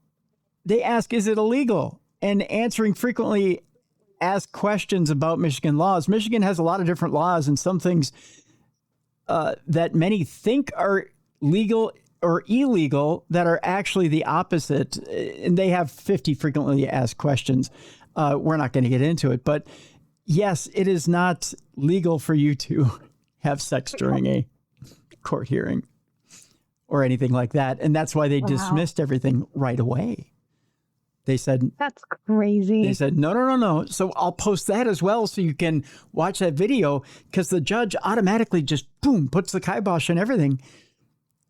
they ask, is it illegal? And answering frequently asked questions about Michigan laws. Michigan has a lot of different laws, and some things that many think are legal or illegal that are actually the opposite. And they have 50 frequently asked questions. We're not going to get into it. But yes, it is not legal for you to have sex during a court hearing or anything like that. And that's why they dismissed everything right away. They said, that's crazy. They said, no. So I'll post that as well so you can watch that video, because the judge automatically just, boom, puts the kibosh on everything.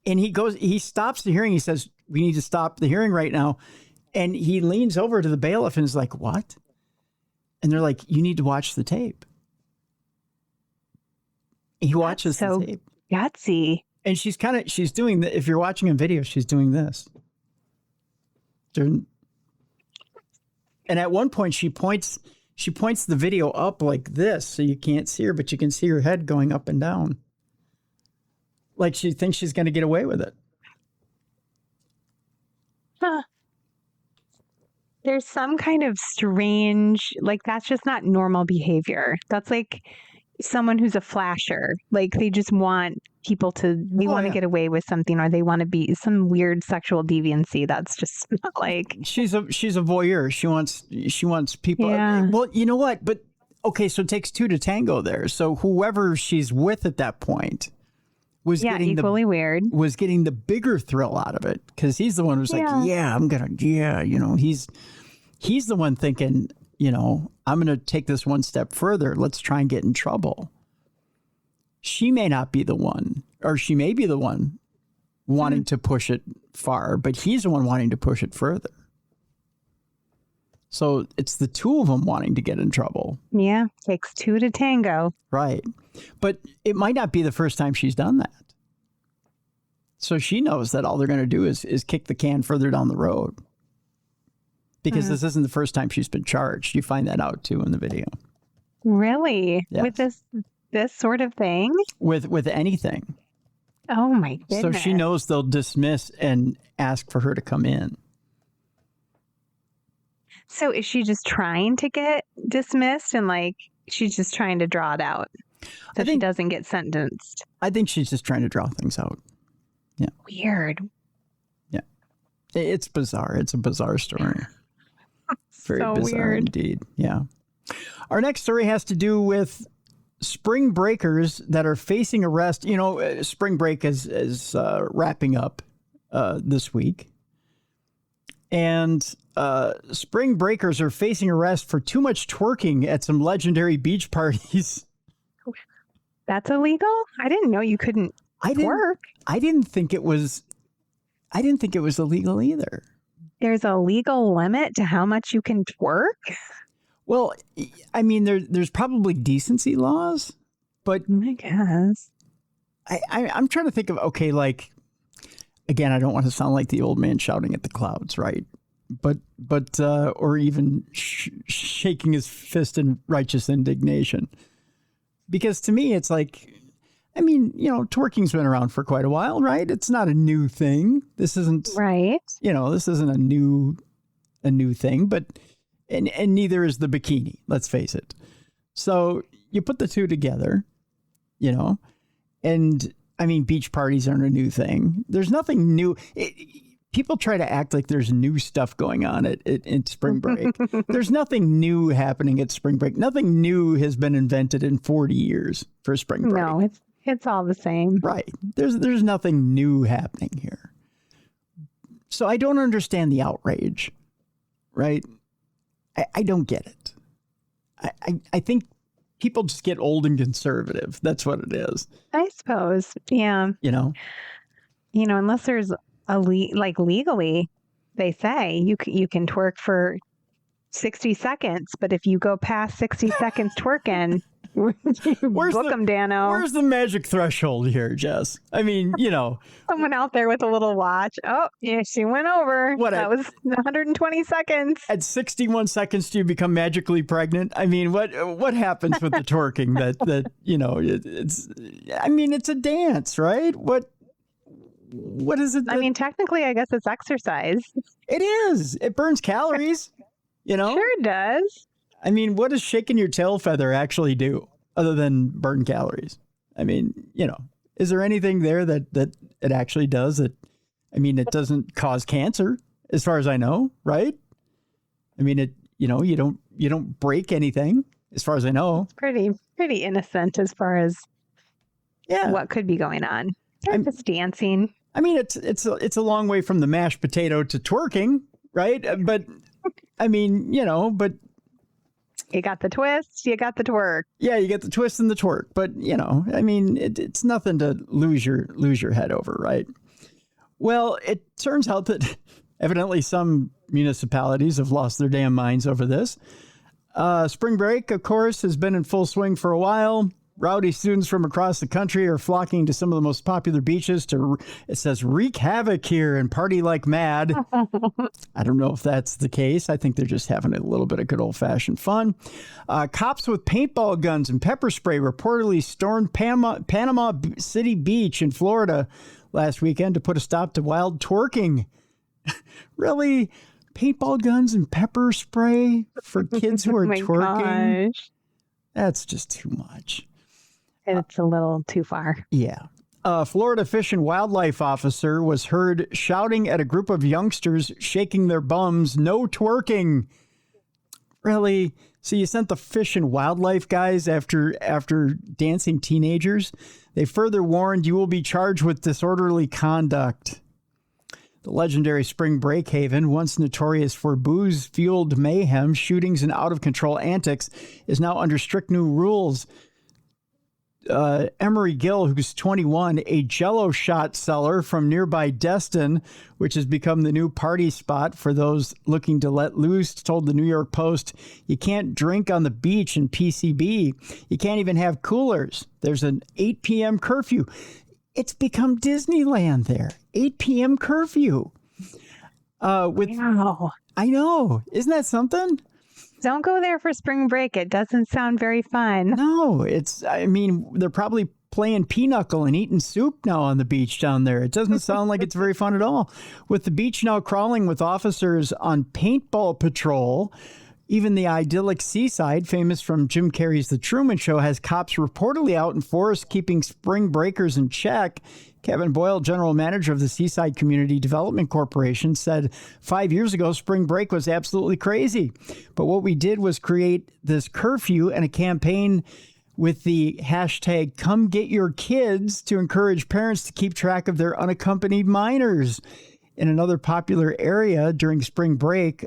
And he stops the hearing. He says, we need to stop the hearing right now. And he leans over to the bailiff and is like, what? And they're like, you need to watch the tape. He watches the tape. Gutsy. And she's doing if you're watching a video, she's doing this. And at one point she points the video up like this so you can't see her, but you can see her head going up and down. Like she thinks she's going to get away with it. Huh. There's some kind of strange, that's just not normal behavior. That's like someone who's a flasher. Like they just want people they want to get away with something, or they want to be some weird sexual deviancy. That's just not like. She's a voyeur. She wants people. Yeah. Well, you know what? But okay, so it takes two to tango there. So whoever she's with at that point was getting equally weird. Was getting the bigger thrill out of it, because he's the one who's like, he's. He's the one thinking, I'm going to take this one step further. Let's try and get in trouble. She may not be the one, or she may be the one wanting to push it far, but he's the one wanting to push it further. So it's the two of them wanting to get in trouble. Yeah, takes two to tango. Right. But it might not be the first time she's done that. So she knows that all they're going to do is kick the can further down the road. Because this isn't the first time she's been charged. You find that out too in the video. Really? Yes. With this sort of thing? With anything. Oh my goodness. So she knows they'll dismiss and ask for her to come in. So is she just trying to get dismissed and she's just trying to draw it out so she doesn't get sentenced? I think she's just trying to draw things out. Yeah. Weird. Yeah. It's bizarre. It's a bizarre story. Very so bizarre weird. Indeed. Yeah. Our next story has to do with spring breakers that are facing arrest. Spring break is wrapping up this week. And spring breakers are facing arrest for too much twerking at some legendary beach parties. That's illegal? I didn't know you couldn't twerk. I didn't think it was illegal either. There's a legal limit to how much you can twerk? Well, I mean, there's probably decency laws, but I guess. I'm trying to think of, okay, again, I don't want to sound like the old man shouting at the clouds, right? But or even shaking his fist in righteous indignation. Because to me, it's twerking's been around for quite a while, right? It's not a new thing. This isn't right. This isn't a new thing, but and neither is the bikini. Let's face it. So you put the two together, and I mean, beach parties aren't a new thing. There's nothing new. People try to act like there's new stuff going on at spring break. There's nothing new happening at spring break. Nothing new has been invented in 40 years for spring break. No, it's all the same. Right. There's nothing new happening here. So I don't understand the outrage, right? I don't get it. I think people just get old and conservative. That's what it is. I suppose. Yeah. Unless there's legally, they say you can twerk for 60 seconds, but if you go past 60 seconds twerking, book them, Dano. Where's the magic threshold here, Jess? I mean, someone out there with a little watch. Oh, yeah, she went over. That was 120 seconds. At 61 seconds, do you become magically pregnant? I mean, what happens with the twerking? It's a dance, right? What is it? I mean, technically, I guess it's exercise. It is. It burns calories. Sure does. I mean, what does shaking your tail feather actually do other than burn calories? I mean, is there anything there that it actually does? It doesn't cause cancer as far as I know, right? I mean, you don't break anything as far as I know. It's pretty innocent as far as what could be going on. They're just dancing. I mean, it's a long way from the mashed potato to twerking, right? But I mean, but you got the twist, you got the twerk. Yeah, you get the twist and the twerk. But I mean, it's nothing to lose your head over, right? Well, it turns out that evidently some municipalities have lost their damn minds over this. Spring break, of course, has been in full swing for a while. Rowdy students from across the country are flocking to some of the most popular beaches to, it says, wreak havoc here and party like mad. I don't know if that's the case. I think they're just having a little bit of good old-fashioned fun. Cops with paintball guns and pepper spray reportedly stormed Panama City Beach in Florida last weekend to put a stop to wild twerking. Really? Paintball guns and pepper spray for kids who are twerking? Gosh. That's just too much. It's a little too far. Yeah. A Florida Fish and Wildlife officer was heard shouting at a group of youngsters shaking their bums, "No twerking." Really? So you sent the Fish and Wildlife guys after dancing teenagers? They further warned you will be charged with disorderly conduct. The legendary spring break haven, once notorious for booze-fueled mayhem, shootings, and out-of-control antics, is now under strict new rules. Emery Gill, who's 21, a Jell-O shot seller from nearby Destin, which has become the new party spot for those looking to let loose, told the New York Post, "You can't drink on the beach in PCB. You can't even have coolers. There's an 8 p.m. curfew." It's become Disneyland there. 8 p.m. curfew. Wow. I know. Isn't that something? Don't go there for spring break. It doesn't sound very fun. No, they're probably playing pinochle and eating soup now on the beach down there. It doesn't sound like it's very fun at all. With the beach now crawling with officers on paintball patrol, even the idyllic seaside, famous from Jim Carrey's The Truman Show, has cops reportedly out in force keeping spring breakers in check. Kevin Boyle, general manager of the Seaside Community Development Corporation, said 5 years ago, spring break was absolutely crazy. But what we did was create this curfew and a campaign with the hashtag Come Get Your Kids to encourage parents to keep track of their unaccompanied minors. In another popular area during spring break,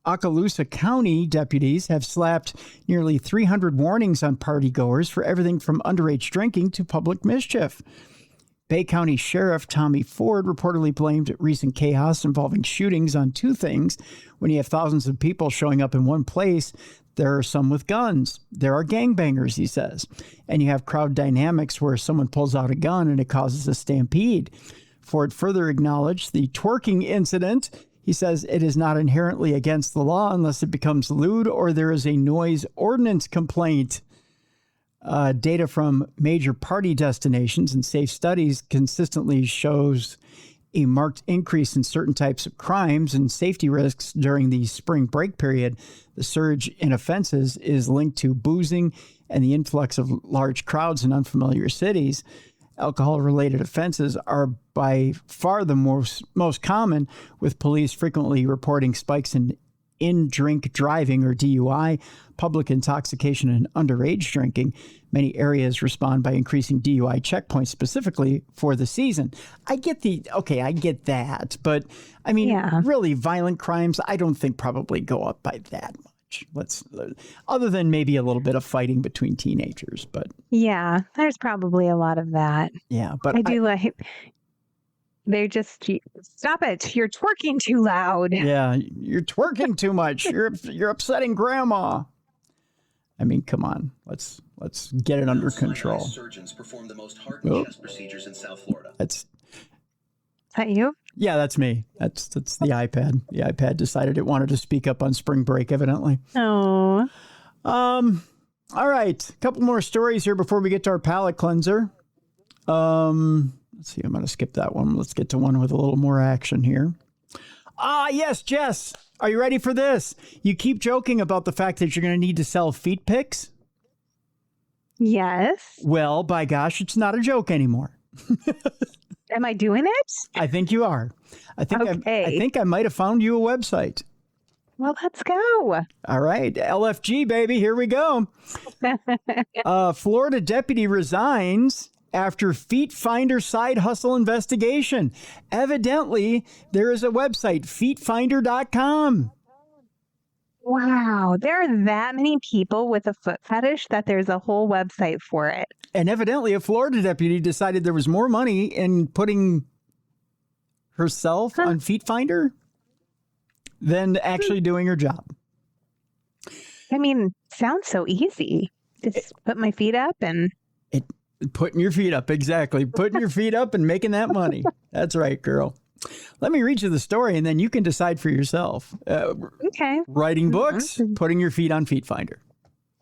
Okaloosa County deputies have slapped nearly 300 warnings on partygoers for everything from underage drinking to public mischief. Bay County Sheriff Tommy Ford reportedly blamed recent chaos involving shootings on two things. When you have thousands of people showing up in one place, there are some with guns. There are gangbangers, he says. And you have crowd dynamics where someone pulls out a gun and it causes a stampede. Ford further acknowledged the twerking incident. He says it is not inherently against the law unless it becomes lewd or there is a noise ordinance complaint. Data from major party destinations and safe studies consistently shows a marked increase in certain types of crimes and safety risks during the spring break period. The surge in offenses is linked to boozing and the influx of large crowds in unfamiliar cities. Alcohol-related offenses are by far the most common, with police frequently reporting spikes in drink driving or DUI, public intoxication, and underage drinking. Many areas respond by increasing DUI checkpoints specifically for the season. I get that. But I mean, really violent crimes, I don't think probably go up by that much. Other than maybe a little bit of fighting between teenagers, but yeah, there's probably a lot of that. Yeah, but they just stop it. You're twerking too loud. Yeah, you're twerking too much. You're upsetting grandma. I mean, come on. Let's get it under control. Surgeons perform the most hardened chest procedures in South Florida. Is that you? Yeah, that's me. That's the iPad. The iPad decided it wanted to speak up on spring break, evidently. Oh. All right. A couple more stories here before we get to our palate cleanser. Let's see. I'm going to skip that one. Let's get to one with a little more action here. Yes, Jess. Are you ready for this? You keep joking about the fact that you're going to need to sell feet pics. Yes. Well, by gosh, it's not a joke anymore. Am I doing it? I think you are. I think I might have found you a website. Well, let's go. All right. LFG, baby. Here we go. Florida deputy resigns after feet finder side hustle investigation. Evidently, there is a website, feetfinder.com. Wow. There are that many people with a foot fetish that there's a whole website for it. And evidently, a Florida deputy decided there was more money in putting herself on Feet Finder than actually doing her job. I mean, sounds so easy. Just put my feet up and... Putting your feet up, exactly. Putting your feet up and making that money. That's right, girl. Let me read you the story, and then you can decide for yourself. Okay. Writing books, putting your feet on Feet Finder.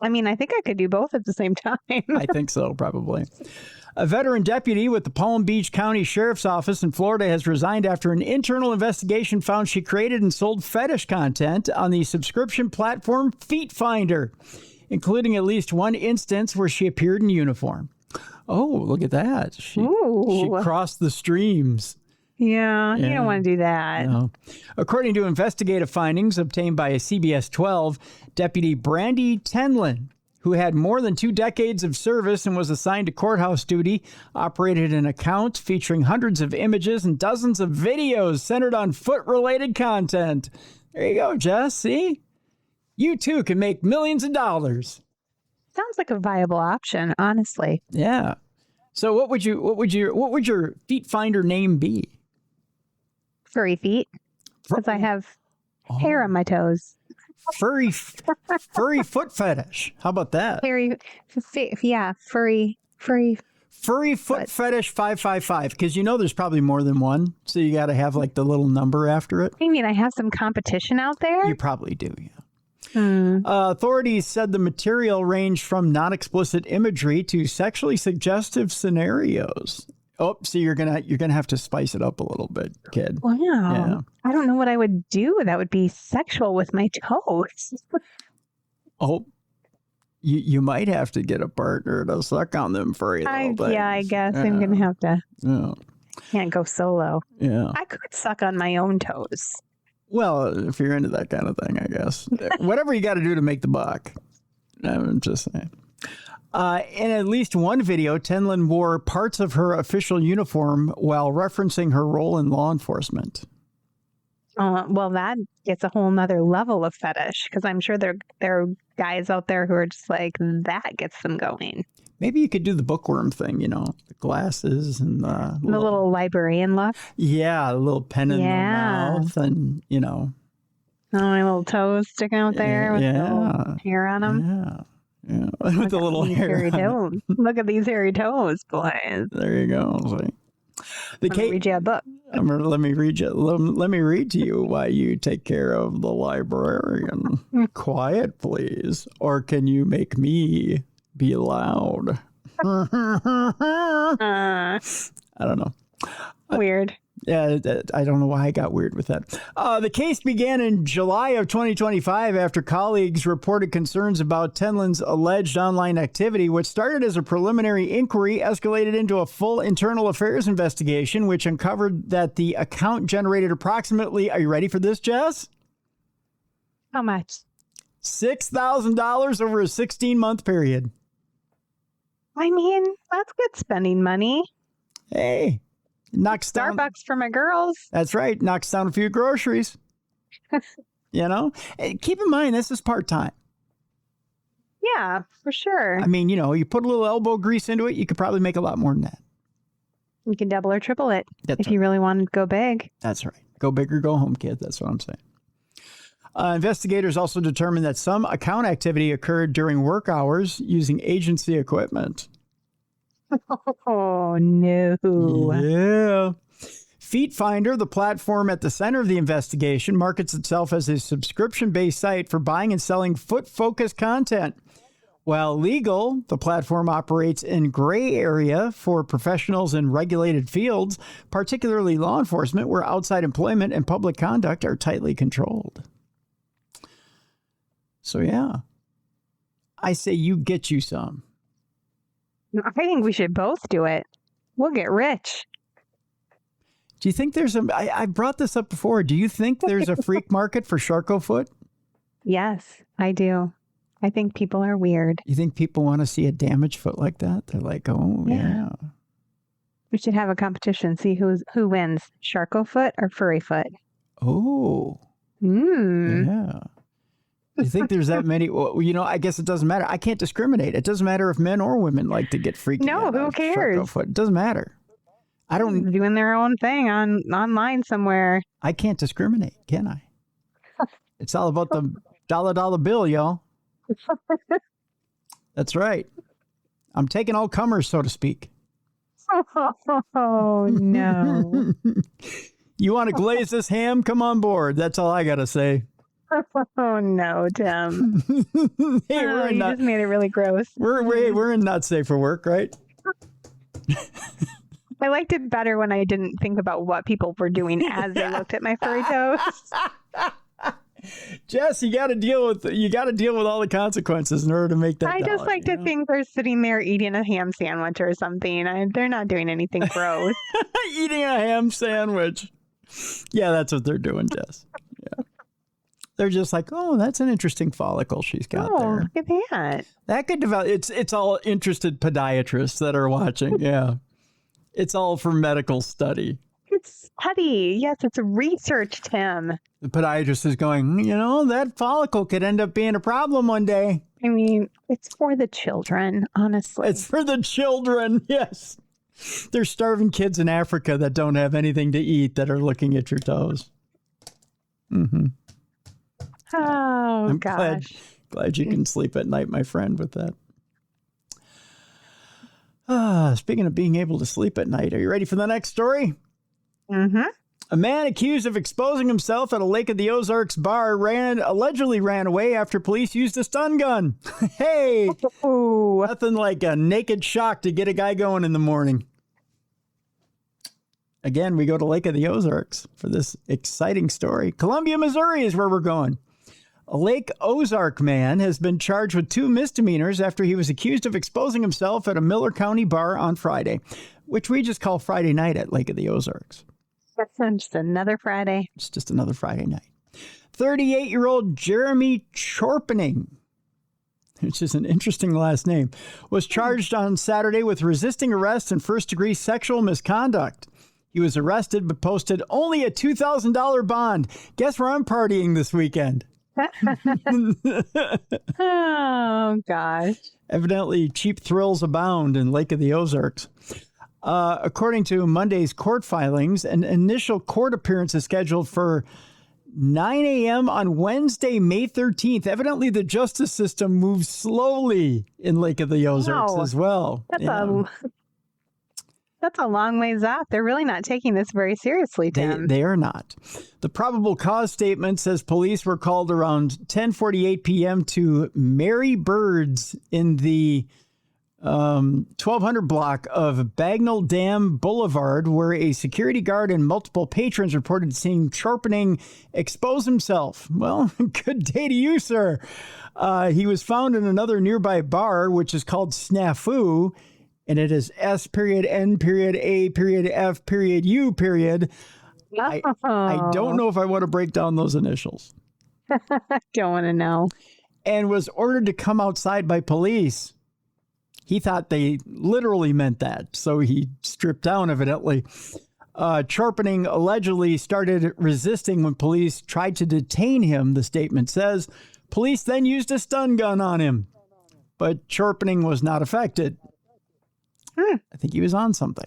I mean, I think I could do both at the same time. I think so, probably. A veteran deputy with the Palm Beach County Sheriff's Office in Florida has resigned after an internal investigation found she created and sold fetish content on the subscription platform Feet Finder, including at least one instance where she appeared in uniform. Oh, look at that. She crossed the streams. Yeah, you don't want to do that. No. According to investigative findings obtained by CBS 12, Deputy Brandy Tenlin, who had more than 2 decades of service and was assigned to courthouse duty, operated an account featuring hundreds of images and dozens of videos centered on foot-related content. There you go, Jess. See? You too can make millions of dollars. Sounds like a viable option, honestly. Yeah. So what would your feet finder name be? Furry feet, because I have hair on my toes. Furry foot fetish. How about that? Furry Foot fetish 555. Because there's probably more than one. So you got to have like the little number after it. I mean, I have some competition out there. You probably do, yeah. Authorities said the material ranged from non-explicit imagery to sexually suggestive scenarios. Oh, so you're gonna have to spice it up a little bit, kid. Wow. Yeah. I don't know what I would do that would be sexual with my toes. Oh, you might have to get a partner to suck on them for a little bit. Yeah, I guess I'm gonna have to. Yeah. Can't go solo. Yeah. I could suck on my own toes. Well, if you're into that kind of thing, I guess. Whatever you got to do to make the buck. I'm just saying. In at least one video, Tenlin wore parts of her official uniform while referencing her role in law enforcement. Well, that gets a whole nother level of fetish, because I'm sure there are guys out there who are just like, that gets them going. Maybe you could do the bookworm thing, the glasses and the little librarian look. Yeah, a little pen in the mouth and, my little toes sticking out there with the little hair on them. Yeah, with the little hair. Look at these hairy toes, boys. There you go. Read you a book. Let me read to you why you take care of the librarian. Quiet, please. Or can you make me be loud? I don't know. Weird. Yeah, I don't know why I got weird with that. The case began in July of 2025 after colleagues reported concerns about Tenlin's alleged online activity. What started as a preliminary inquiry escalated into a full internal affairs investigation, which uncovered that the account generated approximately, are you ready for this, Jess? How much? $6,000 over a 16-month period. I mean, that's good spending money. Hey. Knocks down Starbucks for my girls. That's right. Knocks down a few groceries. And keep in mind, this is part-time. Yeah, for sure. I mean, you put a little elbow grease into it, you could probably make a lot more than that. You can double or triple it if right. you really want to go big. That's right. Go big or go home, kid. That's what I'm saying. Investigators also determined that some account activity occurred during work hours using agency equipment. Oh, no. Yeah. Feet Finder, the platform at the center of the investigation, markets itself as a subscription-based site for buying and selling foot-focused content. While legal, the platform operates in gray area for professionals in regulated fields, particularly law enforcement, where outside employment and public conduct are tightly controlled. So, yeah. I say you get you some. I think we should both do it. We'll get rich. Do you think there's I brought this up before. Do you think there's a freak market for Sharko foot? Yes, I do. I think people are weird. You think people want to see a damaged foot like that? They're like, oh, yeah. We should have a competition. See who wins, Sharko foot or furry foot. Oh. Yeah. You think there's that many? Well, I guess it doesn't matter. I can't discriminate. It doesn't matter if men or women like to get freaky. No, who cares? Sharko foot. It doesn't matter. I don't doing their own thing online somewhere. I can't discriminate, can I? It's all about the dollar bill, y'all. That's right. I'm taking all comers, so to speak. Oh no! You want to glaze this ham? Come on board. That's all I gotta say. Oh no, Tim. Hey, you just made it really gross. We're in not safe for work, right? I liked it better when I didn't think about what people were doing as they looked at my furry toes. Jess, you got to deal with all the consequences in order to make that. I just like to think they're sitting there eating a ham sandwich or something. They're not doing anything gross. Eating a ham sandwich. Yeah, that's what they're doing, Jess. Yeah. They're just like, oh, that's an interesting follicle she's got there. Look at that. That could develop. It's all interested podiatrists that are watching. Yeah. It's all for medical study. It's study. Yes, it's research, Tim. The podiatrist is going, that follicle could end up being a problem one day. I mean, it's for the children, honestly. It's for the children. Yes. There's starving kids in Africa that don't have anything to eat that are looking at your toes. Mm-hmm. Oh, I'm gosh. glad you can sleep at night, my friend, with that. Speaking of being able to sleep at night, are you ready for the next story? Mm-hmm. A man accused of exposing himself at a Lake of the Ozarks bar allegedly ran away after police used a stun gun. Hey, nothing like a naked shock to get a guy going in the morning. Again, we go to Lake of the Ozarks for this exciting story. Columbia, Missouri is where we're going. A Lake Ozark man has been charged with 2 misdemeanors after he was accused of exposing himself at a Miller County bar on Friday, which we just call Friday night at Lake of the Ozarks. That's just another Friday. It's just another Friday night. 38-year-old Jeremy Chorpening, which is an interesting last name, was charged on Saturday with resisting arrest and first-degree sexual misconduct. He was arrested but posted only a $2,000 bond. Guess where I'm partying this weekend? Oh, gosh. Evidently, cheap thrills abound in Lake of the Ozarks. According to Monday's court filings, an initial court appearance is scheduled for 9 a.m. on Wednesday, May 13th. Evidently, the justice system moves slowly in Lake of the Ozarks as well. That's a long ways off. They're really not taking this very seriously, Tim. They are not. The probable cause statement says police were called around 10:48 p.m. to Mary Bird's in the 1200 block of Bagnell Dam Boulevard, where a security guard and multiple patrons reported seeing Chorpening expose himself. Well, good day to you, sir. He was found in another nearby bar, which is called Snafu, and it is S.A.A.F.U. I don't know if I want to break down those initials. I don't want to know. And was ordered to come outside by police. He thought they literally meant that, so he stripped down, evidently. Chorpening allegedly started resisting when police tried to detain him, the statement says. Police then used a stun gun on him, but Chorpening was not affected. I think he was on something.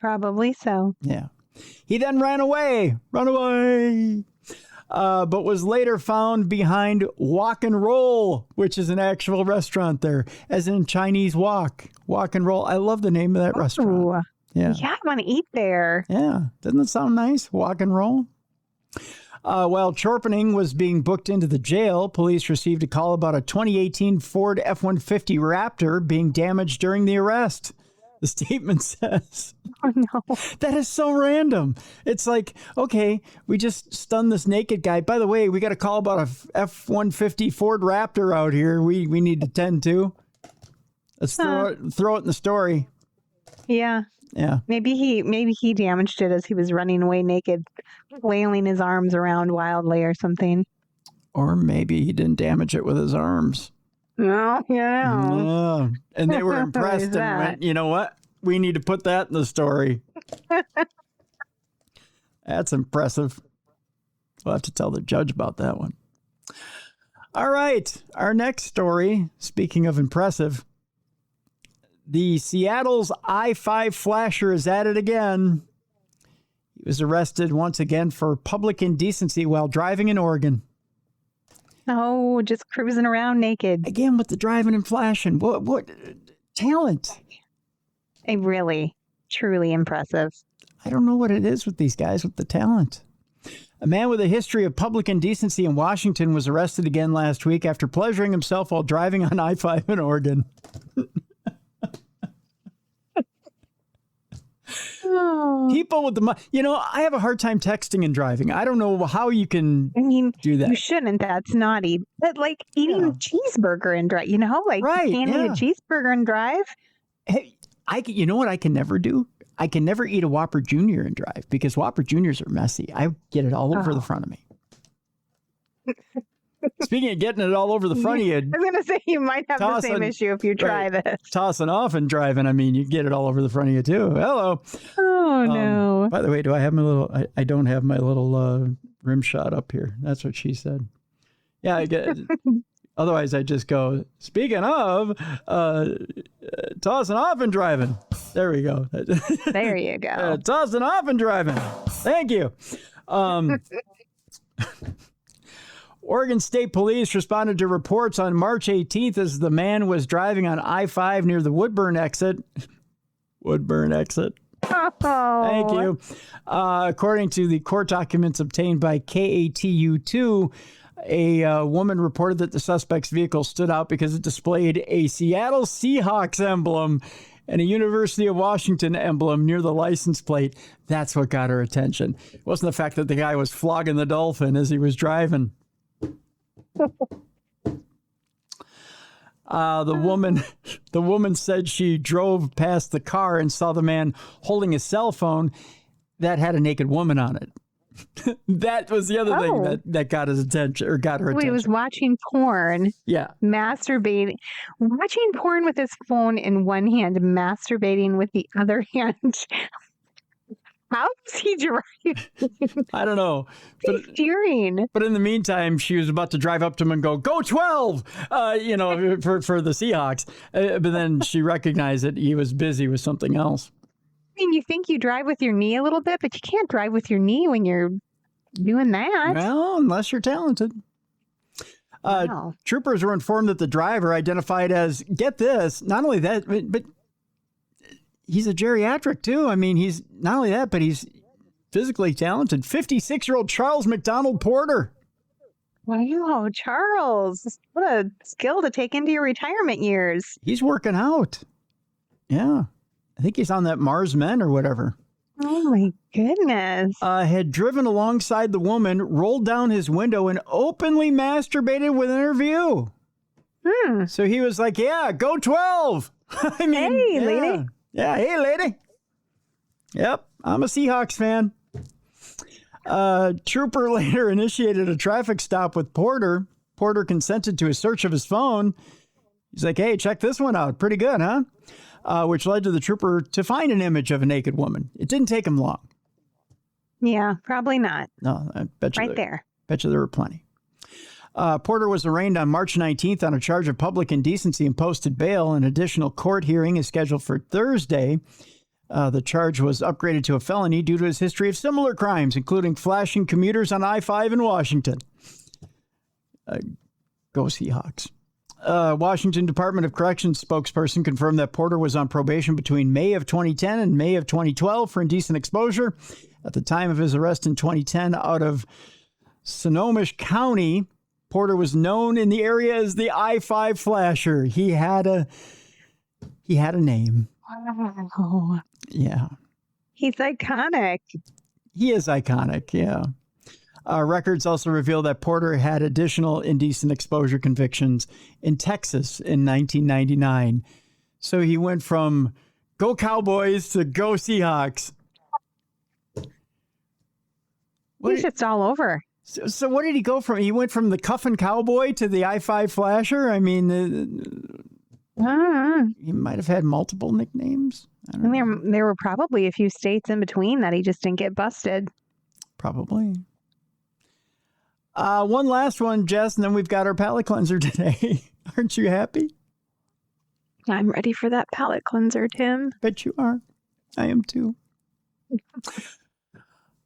Probably so. Yeah. He then ran away. Run away. But was later found behind Walk and Roll, which is an actual restaurant there, as in Chinese Walk and Roll. I love the name of that restaurant. Yeah, I want to eat there. Yeah, doesn't it sound nice? Walk and Roll. While Chorpening was being booked into the jail, police received a call about a 2018 Ford F-150 Raptor being damaged during the arrest. The statement says. Oh, no. That is so random. It's like, okay, we just stunned this naked guy. By the way, we got a call about a F-150 Ford Raptor out here we need to tend to. Let's throw it in the story. Yeah. Yeah. Maybe he damaged it as he was running away naked, flailing his arms around wildly or something. Or maybe he didn't damage it with his arms. No, yeah. And they were impressed and went, you know what? We need to put that in the story. That's impressive. We'll have to tell the judge about that one. All right. Our next story, speaking of impressive, the Seattle's I-5 flasher is at it again. He was arrested once again for public indecency while driving in Oregon. Oh, just cruising around naked. Again with the driving and flashing. What talent? Really, truly impressive. I don't know what it is with these guys with the talent. A man with a history of public indecency in Washington was arrested again last week after pleasuring himself while driving on I-5 in Oregon. People with the I have a hard time texting and driving. I don't know how you can do that. You shouldn't. That's naughty. But like eating a cheeseburger and drive, you can't eat a cheeseburger and drive. Hey, you know what I can never do? I can never eat a Whopper Jr. and drive because Whopper Juniors are messy. I get it all over the front of me. Speaking of getting it all over the front of you, I was going to say you might have the same issue if you try this. Tossing off and driving, I mean, you get it all over the front of you too. Hello. Oh, no. By the way, do I have my little, I don't have my little rim shot up here. That's what she said. Yeah, I get otherwise I just go, speaking of, tossing off and driving. There we go. There you go. Tossing off and driving. Thank you. Oregon State Police responded to reports on March 18th as the man was driving on I-5 near the Woodburn exit. Woodburn exit. Oh. Thank you. According to the court documents obtained by KATU2, a woman reported that the suspect's vehicle stood out because it displayed a Seattle Seahawks emblem and a University of Washington emblem near the license plate. That's what got her attention. It wasn't the fact that the guy was flogging the dolphin as he was driving. The woman said she drove past the car and saw the man holding a cell phone that had a naked woman on it. That was the other thing that got his attention, or got her attention. He was watching porn. Yeah. Masturbating. Watching porn with his phone in one hand, masturbating with the other hand. How does he drive? I don't know. He's steering. But in the meantime, she was about to drive up to him and go 12, for the Seahawks. But then she recognized that he was busy with something else. I mean, you think you drive with your knee a little bit, but you can't drive with your knee when you're doing that. Well, unless you're talented. Wow. Troopers were informed that the driver, identified as, get this, not only that, but he's a geriatric too. I mean, he's not only that, but he's physically talented. 56-year-old Charles McDonald Porter. Wow, Charles. What a skill to take into your retirement years. He's working out. Yeah. I think he's on that Mars Men or whatever. Oh, my goodness. Had driven alongside the woman, rolled down his window, and openly masturbated within her view. So he was like, yeah, go 12. I mean, hey, lady. Yeah, hey, lady. Yep, I'm a Seahawks fan. Trooper later initiated a traffic stop with Porter. Porter consented to a search of his phone. He's like, hey, check this one out. Pretty good, huh? Which led to the trooper to find an image of a naked woman. It didn't take him long. Yeah, probably not. No, I bet you there. Bet you there were plenty. Porter was arraigned on March 19th on a charge of public indecency and posted bail. An additional court hearing is scheduled for Thursday. The charge was upgraded to a felony due to his history of similar crimes, including flashing commuters on I-5 in Washington. Go Seahawks. Washington Department of Corrections spokesperson confirmed that Porter was on probation between May of 2010 and May of 2012 for indecent exposure. At the time of his arrest in 2010 out of Snohomish County, Porter was known in the area as the I-5 flasher. He had a name. Wow. Yeah. He's iconic. He is iconic, yeah. Records also reveal that Porter had additional indecent exposure convictions in Texas in 1999. So he went from go Cowboys to go Seahawks. He's just all over. So what did he go from? He went from the Cuffin' Cowboy to the I-5 Flasher? I mean, he might have had multiple nicknames. I don't know. There were probably a few states in between that he just didn't get busted. Probably. One last one, Jess, and then we've got our palate cleanser today. Aren't you happy? I'm ready for that palate cleanser, Tim. Bet you are. I am too.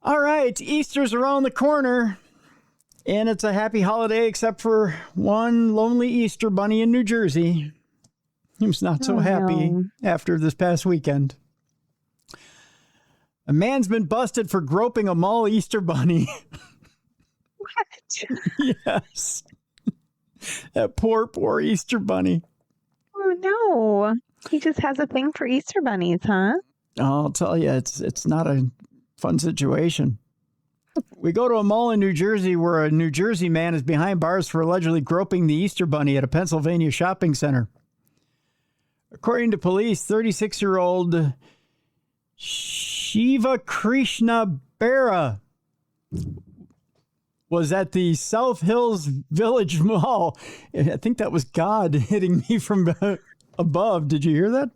All right, Easter's around the corner, and it's a happy holiday except for one lonely Easter bunny in New Jersey. He was not so happy after this past weekend. A man's been busted for groping a mall Easter bunny. What? Yes. That poor Easter bunny. Oh, no. He just has a thing for Easter bunnies, huh? I'll tell you, it's not a fun situation. We go to a mall in New Jersey where a New Jersey man is behind bars for allegedly groping the Easter bunny at a Pennsylvania shopping center. According to police, 36-year-old Shiva Krishna Bera was at the South Hills Village Mall. I think that was God hitting me from above. Did you hear that?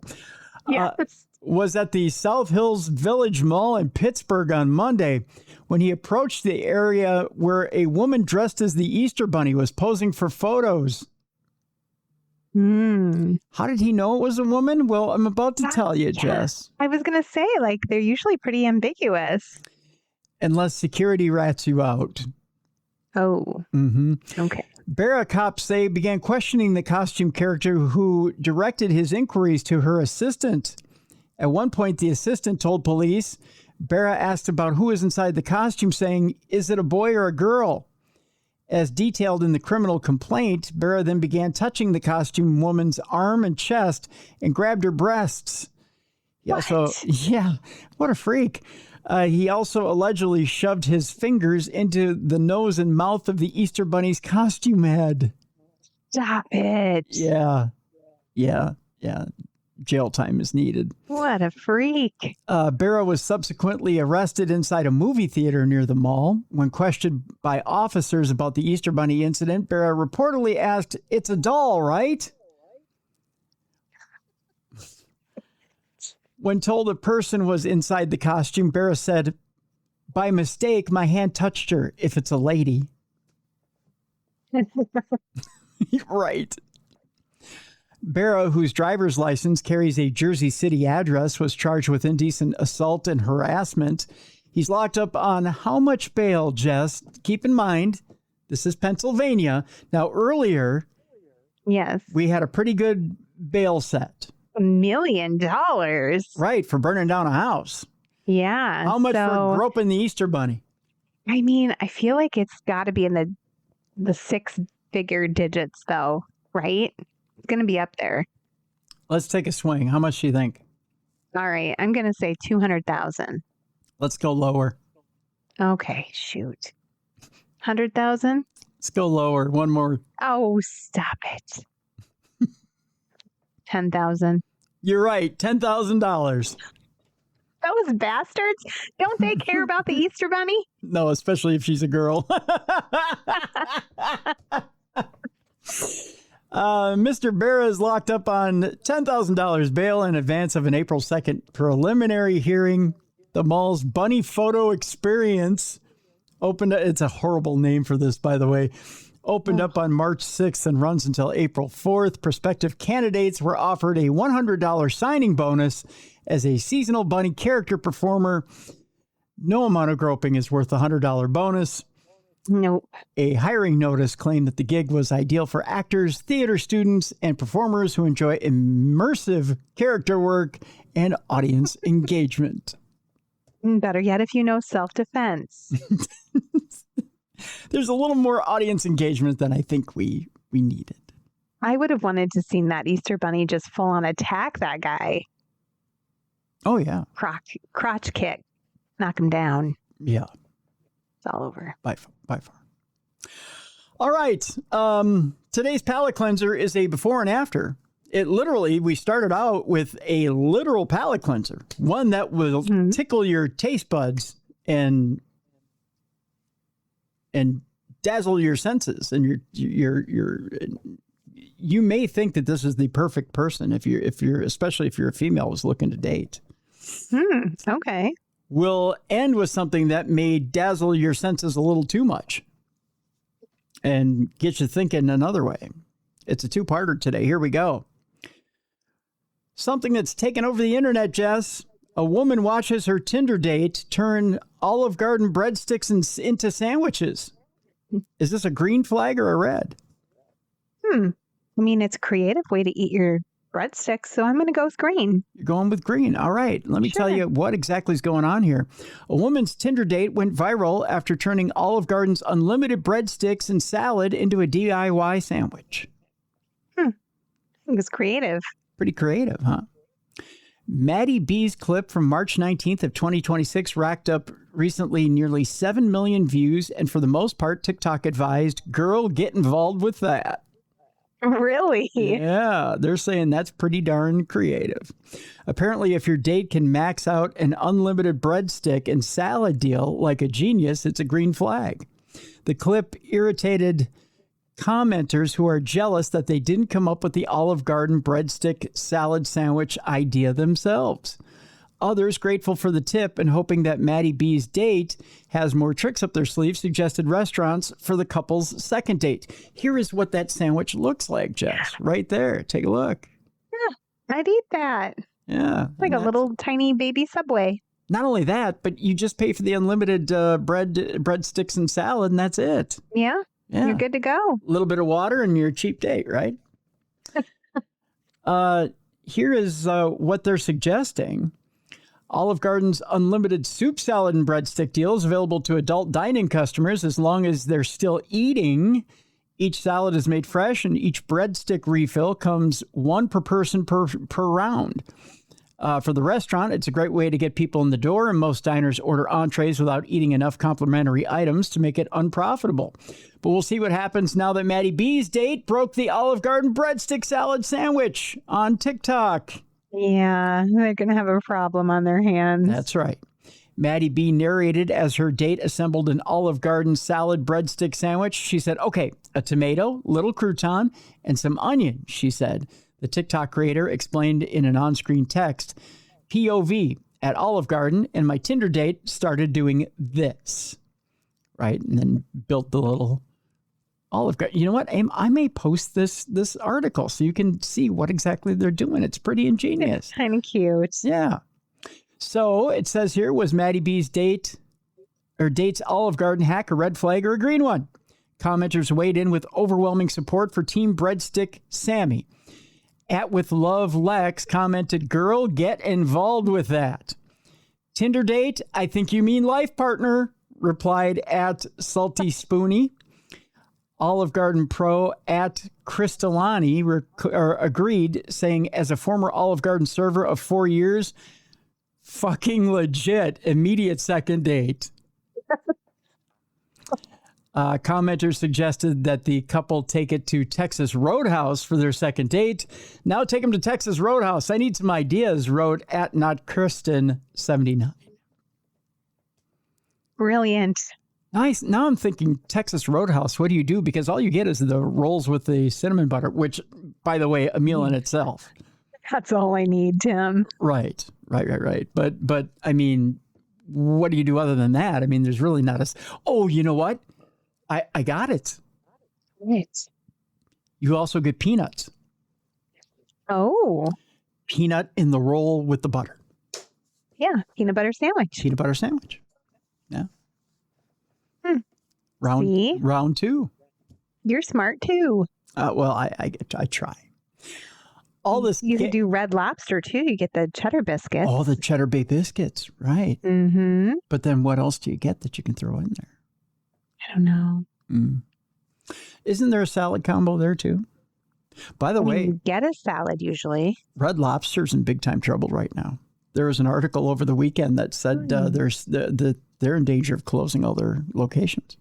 Yes. Was at the South Hills Village Mall in Pittsburgh on Monday when he approached the area where a woman dressed as the Easter Bunny was posing for photos. How did he know it was a woman? Well, I'm about to tell you, Jess. I was going to say, like, they're usually pretty ambiguous. Unless security rats you out. Oh. Okay. Barra cops say began questioning the costume character who directed his inquiries to her assistant. At one point, the assistant told police. Barra asked about who was inside the costume, saying, "Is it a boy or a girl?" As detailed in the criminal complaint, Barra then began touching the costume woman's arm and chest and grabbed her breasts. What a freak. He also allegedly shoved his fingers into the nose and mouth of the Easter Bunny's costume head. Stop it. Yeah. Jail time is needed. What a freak. Barra was subsequently arrested inside a movie theater near the mall. When questioned by officers about the Easter Bunny incident, Barra reportedly asked, "It's a doll, right?" When told a person was inside the costume, Barra said, "By mistake, my hand touched her, if it's a lady." Right. Barra, whose driver's license carries a Jersey City address, was charged with indecent assault and harassment. He's locked up on how much bail, Jess? Keep in mind, this is Pennsylvania. Now, earlier, yes, we had a pretty good bail set. $1 million. Right, for burning down a house. Yeah. How much for groping the Easter Bunny? I mean, I feel like it's got to be in the six-figure digits, though, right? It's going to be up there. Let's take a swing. How much do you think? All right. I'm going to say 200,000. Let's go lower. Okay. Shoot. 100,000? Let's go lower. One more. Oh, stop it. 10,000. You're right. $10,000. Those bastards. Don't they care about the Easter Bunny? No, especially if she's a girl. Mr. Barra is locked up on $10,000 bail in advance of an April 2nd preliminary hearing. The mall's Bunny Photo Experience opened. It's a horrible name for this, by the way. Opened up on March 6th and runs until April 4th. Prospective candidates were offered a $100 signing bonus as a seasonal bunny character performer. No amount of groping is worth a $100 bonus. Nope. A hiring notice claimed that the gig was ideal for actors, theater students, and performers who enjoy immersive character work and audience engagement. Better yet, if you know self-defense. There's a little more audience engagement than I think we needed. I would have wanted to see that Easter Bunny just full on attack that guy. Oh, yeah. Crotch kick. Knock him down. Yeah. It's all over. By far. All right. Today's palate cleanser is a before and after. We started out with a literal palate cleanser, one that will tickle your taste buds and dazzle your senses, and you may think that this is the perfect person especially if you're a female who's looking to date. Okay. We'll end with something that may dazzle your senses a little too much and get you thinking another way. It's a two-parter today. Here we go. Something that's taken over the internet, Jess. A woman watches her Tinder date turn Olive Garden breadsticks into sandwiches. Is this a green flag or a red? I mean, it's a creative way to eat your breadsticks, so I'm going to go with green. You're going with green. All right. Let me tell you what exactly is going on here. A woman's Tinder date went viral after turning Olive Garden's unlimited breadsticks and salad into a DIY sandwich. I think it's creative. Pretty creative, huh? Maddie B's clip from March 19th of 2026 racked up recently nearly 7 million views, and for the most part, TikTok advised, girl, get involved with that. Really? Yeah, they're saying that's pretty darn creative. Apparently, if your date can max out an unlimited breadstick and salad deal like a genius, it's a green flag. The clip irritated commenters who are jealous that they didn't come up with the Olive Garden breadstick salad sandwich idea themselves. Others, grateful for the tip and hoping that Maddie B's date has more tricks up their sleeve, suggested restaurants for the couple's second date. Here is what that sandwich looks like, Jess. Right there. Take a look. Yeah, I'd eat that. Yeah. Like a little tiny baby Subway. Not only that, but you just pay for the unlimited breadsticks and salad, and that's it. Yeah. You're good to go. A little bit of water and your cheap date, right? Here is what they're suggesting. Olive Garden's unlimited soup, salad, and breadstick deal is available to adult dining customers as long as they're still eating. Each salad is made fresh, and each breadstick refill comes one per person per round. For the restaurant, it's a great way to get people in the door, and most diners order entrees without eating enough complimentary items to make it unprofitable. But we'll see what happens now that Maddie B's date broke the Olive Garden breadstick salad sandwich on TikTok. Yeah, they're going to have a problem on their hands. That's right. Maddie B narrated as her date assembled an Olive Garden salad breadstick sandwich. She said, okay, a tomato, little crouton, and some onion, she said. The TikTok creator explained in an on-screen text, POV at Olive Garden, and my Tinder date started doing this, right? And then built the little Olive Garden. You know what, Aim? I may post this article so you can see what exactly they're doing. It's pretty ingenious. It's kind of cute. Yeah. So it says here, was Maddie B's date's Olive Garden hack a red flag or a green one? Commenters weighed in with overwhelming support for Team Breadstick Sammy. At With Love Lex commented, girl, get involved with that. Tinder date, I think you mean life partner, replied at Salty Spoonie. Olive Garden Pro at Crystalani agreed, saying, as a former Olive Garden server of 4 years, fucking legit, immediate second date. Commenters suggested that the couple take it to Texas Roadhouse for their second date. Now take them to Texas Roadhouse. I need some ideas, wrote at Not Kristen 79. Brilliant. Nice. Now I'm thinking Texas Roadhouse. What do you do? Because all you get is the rolls with the cinnamon butter, which, by the way, a meal in itself. That's all I need, Tim. Right. But I mean, what do you do other than that? I mean, there's really not a... Oh, you know what? I got it. Right. You also get peanuts. Oh. Peanut in the roll with the butter. Yeah. Peanut butter sandwich. Peanut butter sandwich. Yeah. See? Round two. You're smart too. Well, I try. All this. You could do Red Lobster too. You get the cheddar biscuits. Oh, the cheddar bay biscuits. Right. Mm-hmm. But then what else do you get that you can throw in there? I don't know. Isn't there a salad combo there too? By the way, you get a salad usually. Red Lobster's in big time trouble right now. There was an article over the weekend that said they're in danger of closing all their locations.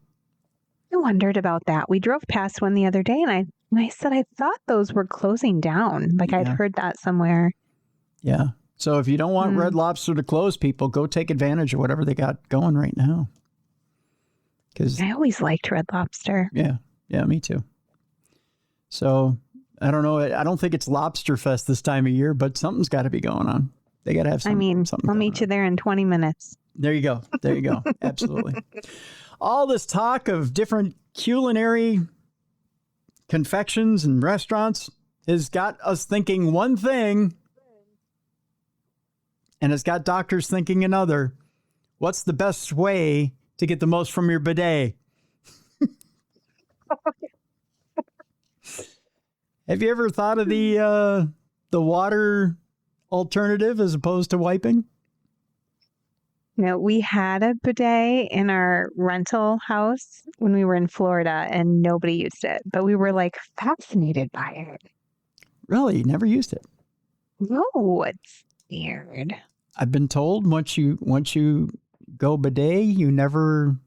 I wondered about that. We drove past one the other day, and I said I thought those were closing down. Like I'd heard that somewhere. Yeah. So if you don't want Red Lobster to close, people, go take advantage of whatever they got going right now. Because I always liked Red Lobster. Yeah, me too. So I don't know. I don't think it's Lobster Fest this time of year, but something's got to be going on. They got to have something. I'll meet you there in 20 minutes. There you go. Absolutely. All this talk of different culinary confections and restaurants has got us thinking one thing, and it's got doctors thinking another. What's the best way to get the most from your bidet? Have you ever thought of the water alternative as opposed to wiping? No, we had a bidet in our rental house when we were in Florida, and nobody used it. But we were like fascinated by it. Really? Never used it? No, it's weird. I've been told once you go bidet, you never.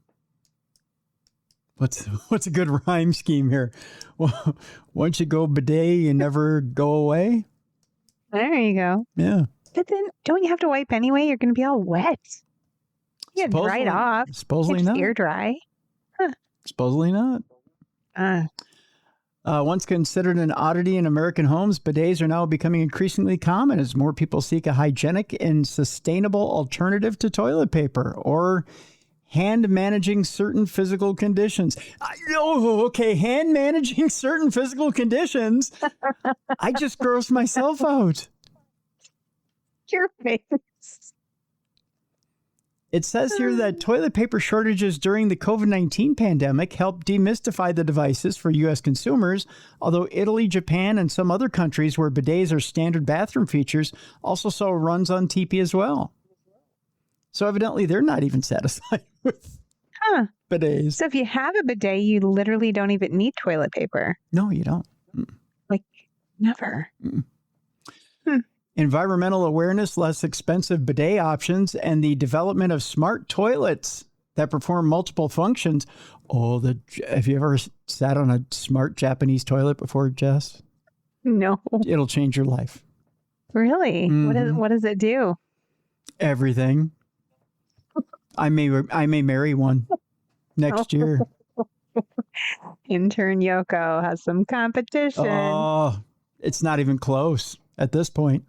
What's a good rhyme scheme here? Well, once you go bidet, you never go away. There you go. Yeah. But then, don't you have to wipe anyway? You're going to be all wet. You get dried off. Supposedly not. Air dry. Huh. Supposedly not. Once considered an oddity in American homes, bidets are now becoming increasingly common as more people seek a hygienic and sustainable alternative to toilet paper or hand managing certain physical conditions. Hand managing certain physical conditions. I just grossed myself out. Your face. It says here that toilet paper shortages during the COVID-19 pandemic helped demystify the devices for U.S. consumers, although Italy, Japan, and some other countries where bidets are standard bathroom features also saw runs on TP as well. So evidently they're not even satisfied with bidets. So if you have a bidet, you literally don't even need toilet paper. No, you don't. Like, never. Environmental awareness, less expensive bidet options, and the development of smart toilets that perform multiple functions. Have you ever sat on a smart Japanese toilet before, Jess? No. It'll change your life. Really? Mm-hmm. What does it do? Everything. I may marry one next year. Intern Yoko has some competition. Oh, it's not even close at this point.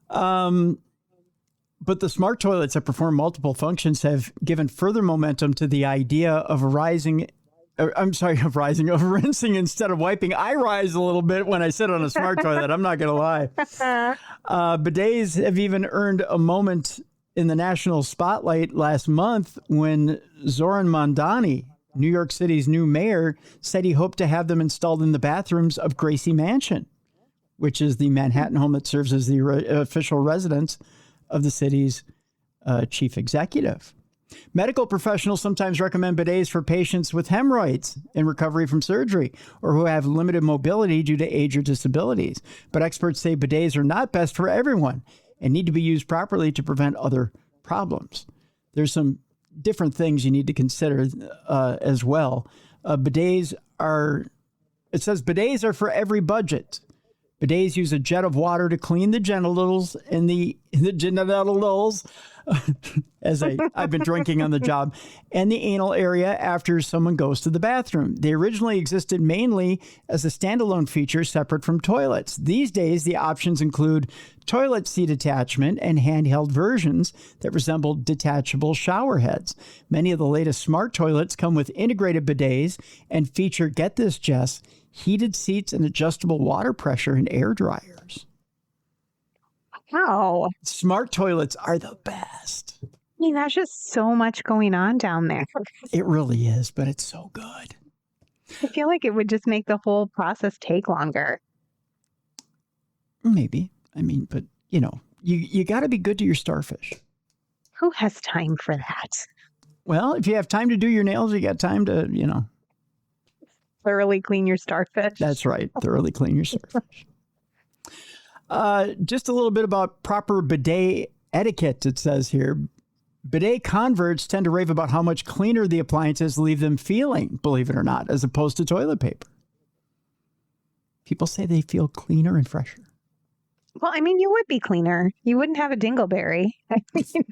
But the smart toilets that perform multiple functions have given further momentum to the idea of rinsing instead of wiping. I rise a little bit when I sit on a smart toilet. I'm not going to lie. Bidets have even earned a moment in the national spotlight last month when Zoran Mondani, New York City's new mayor, said he hoped to have them installed in the bathrooms of Gracie Mansion, which is the Manhattan home that serves as the official residence of the city's chief executive. Medical professionals sometimes recommend bidets for patients with hemorrhoids in recovery from surgery or who have limited mobility due to age or disabilities. But experts say bidets are not best for everyone and need to be used properly to prevent other problems. There's some different things you need to consider as well. Bidets are for every budget. Bidets use a jet of water to clean the genitals and the genitals, as I've been drinking on the job, and the anal area after someone goes to the bathroom. They originally existed mainly as a standalone feature separate from toilets. These days, the options include toilet seat attachment and handheld versions that resemble detachable shower heads. Many of the latest smart toilets come with integrated bidets and feature, get this, Jess, heated seats and adjustable water pressure and air dryers. Wow. Smart toilets are the best. I mean, there's just so much going on down there. It really is, but it's so good. I feel like it would just make the whole process take longer. Maybe. I mean, but, you got to be good to your starfish. Who has time for that? Well, if you have time to do your nails, you got time to, thoroughly clean your starfish. That's right. Thoroughly clean your starfish. Just a little bit about proper bidet etiquette, it says here. Bidet converts tend to rave about how much cleaner the appliances leave them feeling, believe it or not, as opposed to toilet paper. People say they feel cleaner and fresher. Well, I mean, you would be cleaner. You wouldn't have a dingleberry. I mean,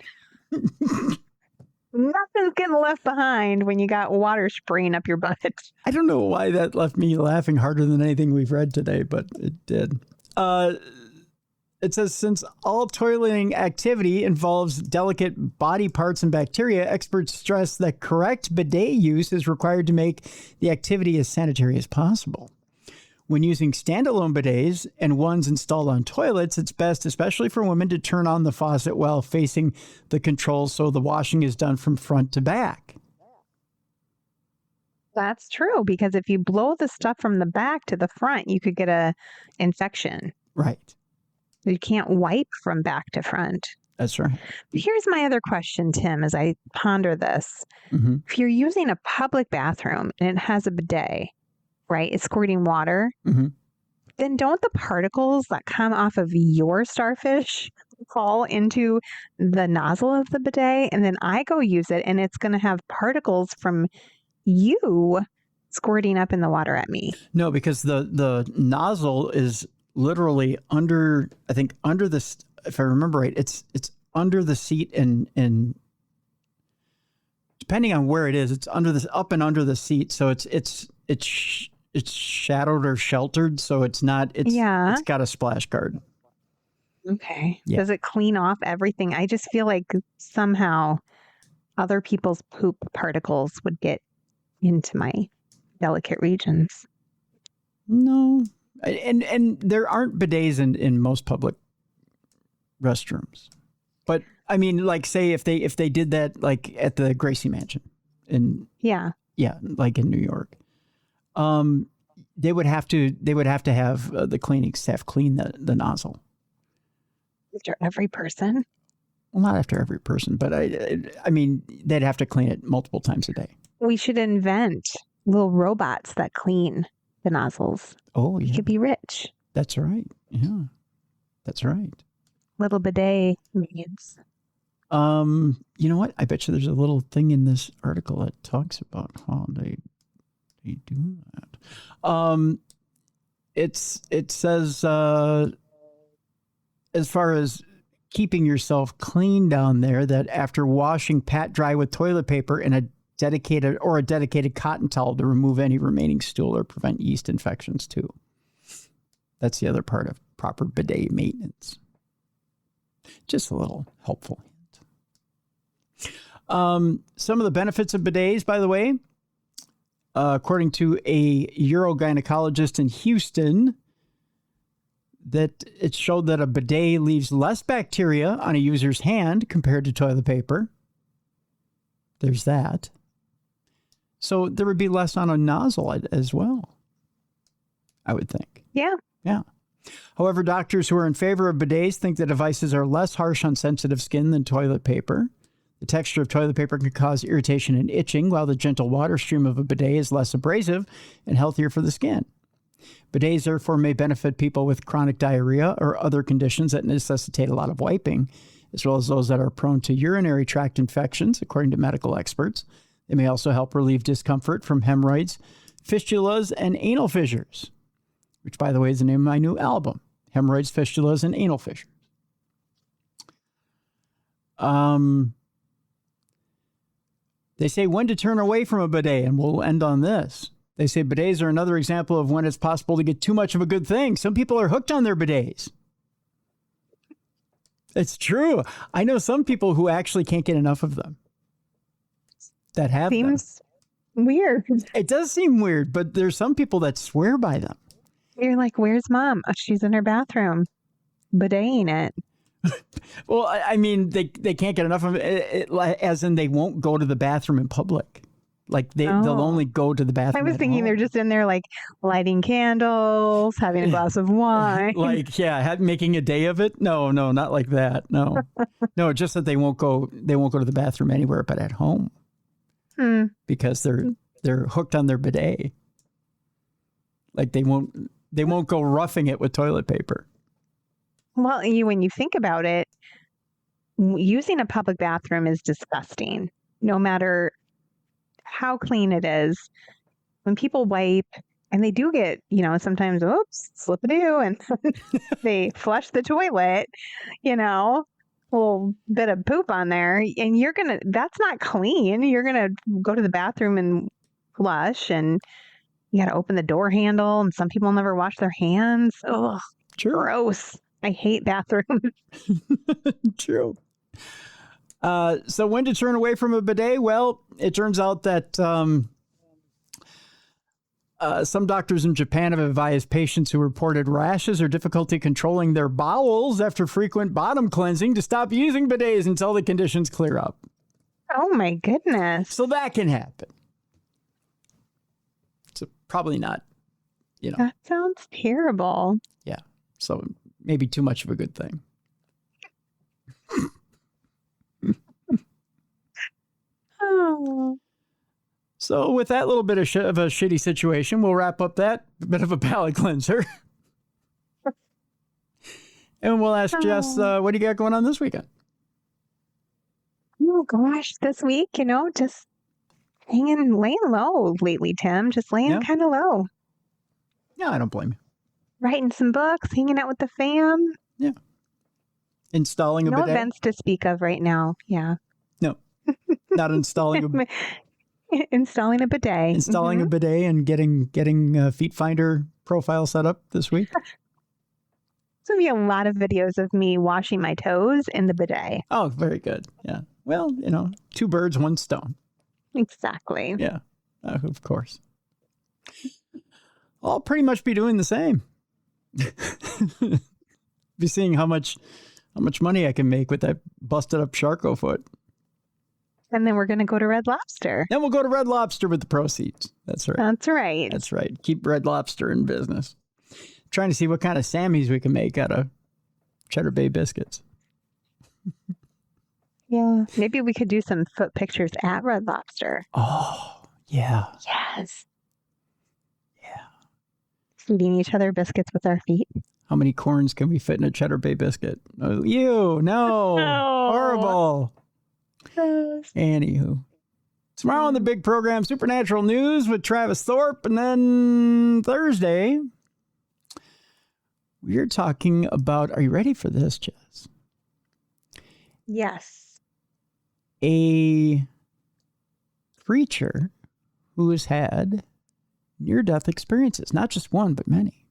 nothing's getting left behind when you got water spraying up your butt. I don't know why that left me laughing harder than anything we've read today, but it did. It says, since all toileting activity involves delicate body parts and bacteria, experts stress that correct bidet use is required to make the activity as sanitary as possible. When using standalone bidets and ones installed on toilets, it's best, especially for women, to turn on the faucet while facing the controls so the washing is done from front to back. That's true, because if you blow the stuff from the back to the front, you could get an infection. Right. You can't wipe from back to front. That's right. Here's my other question, Tim, as I ponder this. Mm-hmm. If you're using a public bathroom and it has a bidet, right, it's squirting water, mm-hmm. then don't the particles that come off of your starfish fall into the nozzle of the bidet? And then I go use it and it's going to have particles from you squirting up in the water at me. No, because the nozzle is literally under the, if I remember right, it's under the seat and depending on where it is, it's under this up and under the seat, so it's shadowed or sheltered, so it's not. It's got a splash guard. Okay. Yeah. Does it clean off everything? I just feel like somehow other people's poop particles would get into my delicate regions. No, and there aren't bidets in most public restrooms, but I mean, like, say if they did that, like at the Gracie Mansion, like in New York, they would have to have the cleaning staff clean the nozzle after every person. Well, not after every person, but I mean, they'd have to clean it multiple times a day. We should invent little robots that clean the nozzles. Oh, yeah. You could be rich. That's right. Yeah, that's right. Little bidet maids. You know what? I bet you there's a little thing in this article that talks about how they do that. It says as far as keeping yourself clean down there, that after washing, pat dry with toilet paper and a dedicated cotton towel to remove any remaining stool or prevent yeast infections too. That's the other part of proper bidet maintenance. Just a little helpful hint. Some of the benefits of bidets, by the way, according to a urogynecologist in Houston, that it showed that a bidet leaves less bacteria on a user's hand compared to toilet paper. There's that. So there would be less on a nozzle as well, I would think. Yeah. Yeah. However, doctors who are in favor of bidets think the devices are less harsh on sensitive skin than toilet paper. The texture of toilet paper can cause irritation and itching, while the gentle water stream of a bidet is less abrasive and healthier for the skin. Bidets, therefore, may benefit people with chronic diarrhea or other conditions that necessitate a lot of wiping, as well as those that are prone to urinary tract infections, according to medical experts. They may also help relieve discomfort from hemorrhoids, fistulas, and anal fissures, which, by the way, is the name of my new album, Hemorrhoids, Fistulas, and Anal Fissures. They say when to turn away from a bidet, and we'll end on this. They say bidets are another example of when it's possible to get too much of a good thing. Some people are hooked on their bidets. It's true. I know some people who actually can't get enough of them. That have Seems weird. It does seem weird, but there's some people that swear by them. You're like, where's mom? Oh, she's in her bathroom. Bidet-ing it. Well, I mean, they can't get enough of it, as in they won't go to the bathroom in public. Like they'll only go to the bathroom. I was thinking they're just in there like lighting candles, having a glass of wine. Like, making a day of it. No, not like that. No, no, just that they won't go to the bathroom anywhere but at home. Because they're hooked on their bidet. Like they won't go roughing it with toilet paper. Well, when you think about it, using a public bathroom is disgusting. No matter how clean it is, when people wipe, and they do get, sometimes, oops, slip-a-doo, and they flush the toilet, a little bit of poop on there, and that's not clean. You're going to go to the bathroom and flush, and you got to open the door handle, and some people never wash their hands. Ugh, gross. I hate bathrooms. True. So when to turn away from a bidet? Well, it turns out that some doctors in Japan have advised patients who reported rashes or difficulty controlling their bowels after frequent bottom cleansing to stop using bidets until the conditions clear up. Oh, my goodness. So that can happen. So probably not, That sounds terrible. Yeah. So maybe too much of a good thing. Oh. So with that little bit of a shitty situation, we'll wrap up that bit of a palate cleanser. And we'll ask Jess, what do you got going on this weekend? Oh, gosh. This week, just laying low lately, Tim. Just laying kind of low. Yeah, I don't blame you. Writing some books, hanging out with the fam. Yeah. Installing a bidet. No events to speak of right now. Yeah. No. Not installing Installing a bidet. a bidet and getting Feet Finder profile set up this week. There's going to be a lot of videos of me washing my toes in the bidet. Oh, very good. Yeah. Well, two birds, one stone. Exactly. Yeah, of course. I'll pretty much be doing the same. Be seeing how much money I can make with that busted up Charco foot. And then we're going to go to Red Lobster. Then we'll go to Red Lobster with the proceeds. That's right. That's right. That's right. Keep Red Lobster in business. Trying to see what kind of Sammys we can make out of Cheddar Bay biscuits. Yeah. Maybe we could do some foot pictures at Red Lobster. Oh, yeah. Yes. Yeah. Feeding each other biscuits with our feet. How many corns can we fit in a Cheddar Bay biscuit? Oh, no. No. Horrible. Gross. Anywho. Tomorrow on the big program, Supernatural News with Travis Thorpe. And then Thursday, we're talking about, are you ready for this, Jess? Yes. A preacher who has had near-death experiences. Not just one, but many.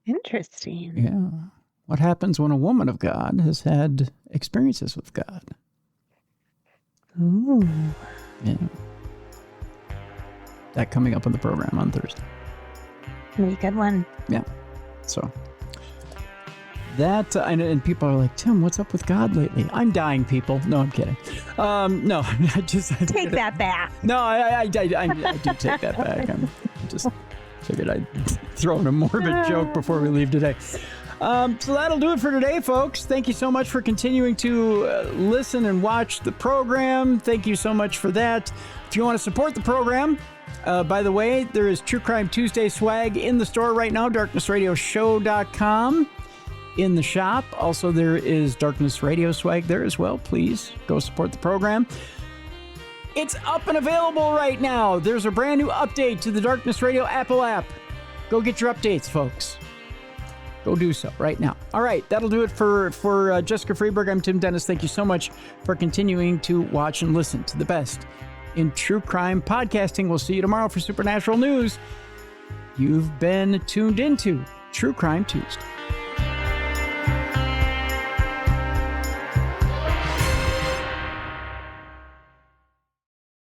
Interesting. Yeah. What happens when a woman of God has had experiences with God? Ooh. Yeah. That coming up on the program on Thursday. Maybe a good one. Yeah. So that, and people are like, Tim, what's up with God lately? I'm dying, people. No, I'm kidding. No, I just take that back. No, I do take that back. I just figured I'd throw in a morbid joke before we leave today. So that'll do it for today, folks. Thank you so much for continuing to listen and watch the program. Thank you so much for that. If you want to support the program, by the way, there is True Crime Tuesday swag in the store right now, darknessradioshow.com in the shop. Also, there is Darkness Radio swag there as well. Please go support the program. It's up and available right now. There's a brand new update to the Darkness Radio Apple app. Go get your updates, folks. Go do so right now. All right, that'll do it for Jessica Freeberg. I'm Tim Dennis. Thank you so much for continuing to watch and listen to the best in true crime podcasting. We'll see you tomorrow for Supernatural News. You've been tuned into True Crime Tuesday.